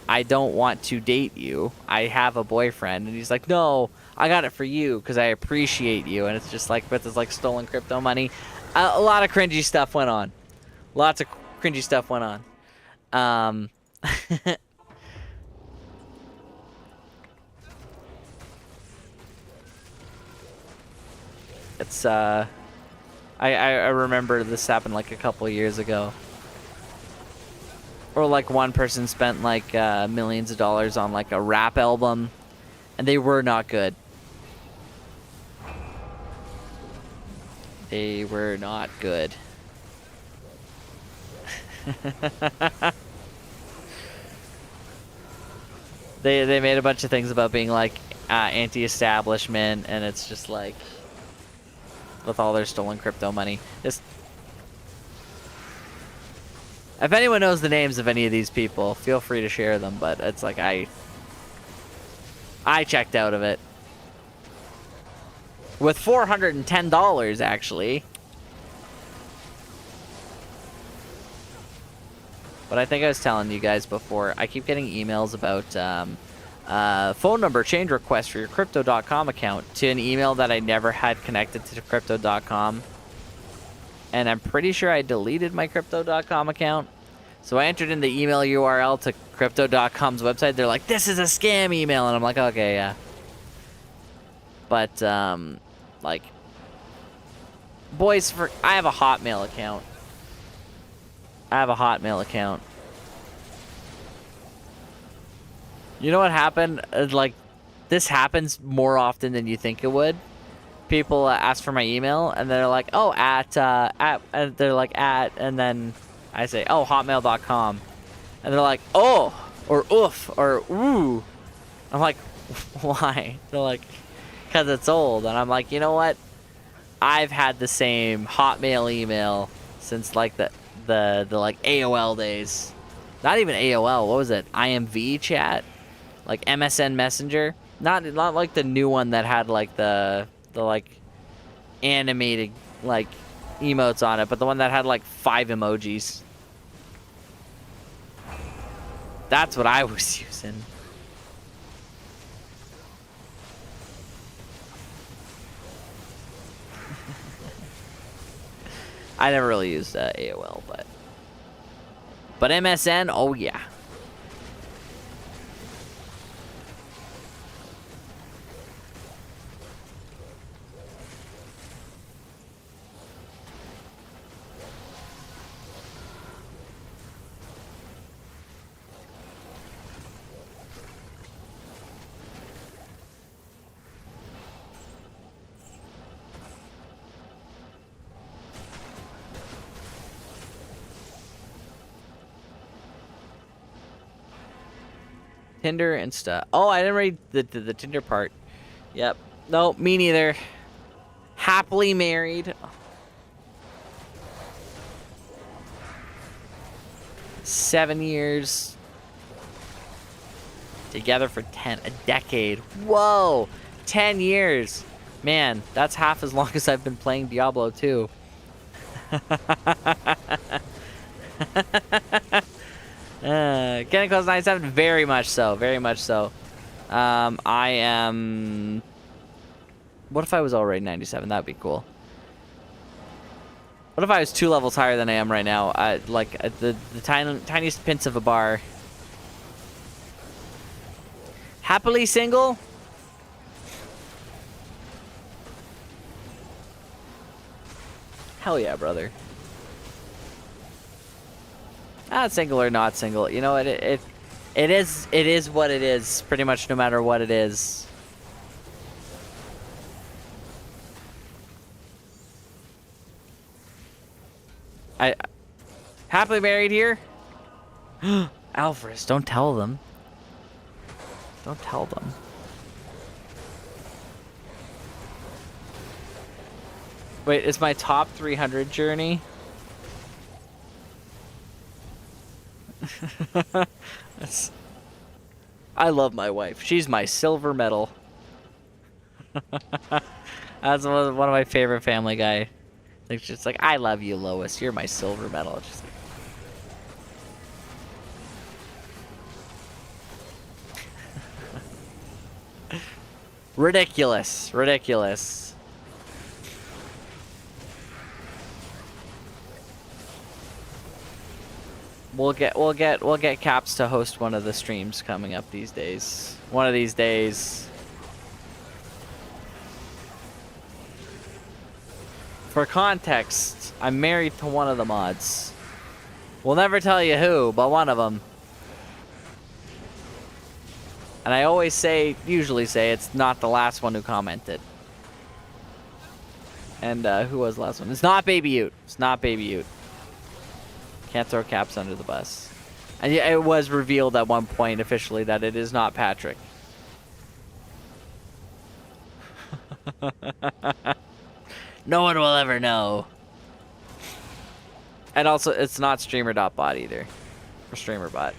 I don't want to date you. I have a boyfriend. And he's like, no, I got it for you because I appreciate you. And it's just like, with this like stolen crypto money. A lot of cringy stuff went on. Lots of cringy stuff went on. It's I remember this happened like a couple years ago. Or like one person spent like millions of dollars on like a rap album, and they were not good. They were not good. They made a bunch of things about being like anti-establishment, and it's just like, with all their stolen crypto money. If anyone knows the names of any of these people, feel free to share them, but it's like I checked out of it. With $410, actually. But I think I was telling you guys before, I keep getting emails about phone number change request for your Crypto.com account to an email that I never had connected to Crypto.com. And I'm pretty sure I deleted my Crypto.com account. So I entered in the email URL to Crypto.com's website. They're like, this is a scam email. And I'm like, okay, yeah. But, like, boys, I have a Hotmail account. You know what happened? Like, this happens more often than you think it would. People ask for my email, and they're like, oh, and they're like, and then I say, oh, hotmail.com. And they're like, oh, or oof, or ooh. I'm like, why? They're like, because it's old. And I'm like, you know what? I've had the same Hotmail email since like the like AOL days. Not even AOL. What was it? IMV chat? Like MSN Messenger? Not like the new one that had like the like animated like emotes on it, but the one that had like 5 emojis. That's what I was using. I never really used AOL, but MSN, oh yeah. Tinder and stuff. Oh, I didn't read the Tinder part. Yep. No, me neither. Happily married. 7 years. Together for 10. A decade. Whoa! 10 years. Man, that's half as long as I've been playing Diablo 2. Getting close to 97, very much so, very much so. I am... What if I was already 97? That'd be cool. What if I was 2 levels higher than I am right now? The tiniest pinch of a bar. Happily single? Hell yeah, brother. Single or not single, you know what? It is what it is. Pretty much, no matter what it is. I happily married here. Alvarez, don't tell them. Don't tell them. Wait, is my top 300 journey? I love my wife. She's my silver medal. That's one of my favorite Family Guy. It's just like, I love you, Lois. You're my silver medal. It's just like... ridiculous. Ridiculous. We'll get Caps to host one of the streams coming up these days. One of these days. For context, I'm married to one of the mods. We'll never tell you who, but one of them. And I usually say it's not the last one who commented. And who was the last one? It's not Baby Ute. It's not Baby Ute. Can't throw Caps under the bus. And yeah, it was revealed at one point officially that it is not Patrick. No one will ever know. And also, it's not streamer.bot either. Or streamerbot.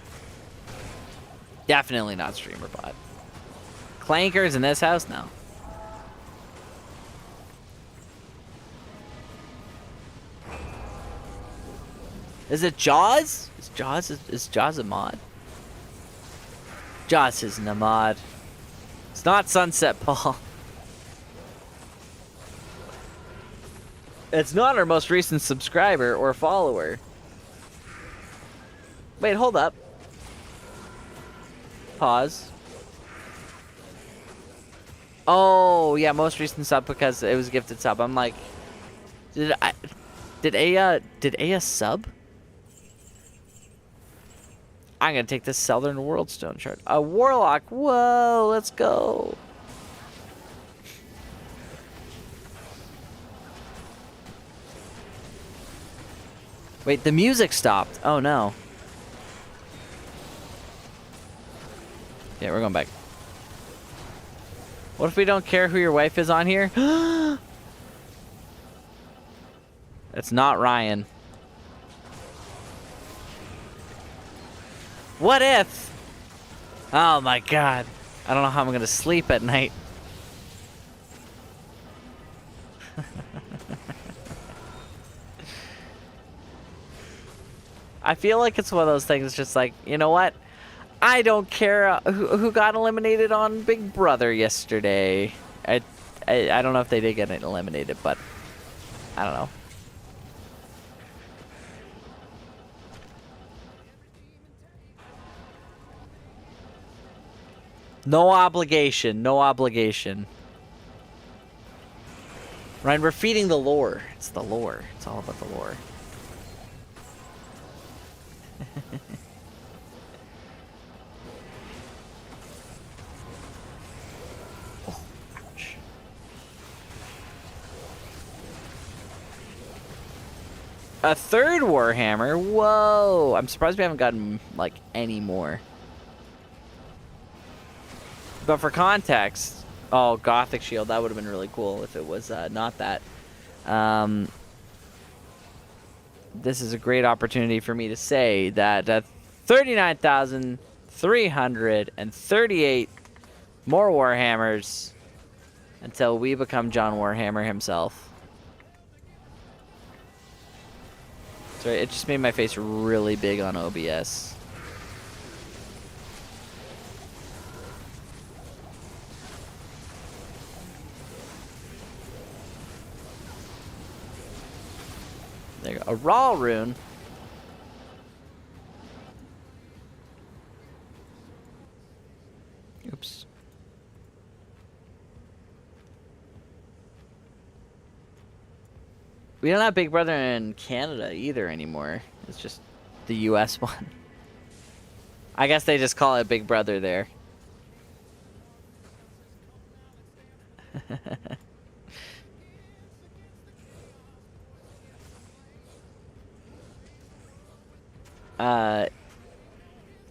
Definitely not streamerbot. Clankers in this house? No. Is it Jaws? Is Jaws a mod? Jaws isn't a mod. It's not Sunset Paul. It's not our most recent subscriber or follower. Wait, hold up. Pause. Oh, yeah, most recent sub because it was a gifted sub. I'm like, did Aya sub? I'm gonna take this Southern World Stone shard. A Warlock. Whoa, let's go. Wait, the music stopped. Oh no. Yeah, we're going back. What if we don't care who your wife is on here? It's not Ryan. What if? Oh my god. I don't know how I'm gonna sleep at night. I feel like it's one of those things just like, you know what? I don't care who got eliminated on Big Brother yesterday. I don't know if they did get eliminated, but I don't know. No obligation. No obligation. Ryan, we're feeding the lore. It's the lore. It's all about the lore. Oh, ouch. A third Warhammer? Whoa! I'm surprised we haven't gotten, like, any more. But for context... Oh, Gothic Shield. That would have been really cool if it was not that. This is a great opportunity for me to say that 39,338 more Warhammers until we become John Warhammer himself. Sorry, it just made my face really big on OBS. There you go. A raw rune. Oops. We don't have Big Brother in Canada either anymore. It's just the US one. I guess they just call it Big Brother there.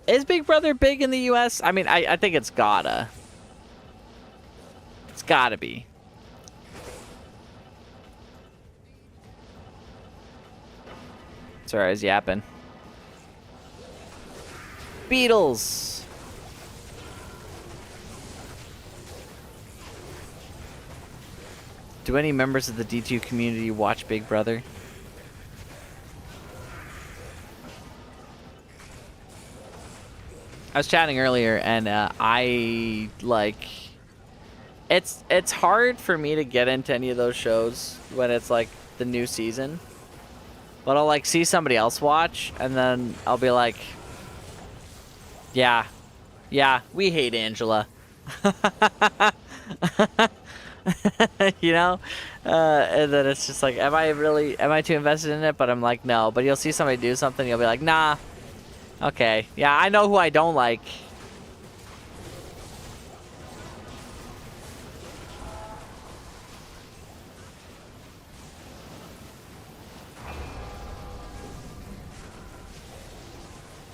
Is Big Brother big in the US? I mean, I think it's gotta. It's gotta be. Sorry, I was yapping. Beatles. Do any members of the D2 community watch Big Brother? I was chatting earlier, and I like. It's hard for me to get into any of those shows when it's like the new season. But I'll like see somebody else watch, and then I'll be like, yeah, we hate Angela. You know? And then it's just like, am I too invested in it? But I'm like, no. But you'll see somebody do something, you'll be like, nah. Okay. Yeah, I know who I don't like.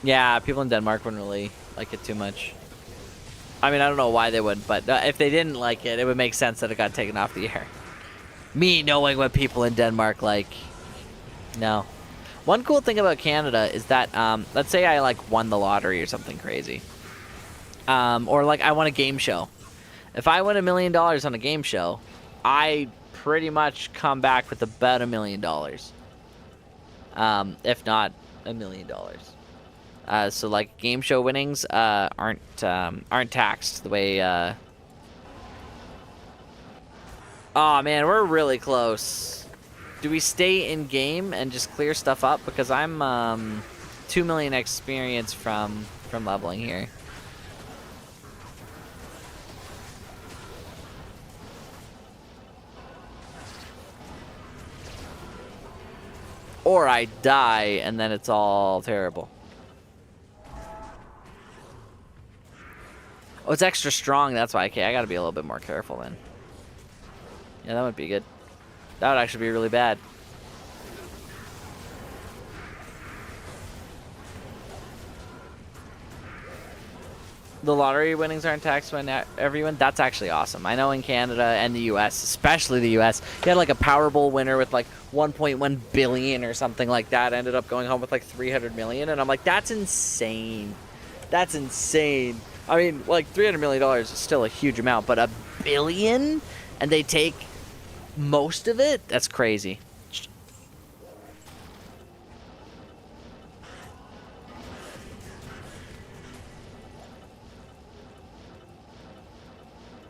Yeah, people in Denmark wouldn't really like it too much. I mean, I don't know why they would, but if they didn't like it, it would make sense that it got taken off the air. Me knowing what people in Denmark like. No. One cool thing about Canada is that, let's say I like won the lottery or something crazy. Or like I won a game show. If I win $1 million on a game show, I pretty much come back with about $1 million. If not $1 million. So like game show winnings aren't taxed the way. Oh man, we're really close. Do we stay in game and just clear stuff up? Because I'm 2 million experience from leveling here. Or I die and then it's all terrible. Oh, it's extra strong. That's why. Okay, I gotta be a little bit more careful then. Yeah, that would be good. That would actually be really bad. The lottery winnings aren't taxed when everyone. That's actually awesome. I know in Canada and the U.S., especially the U.S., you had like a Powerball winner with like 1.1 billion or something like that. Ended up going home with like 300 million, and I'm like, that's insane. That's insane. I mean, like $300 million is still a huge amount, but $1 billion and they take most of it? That's crazy.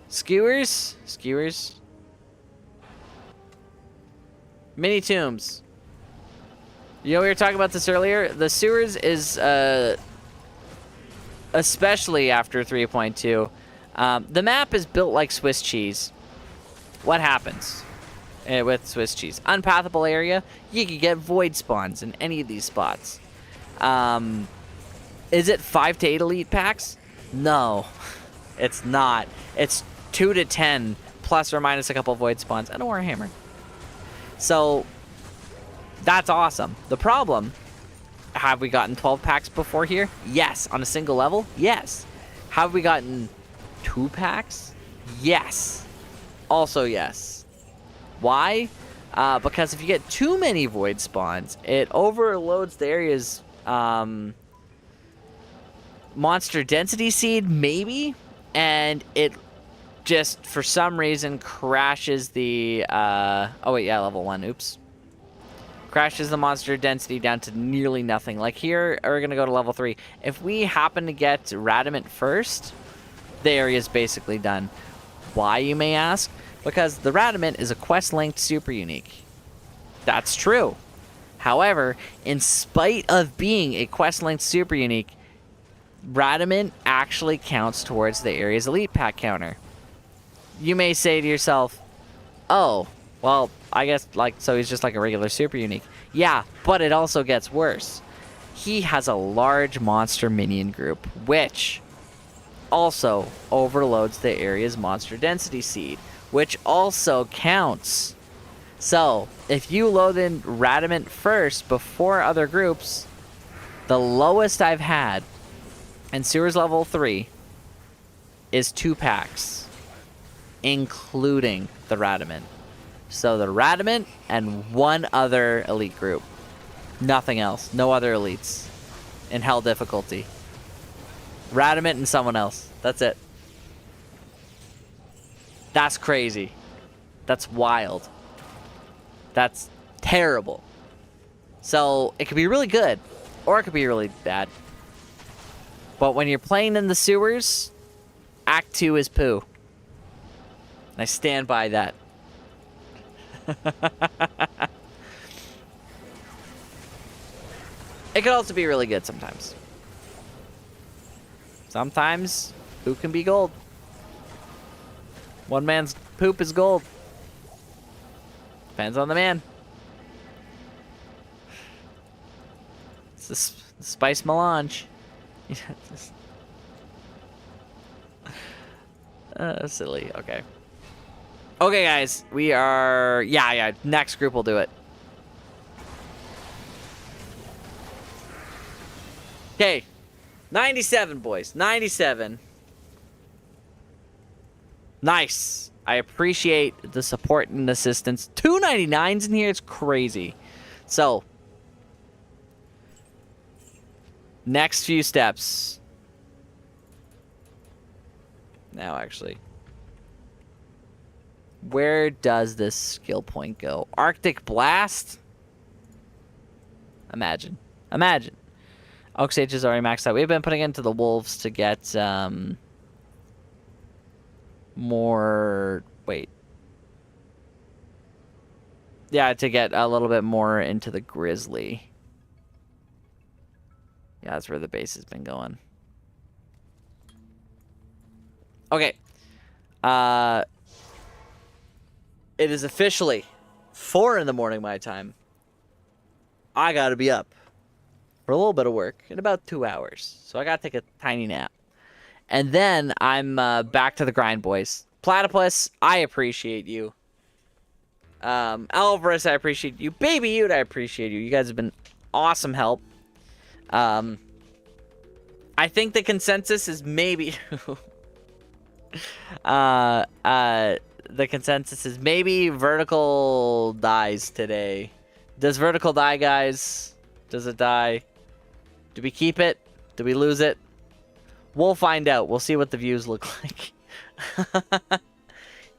Skewers? Skewers? Mini tombs. You know, we were talking about this earlier. The sewers is, especially after 3.2, the map is built like Swiss cheese. What happens with Swiss cheese? Unpathable area. You can get void spawns in any of these spots. Is it 5 to 8 elite packs? No, it's not. It's 2 to 10 plus or minus a couple void spawns and a warhammer. So that's awesome. The problem, have we gotten 12 packs before here? Yes. On a single level? Yes. Have we gotten 2 packs? Yes. Also yes. Why? Because if you get too many void spawns, it overloads the area's monster density seed, maybe, and it just, for some reason, crashes the... oh, wait, yeah, level 1. Oops. Crashes the monster density down to nearly nothing. Like here, we're going to go to level 3. If we happen to get Radamant first, the area's basically done. Why, you may ask? Because the Radamant is a quest-linked super unique. That's true. However, in spite of being a quest-linked super unique, Radamant actually counts towards the area's elite pack counter. You may say to yourself, oh, well, I guess, like, so he's just like a regular super unique. Yeah, but it also gets worse. He has a large monster minion group, which also overloads the area's monster density seed, which also counts. So, if you load in Radamant first before other groups, the lowest I've had in Sewers level 3 is 2 packs, including the Radamant. So the Radamant and 1 other elite group. Nothing else. No other elites in hell difficulty. Radamant and someone else. That's it. That's crazy. That's wild. That's terrible. So it could be really good, or it could be really bad. But when you're playing in the sewers, Act 2 is poo. And I stand by that. It could also be really good sometimes. Sometimes poo can be gold. One man's poop is gold. Depends on the man. It's the spice melange. Silly. Okay. Okay, guys. We are... Yeah. Next group will do it. Okay. 97, boys. 97. Nice. I appreciate the support and assistance. 299s in here. It's crazy. So... next few steps. Now, actually. Where does this skill point go? Arctic Blast? Imagine. Imagine. Oak Sage is already maxed out. We've been putting it into the Wolves to get more... Wait. Yeah, to get a little bit more into the Grizzly. Yeah, that's where the base has been going. Okay. It is officially 4 in the morning my time. I gotta be up for a little bit of work in about 2 hours. So I gotta take a tiny nap. And then I'm back to the grind, boys. Platypus, I appreciate you. Alvarez, I appreciate you. Baby Ute, I appreciate you. You guys have been awesome help. I think the consensus is maybe... the consensus is maybe Vertical dies today. Does Vertical die, guys? Does it die? Do we keep it? Do we lose it? We'll find out. We'll see what the views look like.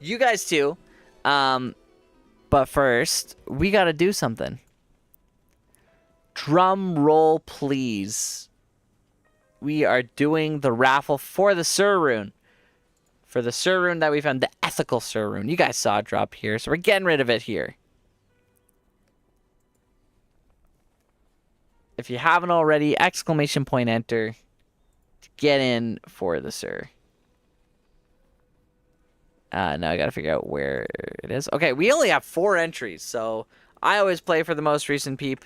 You guys too. But first, we gotta do something. Drum roll, please. We are doing the raffle for the Sur Rune. For the Sur Rune that we found, the ethical Sur Rune. You guys saw it drop here, so we're getting rid of it here. If you haven't already, exclamation point enter to get in for the Sur. Now I gotta figure out where it is. Okay, we only have 4 entries, so I always play for the most recent peep.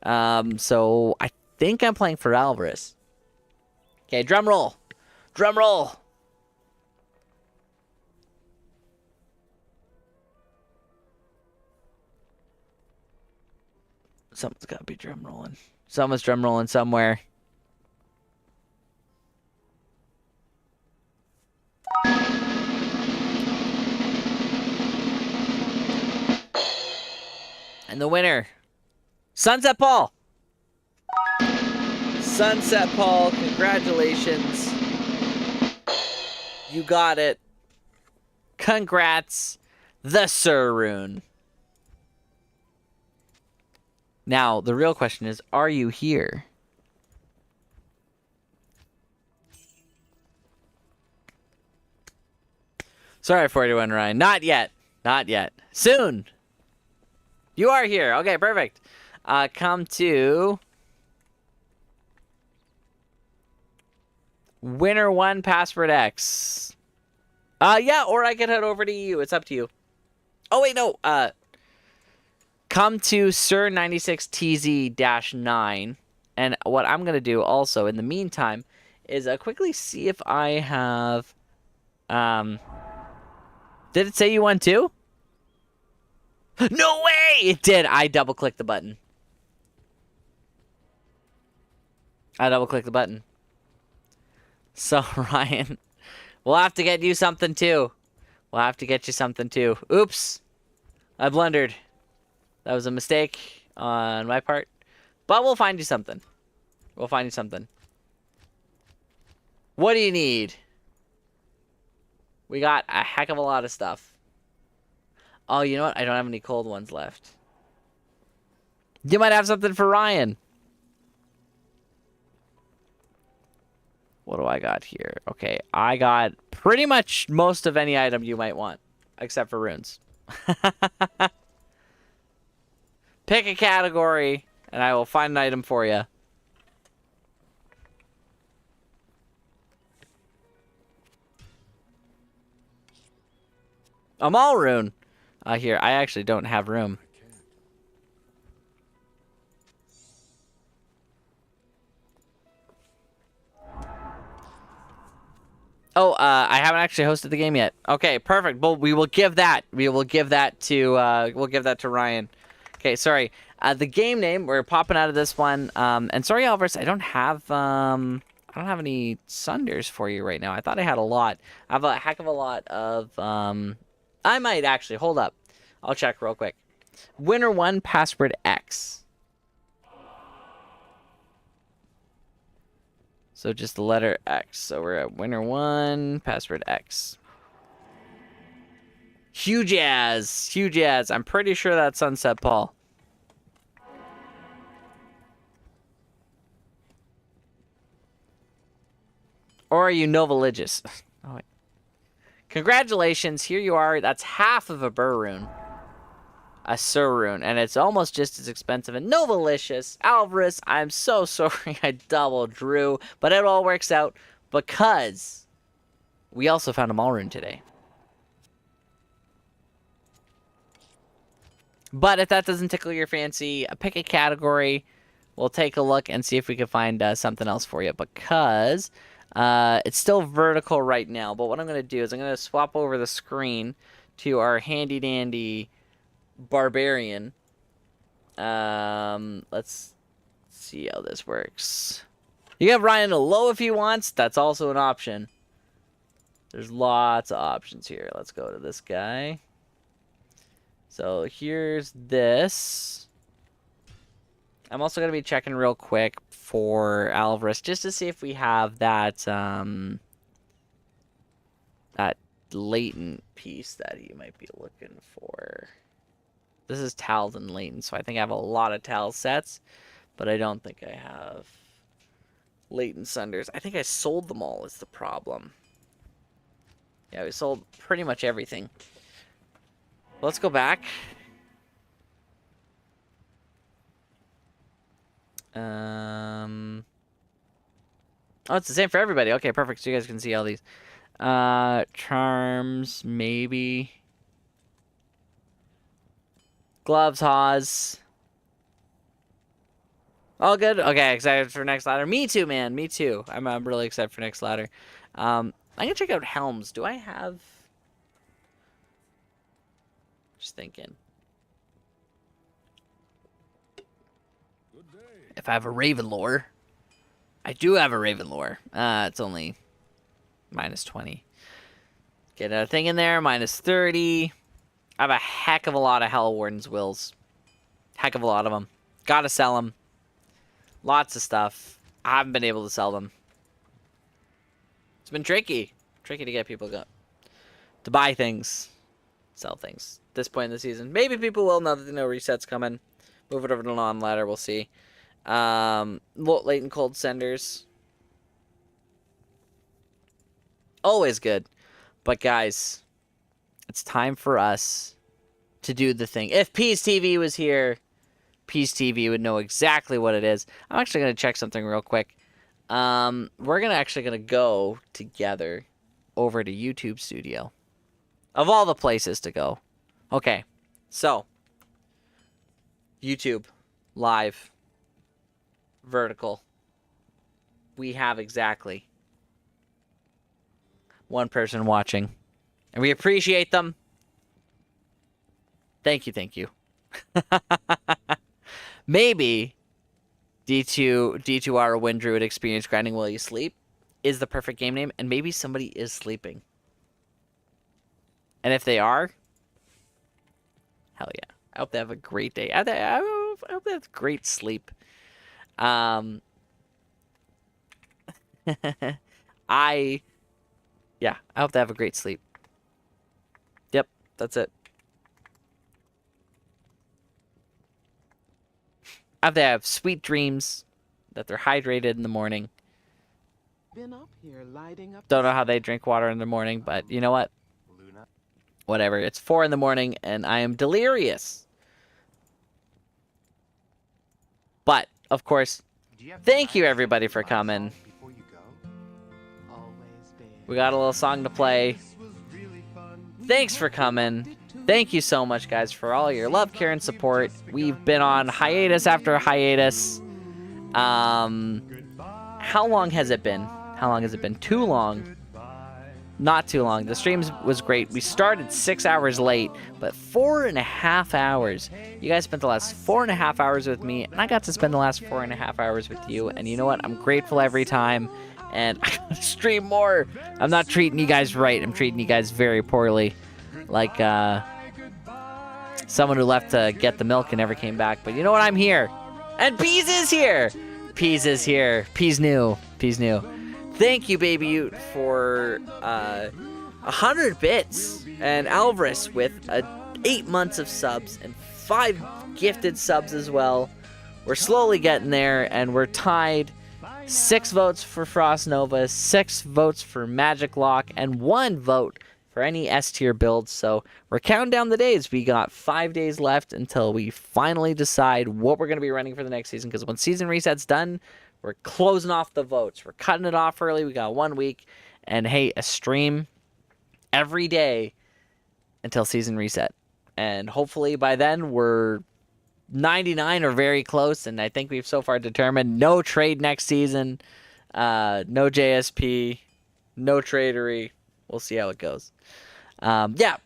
So I think I'm playing for Alvarez. Okay, drum roll. Drum roll. Someone's got to be drum rolling. Someone's drum rolling somewhere. And the winner, Sunset Paul. Sunset Paul, congratulations. You got it. Congrats. The Sur Rune. Now, the real question is, are you here? Sorry, 41 Ryan. Not yet. Not yet. Soon. You are here. Okay, perfect. come to Winner 1 Password X. Yeah, or I can head over to you. It's up to you. Oh, wait, no. Come to Sir96TZ-9. And what I'm going to do also in the meantime is quickly see if I have... Did it say you won too? No way! It did. I double-clicked the button. So, Ryan, we'll have to get you something too. Oops. I blundered. That was a mistake on my part. But we'll find you something. What do you need? We got a heck of a lot of stuff. Oh, you know what? I don't have any cold ones left. You might have something for Ryan. What do I got here? Okay, I got pretty much most of any item you might want. Except for runes. Pick a category, and I will find an item for you. Amal rune. Here, I actually don't have room. Oh, I haven't actually hosted the game yet. Okay, perfect. Well, we will give that. We'll give that to Ryan. Okay, sorry. The game name, we're popping out of this one. And sorry, Alvarez, I don't have any Sunders for you right now. I thought I had a lot. I have a heck of a lot of I might actually. Hold up. I'll check real quick. Winner 1 Password X. So just the letter X. So we're at Winner 1 Password X. Huge as. I'm pretty sure that's Sunset Paul. Or are you Novaligious? Oh, wait. Congratulations. Here you are. That's half of a Burr rune. A Sir rune. And it's almost just as expensive. And Novalicious. Alvarez, I'm so sorry I double drew. But it all works out because we also found a Maul rune today. But if that doesn't tickle your fancy, pick a category. We'll take a look and see if we can find something else for you. Because it's still vertical right now. But what I'm going to do is I'm going to swap over the screen to our handy-dandy Barbarian. Let's see how this works. You have Ryan a low if he wants. That's also an option. There's lots of options here. Let's go to this guy. So here's this. I'm also going to be checking real quick for Alvarez just to see if we have that that latent piece that he might be looking for. This is Tals and latent, so I think I have a lot of Tals sets, but I don't think I have latent Sunders. I think I sold them all is the problem. Yeah, we sold pretty much everything. Let's go back. Oh, it's the same for everybody. Okay, perfect. So you guys can see all these. Charms, maybe. Gloves, Haws. All good? Okay, excited for next ladder. Me too, man. Me too. I'm really excited for next ladder. I'm going to check out helms. Do I have... Just thinking. If I have a Raven lore. I do have a Raven lore. It's only minus 20. Get a thing in there. Minus 30. I have a heck of a lot of Hell Warden's Wills. Heck of a lot of them. Gotta sell them. Lots of stuff. I haven't been able to sell them. It's been tricky. Tricky to get people to buy things. Sell things. At this point in the season. Maybe people will now that they know reset's coming. Move it over to non-ladder. We'll see. Latent Cold Senders. Always good. But guys, it's time for us to do the thing. If Peace TV was here, Peace TV would know exactly what it is. I'm actually going to check something real quick. We're actually going to go together over to YouTube Studio. Of all the places to go. Okay, so YouTube, live, vertical. We have exactly one person watching. And we appreciate them. Thank you, thank you. Maybe D2R Wind Druid Experience Grinding While You Sleep is the perfect game name, and maybe somebody is sleeping. And if they are, hell yeah. I hope they have a great day. I hope they have great sleep. I hope they have a great sleep. Yep, that's it. I hope they have sweet dreams, that they're hydrated in the morning. Been up here lighting up. Don't know how they drink water in the morning, but you know what? Whatever. It's 4 in the morning, and I am delirious. But, of course, thank you everybody for coming. We got a little song to play. Thanks for coming. Thank you so much, guys, for all your love, care, and support. We've been on hiatus after hiatus. How long has it been? How long has it been? Too long. Not too long. The streams was great. We started 6 hours late, but 4.5 hours. You guys spent the last 4.5 hours with me, and I got to spend the last 4.5 hours with you. And you know what? I'm grateful every time. And I gotta stream more. I'm not treating you guys right. I'm treating you guys very poorly. Like, someone who left to get the milk and never came back. But you know what? I'm here. And Peas is here. Peas is here. Peas new. Peas new. Thank you, Baby Ute, for 100 bits. And Alvarez with 8 months of subs and 5 gifted subs as well. We're slowly getting there, and we're tied. 6 votes for Frost Nova, 6 votes for Magic Lock, and 1 vote for any S tier builds. So we're counting down the days. We got 5 days left until we finally decide what we're going to be running for the next season. Because when season reset's done, we're closing off the votes. We're cutting it off early. We got 1 week. And hey, a stream every day until season reset. And hopefully by then we're 99 or very close. And I think we've so far determined no trade next season. No JSP. No tradery. We'll see how it goes. Yeah.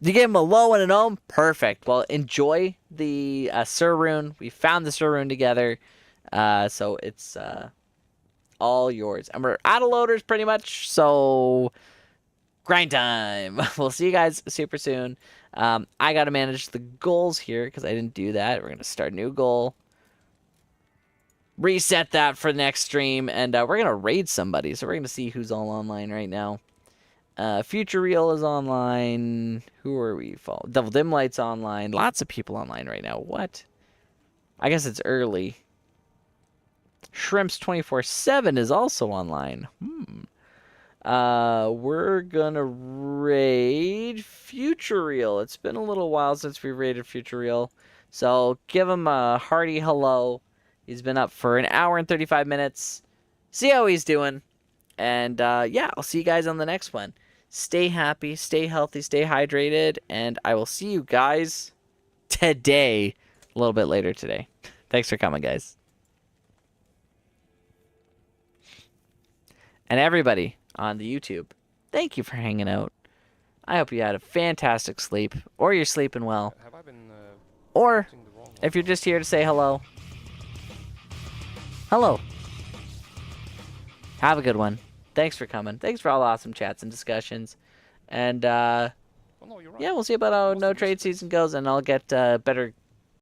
You gave him a low and an ohm? Perfect. Well, enjoy the Sir Rune. We found the Sir Rune together. So it's all yours. And we're out of loaders pretty much. So grind time. We'll see you guys super soon. I got to manage the goals here because I didn't do that. We're going to start a new goal. Reset that for the next stream. And we're going to raid somebody. So we're going to see who's all online right now. Future Real is online. Who are we following? Devil Dim Light's online. Lots of people online right now. What? I guess it's early. Shrimps 24/7 is also online. We're gonna raid Future Real. It's been a little while since we raided Future Real. So give him a hearty hello. He's been up for an hour and 35 minutes. See how he's doing. And yeah, I'll see you guys on the next one. Stay happy, stay healthy, stay hydrated, and I will see you guys today, a little bit later today. Thanks for coming, guys. And everybody on the YouTube, thank you for hanging out. I hope you had a fantastic sleep, or you're sleeping well. Have I been, or the wrong if you're just here to say hello, hello. Have a good one. Thanks for coming. Thanks for all the awesome chats and discussions. And Well, no, you're right. yeah, we'll see about how no trade season goes, and I'll get better